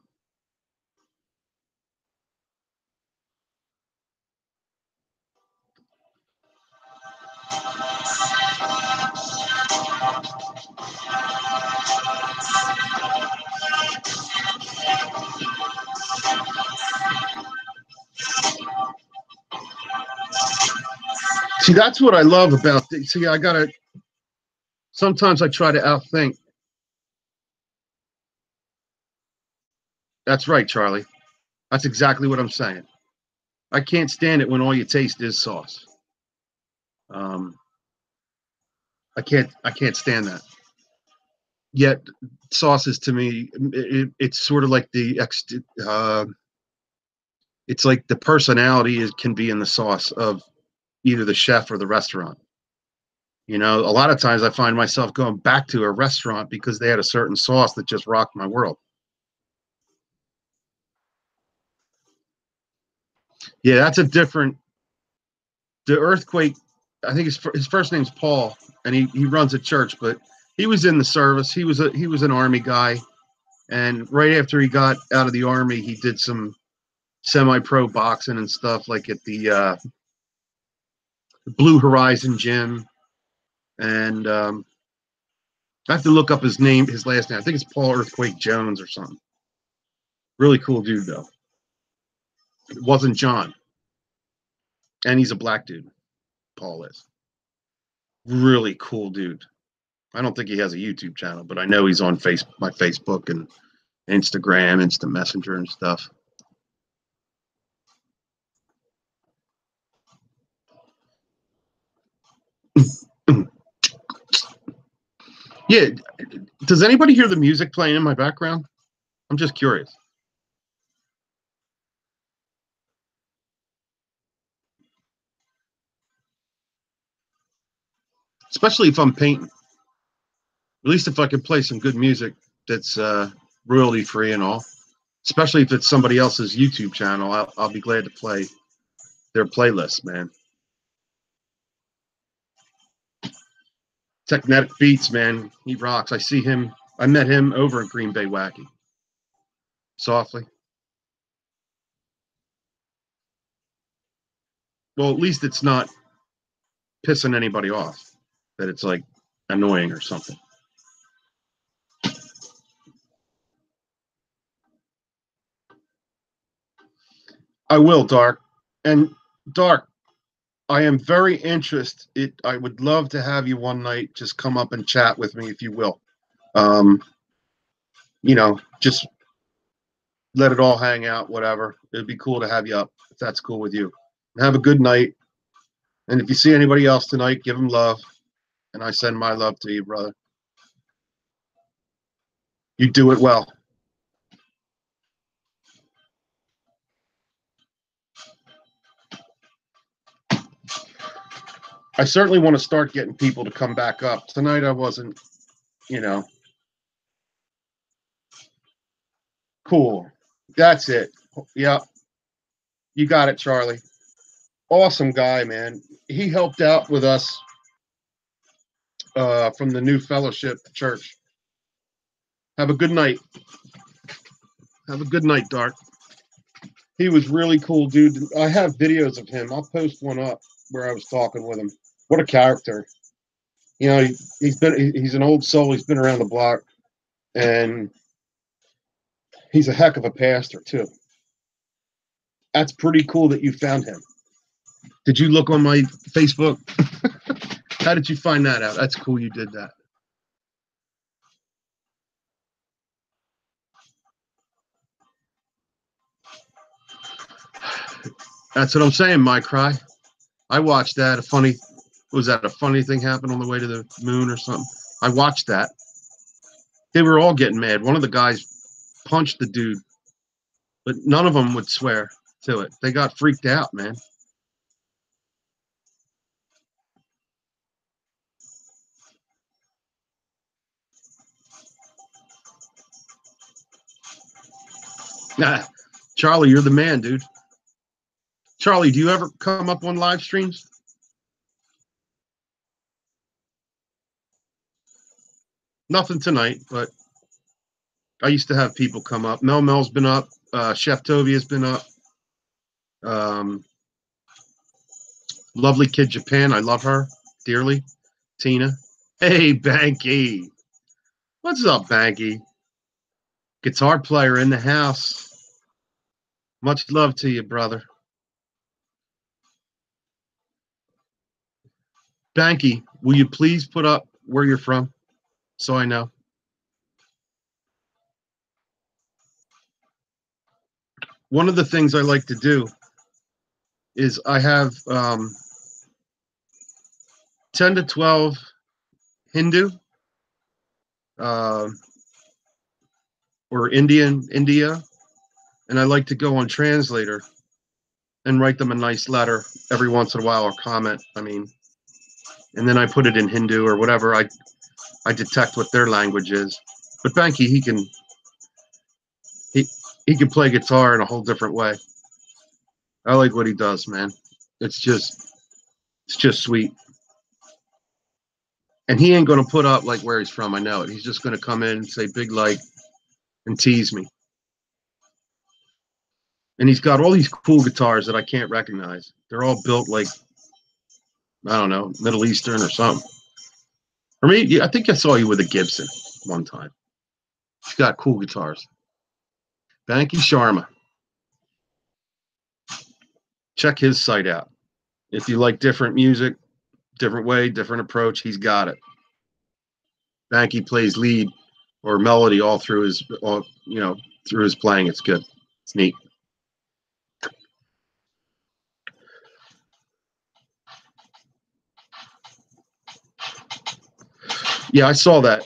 Speaker 2: See, that's what I love about this. See, sometimes I try to outthink. That's right, Charlie. That's exactly what I'm saying. I can't stand it when all you taste is sauce. I can't stand that. Yet sauces to me, it's sort of like it's like the personality can be in the sauce of either the chef or the restaurant. A lot of times I find myself going back to a restaurant because they had a certain sauce that just rocked my world. Yeah, that's a different. The Earthquake, I think his first name's Paul, and he runs a church, but he was in the service. He was an Army guy, and right after he got out of the Army, he did some semi-pro boxing and stuff, like at the Blue Horizon gym. And I have to look up his last name. I think it's Paul Earthquake Jones or something. Really cool dude, though. It wasn't John. And he's a black dude. Paul is. Really cool dude. I don't think he has a YouTube channel, but I know he's on my Facebook and Instagram, Instant Messenger and stuff. Yeah. Does anybody hear the music playing in my background? I'm just curious. Especially if I'm painting. At least if I can play some good music that's royalty free and all. Especially if it's somebody else's YouTube channel, I'll be glad to play their playlist, man. TEKNETEK Beats, man. He rocks. I met him over at Green Bay Wacky. Softly. Well, at least it's not pissing anybody off. That it's like annoying or something. I will, Dark. And Dark, I am very interested. I would love to have you one night just come up and chat with me if you will. Just let it all hang out, whatever. It'd be cool to have you up if that's cool with you. Have a good night. And if you see anybody else tonight, give them love. And I send my love to you, brother. You do it well. I certainly want to start getting people to come back up. Tonight I wasn't, Cool. That's it. Yeah. You got it, Charlie. Awesome guy, man. He helped out with us from the new fellowship church. Have a good night. Have a good night, Dark. He was really cool, dude. I have videos of him. I'll post one up where I was talking with him. What a character. He's an old soul. He's been around the block, and he's a heck of a pastor too. That's pretty cool that you found him. Did you look on my Facebook? How did you find that out? That's cool you did that. That's what I'm saying, my cry. I watched that. Was that a funny thing happened on the way to the moon or something? I watched that. They were all getting mad. One of the guys punched the dude, but none of them would swear to it. They got freaked out, man. Nah, Charlie, you're the man, dude. Charlie, do you ever come up on live streams? Nothing tonight, but I used to have people come up. Mel's been up. Chef Tovia's been up. Lovely Kid Japan. I love her dearly. Tina. Hey, Banky. What's up, Banky? Guitar player in the house. Much love to you, brother. Banky, will you please put up where you're from so I know? One of the things I like to do is I have 10 to 12 Hindu or India, and I like to go on Translator and write them a nice letter every once in a while or comment. I mean, and then I put it in Hindu or whatever. I detect what their language is. But Banky, he can play guitar in a whole different way. I like what he does, man. It's just sweet. And he ain't gonna put up like where he's from. I know it. He's just gonna come in and say big like and tease me. And he's got all these cool guitars that I can't recognize. They're all built like, I don't know, Middle Eastern or something. Or maybe I think I saw you with a Gibson one time. He's got cool guitars. Banky Sharma. Check his site out. If you like different music, different way, different approach, he's got it. Banky plays lead or melody all through his, through his playing. It's good. It's neat. Yeah, I saw that.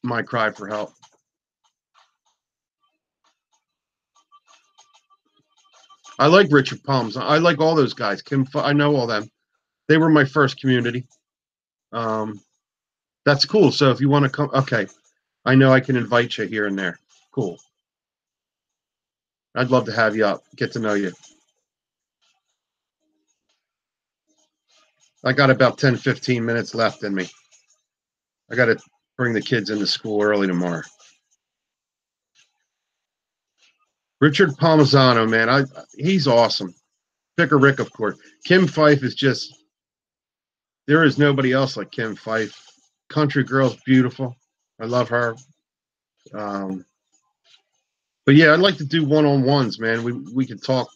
Speaker 2: My cry for help. I like Richard Palms. I like all those guys. I know all them. They were my first community. That's cool. So if you want to come, okay, I know I can invite you here and there. Cool. I'd love to have you up, get to know you. I got about 10, 15 minutes left in me. I got to bring the kids into school early tomorrow. Richard Palmisano, man, he's awesome. Picker Rick, of course. Kim Fife is just, there is nobody else like Kim Fife. Country girl's beautiful. I love her. But yeah, I'd like to do one-on-ones, man. We could talk,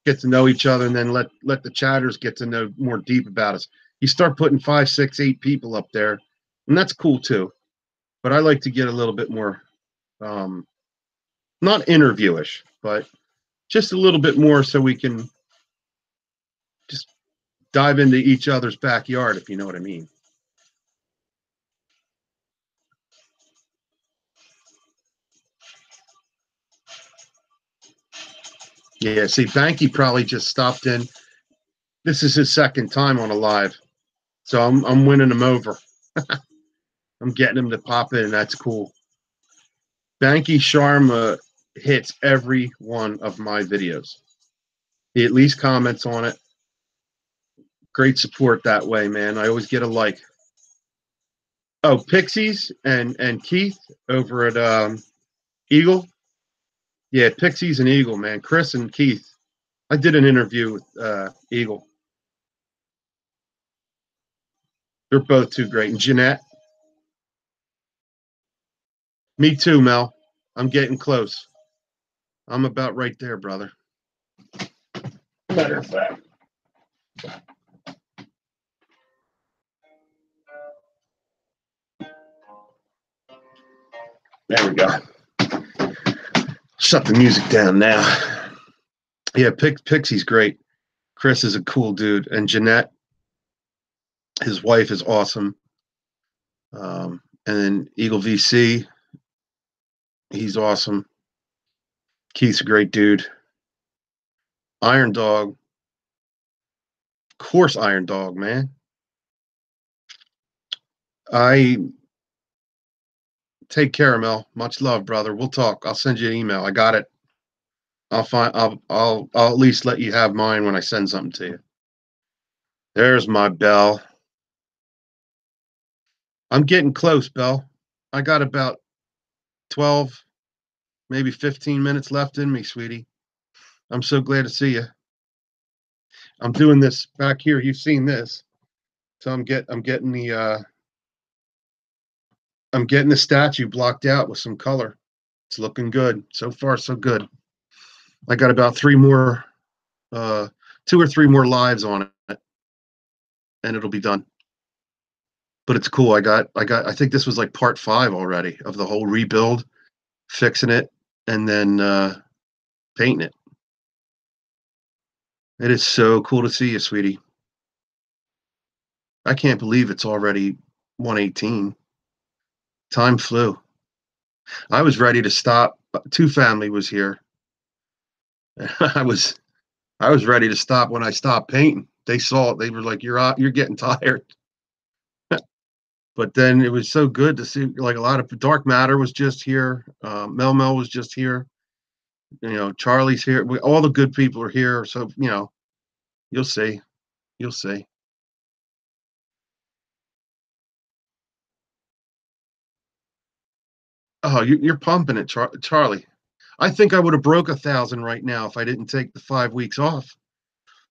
Speaker 2: get to know each other, and then let the chatters get to know more deep about us. You start putting 5, 6, 8 people up there, and that's cool too. But I like to get a little bit more, not interviewish, but just a little bit more so we can just dive into each other's backyard, if you know what I mean. Yeah, see, Banky probably just stopped in. This is his second time on a live, so I'm winning him over. I'm getting him to pop in. That's cool. Banky Sharma hits every one of my videos. He at least comments on it. Great support that way, man. I always get a like. Oh, Pixies and Keith over at Eagle. Yeah, Pixies and Eagle, man. Chris and Keith. I did an interview with Eagle. They're both too great. And Jeanette. Me too, Mel. I'm getting close. I'm about right there, brother. Matter of fact. There we go. Shut the music down now. Yeah, Pixie's great. Chris is a cool dude, and Jeanette, his wife, is awesome. And then Eagle VC, he's awesome. Keith's a great dude. Iron Dog, of course, Iron Dog, man. I take care, Mel. Much love, brother. We'll talk. I'll send you an email. I got it. I'll find. I'll at least let you have mine when I send something to you. There's my bell. I'm getting close, Bell. I got about 12, maybe 15 minutes left in me, sweetie. I'm so glad to see you. I'm doing this back here. You've seen this. So I'm getting the statue blocked out with some color. It's looking good. So far, so good. I got about uh, 2 or 3 more lives on it, and it'll be done. But it's cool. I think this was like part 5 already of the whole rebuild, fixing it, and then painting it. It is so cool to see you, sweetie. I can't believe it's already 1:18. Time flew. I was ready to stop. Two family was here. I was I was ready to stop when I stopped painting. They saw it. They were like, "You're out. You're getting tired." But then it was so good to see. Like a lot of dark matter was just here. Mel was just here. Charlie's here. All the good people are here. So you'll see. You'll see. Oh, you're pumping it, Charlie. I think I would have broke 1,000 right now if I didn't take the 5 weeks off.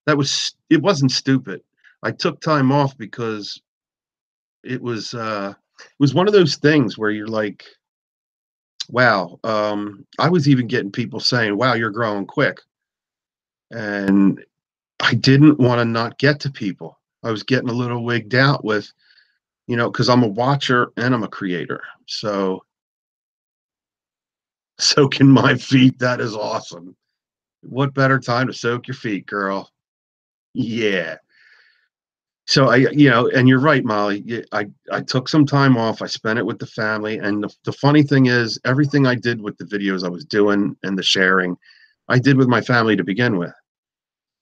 Speaker 2: It wasn't stupid. I took time off because it was one of those things where you're like, wow. I was even getting people saying, wow, you're growing quick. And I didn't want to not get to people. I was getting a little wigged out with, because I'm a watcher and I'm a creator. So soaking my feet, that is awesome. What better time to soak your feet, girl? Yeah. So and you're right, Molly. I took some time off. I spent it with the family, and the funny thing is, everything I did with the videos I was doing and the sharing, I did with my family to begin with.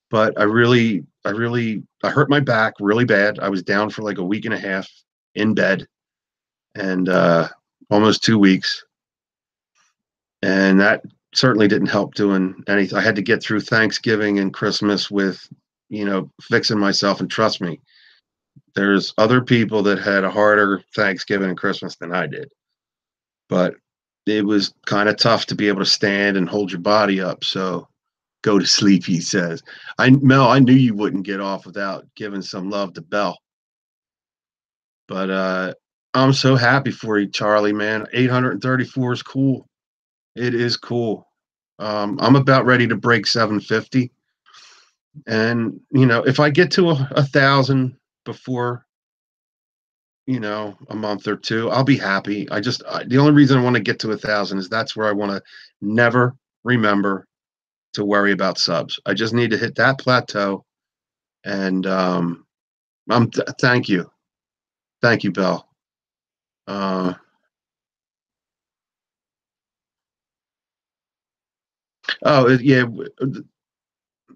Speaker 2: But I hurt my back really bad. I was down for like a week and a half in bed, and almost 2 weeks, and that certainly didn't help doing anything. I had to get through Thanksgiving and Christmas with, fixing myself, and trust me, there's other people that had a harder Thanksgiving and Christmas than I did. But it was kind of tough to be able to stand and hold your body up. So go to sleep, he says. Mel, I knew you wouldn't get off without giving some love to Bell. But I'm so happy for you, Charlie, man. 834 is cool. It is cool. I'm about ready to break 750. And, if I get to 1,000 before a month or two, I'll be happy. The only reason I want to get to 1,000 is that's where I want to never remember to worry about subs. I just need to hit that plateau. And thank you. Thank you, Bell. Yeah.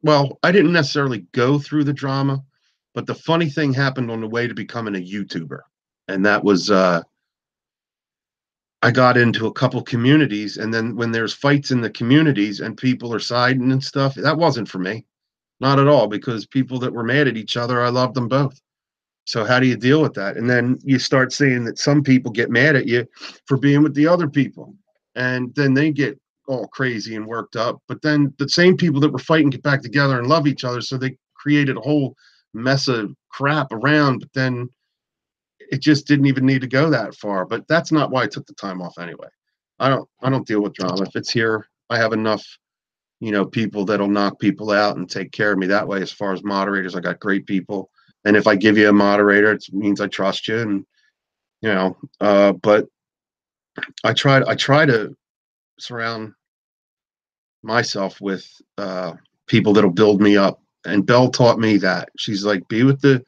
Speaker 2: Well, I didn't necessarily go through the drama, but the funny thing happened on the way to becoming a YouTuber. And that was I got into a couple communities, and then when there's fights in the communities and people are siding and stuff, that wasn't for me. Not at all, because people that were mad at each other, I loved them both. So how do you deal with that? And then you start seeing that some people get mad at you for being with the other people, and then they get all crazy and worked up. But then the same people that were fighting get back together and love each other, so they created a whole mess of crap around. But then it just didn't even need to go that far. But that's not why I took the time off anyway. I don't deal with drama. If it's here, I have enough, people that'll knock people out and take care of me that way. As far as moderators, I got great people. And if I give you a moderator, it means I trust you. And but I try to surround myself with people that'll build me up. And Belle taught me that. She's like, be with the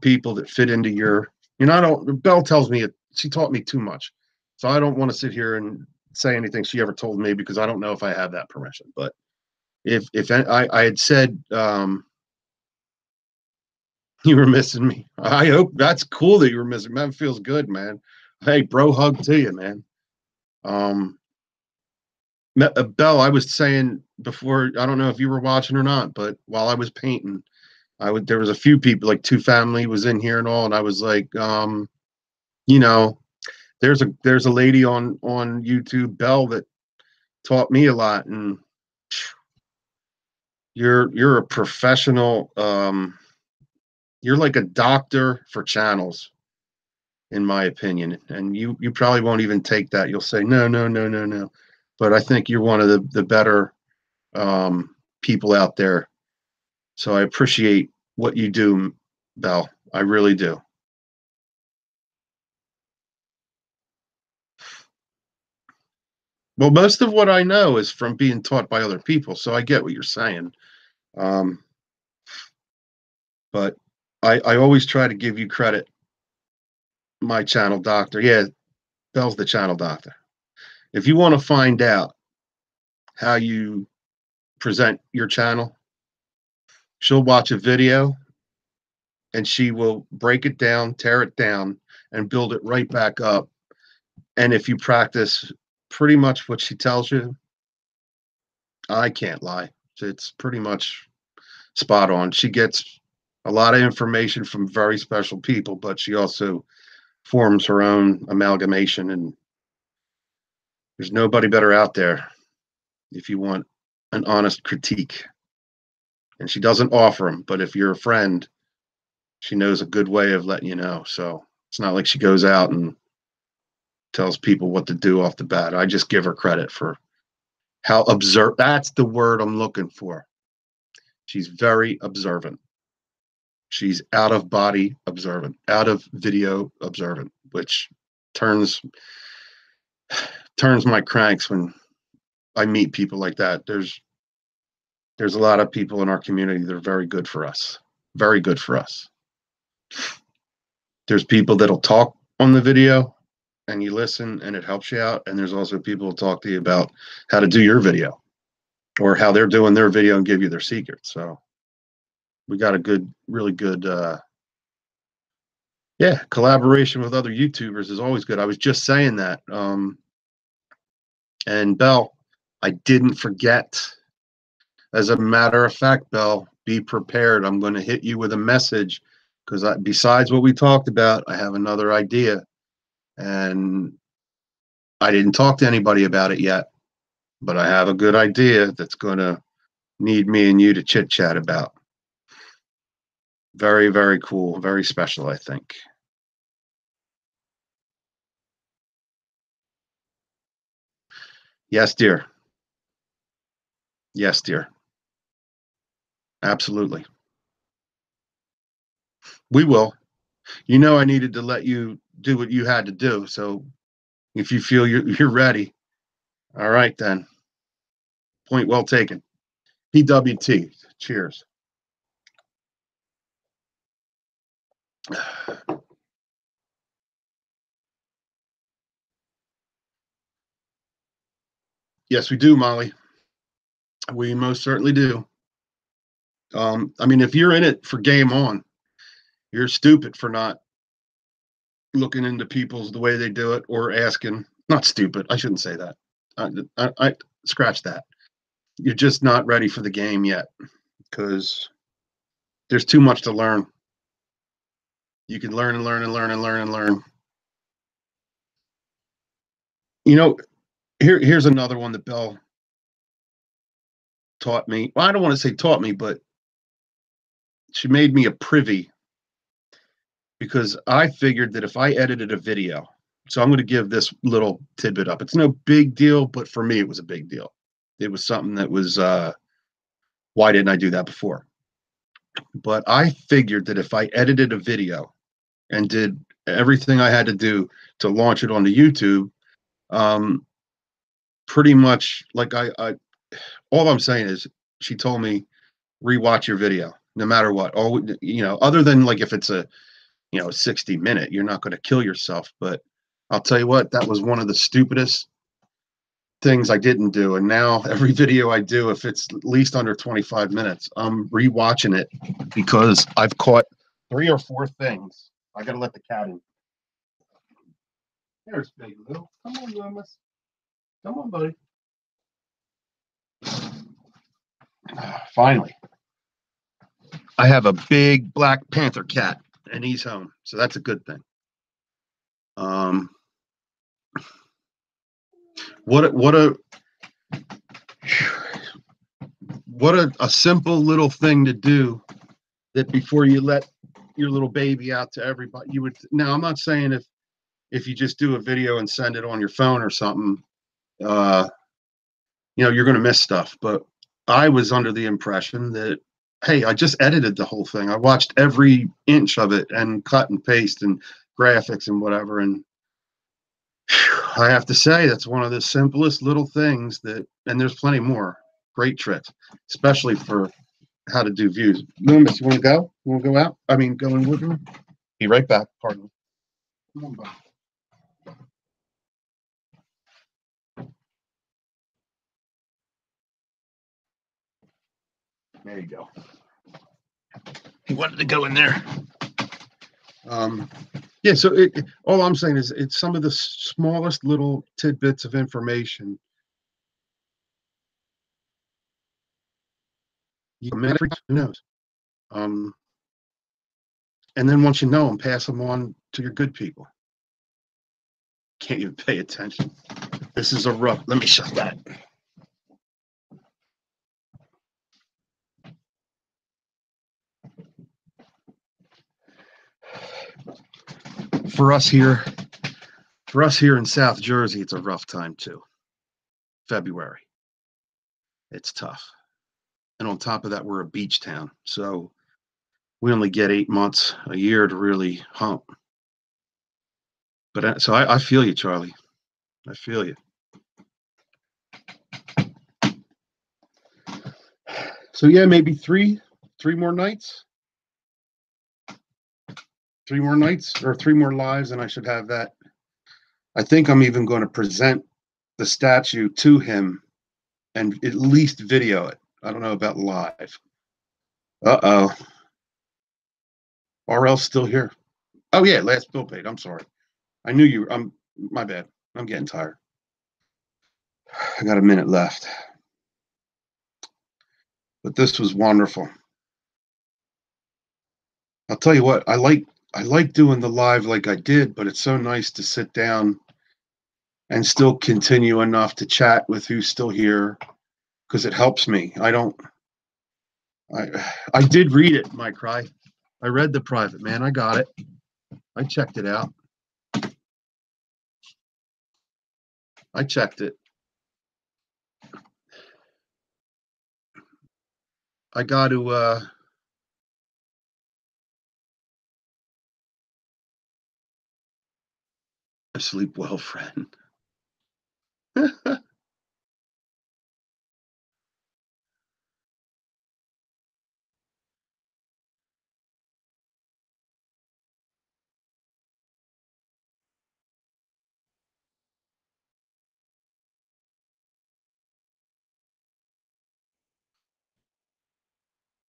Speaker 2: people that fit into your, Belle tells me she taught me too much. So I don't want to sit here and say anything she ever told me, because I don't know if I have that permission. But if I had said, you were missing me. I hope that's cool that you were missing me. That feels good, man. Hey, bro, hug to you, man. Belle, I was saying before, I don't know if you were watching or not, but while I was painting, there was a few people, like 2 family was in here and all, and I was like, you know, there's a lady on YouTube, Belle, that taught me a lot, and you're a professional. You're like a doctor for channels, in my opinion, and you probably won't even take that. You'll say no, no, no, no, no, but I think you're one of the better people out there. So I appreciate what you do, Belle. I really do. Well, most of what I know is from being taught by other people, so I get what you're saying. Um, but I always try to give you credit. My channel doctor. Yeah, Belle's the channel doctor. If you want to find out how you present your channel, she'll watch a video and she will break it down, tear it down, and build it right back up. And if you practice pretty much what she tells you, I can't lie. It's pretty much spot on. She gets a lot of information from very special people, but she also forms her own amalgamation, and there's nobody better out there if you want an honest critique. And she doesn't offer them, but if you're a friend, she knows a good way of letting you know. So it's not like she goes out and tells people what to do off the bat. I just give her credit for how observant. That's the word I'm looking for. She's very observant. She's out of body observant, out of video observant, which turns my cranks when I meet people like that. There's a lot of people in our community that are very good for us. Very good for us. There's people that'll talk on the video and you listen and it helps you out. And there's also people who talk to you about how to do your video or how they're doing their video and give you their secrets. So we got a really good, collaboration with other YouTubers is always good. I was just saying that. And Belle, I didn't forget. As a matter of fact, Belle, be prepared. I'm going to hit you with a message because besides what we talked about, I have another idea. And I didn't talk to anybody about it yet, but I have a good idea that's going to need me and you to chit chat about. Very, very cool. Very special, I think. Yes, dear. Yes, dear. Absolutely. We will. You know, I needed to let you do what you had to do. So if you feel you're ready, all right, then. Point well taken. PWT. Cheers. Yes, we do, Molly. We most certainly do. I mean, if you're in it for game on, you're stupid for not looking into people's the way they do it or asking. Not stupid. I shouldn't say that. I scratch that. You're just not ready for the game yet because there's too much to learn. You can learn and learn and learn and learn and learn. You know, here's another one that Belle taught me. Well, I don't want to say taught me, but she made me a privy because I figured that if I edited a video, so I'm going to give this little tidbit up. It's no big deal, but for me, it was a big deal. It was something that was, why didn't I do that before? But I figured that if I edited a video and did everything I had to do to launch it onto YouTube, pretty much like all I'm saying is she told me, rewatch your video, no matter what. Oh, other than like if it's a 60-minute, you're not going to kill yourself. But I'll tell you what, that was one of the stupidest things I didn't do. And now every video I do, if it's at least under 25 minutes, I'm rewatching it because I've caught 3 or 4 things. I got to let the cat in. There's Big Lou. Come on, Loomis. Come on, buddy. Finally. I have a big Black Panther cat, and he's home. So that's a good thing. What a simple little thing to do, that before you let your little baby out to everybody, you would. Now, I'm not saying if you just do a video and send it on your phone or something, you're going to miss stuff. But I was under the impression that, hey, I just edited the whole thing. I watched every inch of it and cut and paste and graphics and whatever. And I have to say, that's one of the simplest little things and there's plenty more great tricks, especially for how to do views. Loomis, you want to go? You want to go out? I mean, go in with me? Be right back. Pardon me. Come on, buddy. There you go. He wanted to go in there. Yeah, so all I'm saying is it's some of the smallest little tidbits of information. Who knows? And then once you know them, pass them on to your good people. Can't even pay attention. This is a rough. Let me shut that. For us here in South Jersey, it's a rough time too. February. It's tough. And on top of that, we're a beach town. So we only get 8 months a year to really hump. But so I feel you, Charlie. I feel you. So yeah, maybe three more nights. 3 more nights or 3 more lives, and I should have that. I think I'm even going to present the statue to him and at least video it. I don't know about live. Uh-oh. RL's still here. Oh yeah, last bill paid. I'm sorry. I knew you. My bad. I'm getting tired. I got a minute left. But this was wonderful. I'll tell you what, I like doing the live like I did, but it's so nice to sit down and still continue enough to chat with who's still here, because it helps me. I did read it, Mike Cry. I read the private, man. I got it. I checked it out. I checked it. I got to sleep well, friend.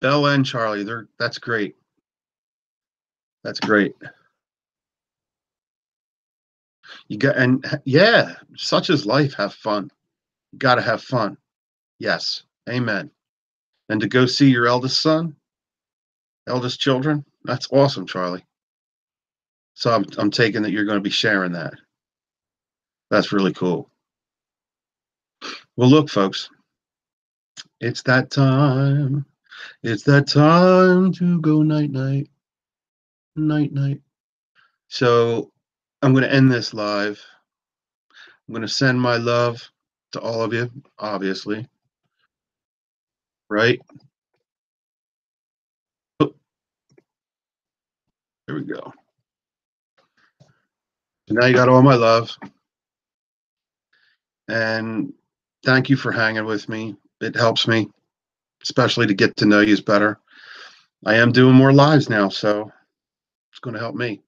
Speaker 2: Bella and Charlie, that's great. That's great. Yeah, such is life. Have fun. You got to have fun. Yes. Amen. And to go see your eldest son, eldest children, that's awesome, Charlie. So I'm taking that you're going to be sharing that. That's really cool. Well, look, folks, it's that time. It's that time to go night night. Night night. So I'm going to end this live. I'm going to send my love to all of you, obviously. Right? Oh, there we go. So now you got all my love. And thank you for hanging with me. It helps me. especially to get to know you better. I am doing more lives now, so it's going to help me.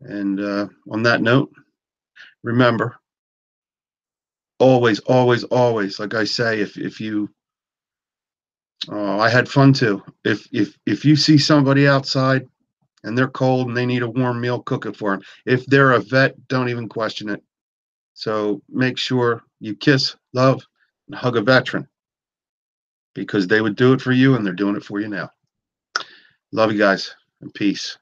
Speaker 2: And on that note, remember, always, always, always, like I say, if you, I had fun too. If you see somebody outside and they're cold and they need a warm meal, cook it for them. If they're a vet, don't even question it. So make sure you kiss, love, and hug a veteran, because they would do it for you and they're doing it for you now. Love you guys, and peace.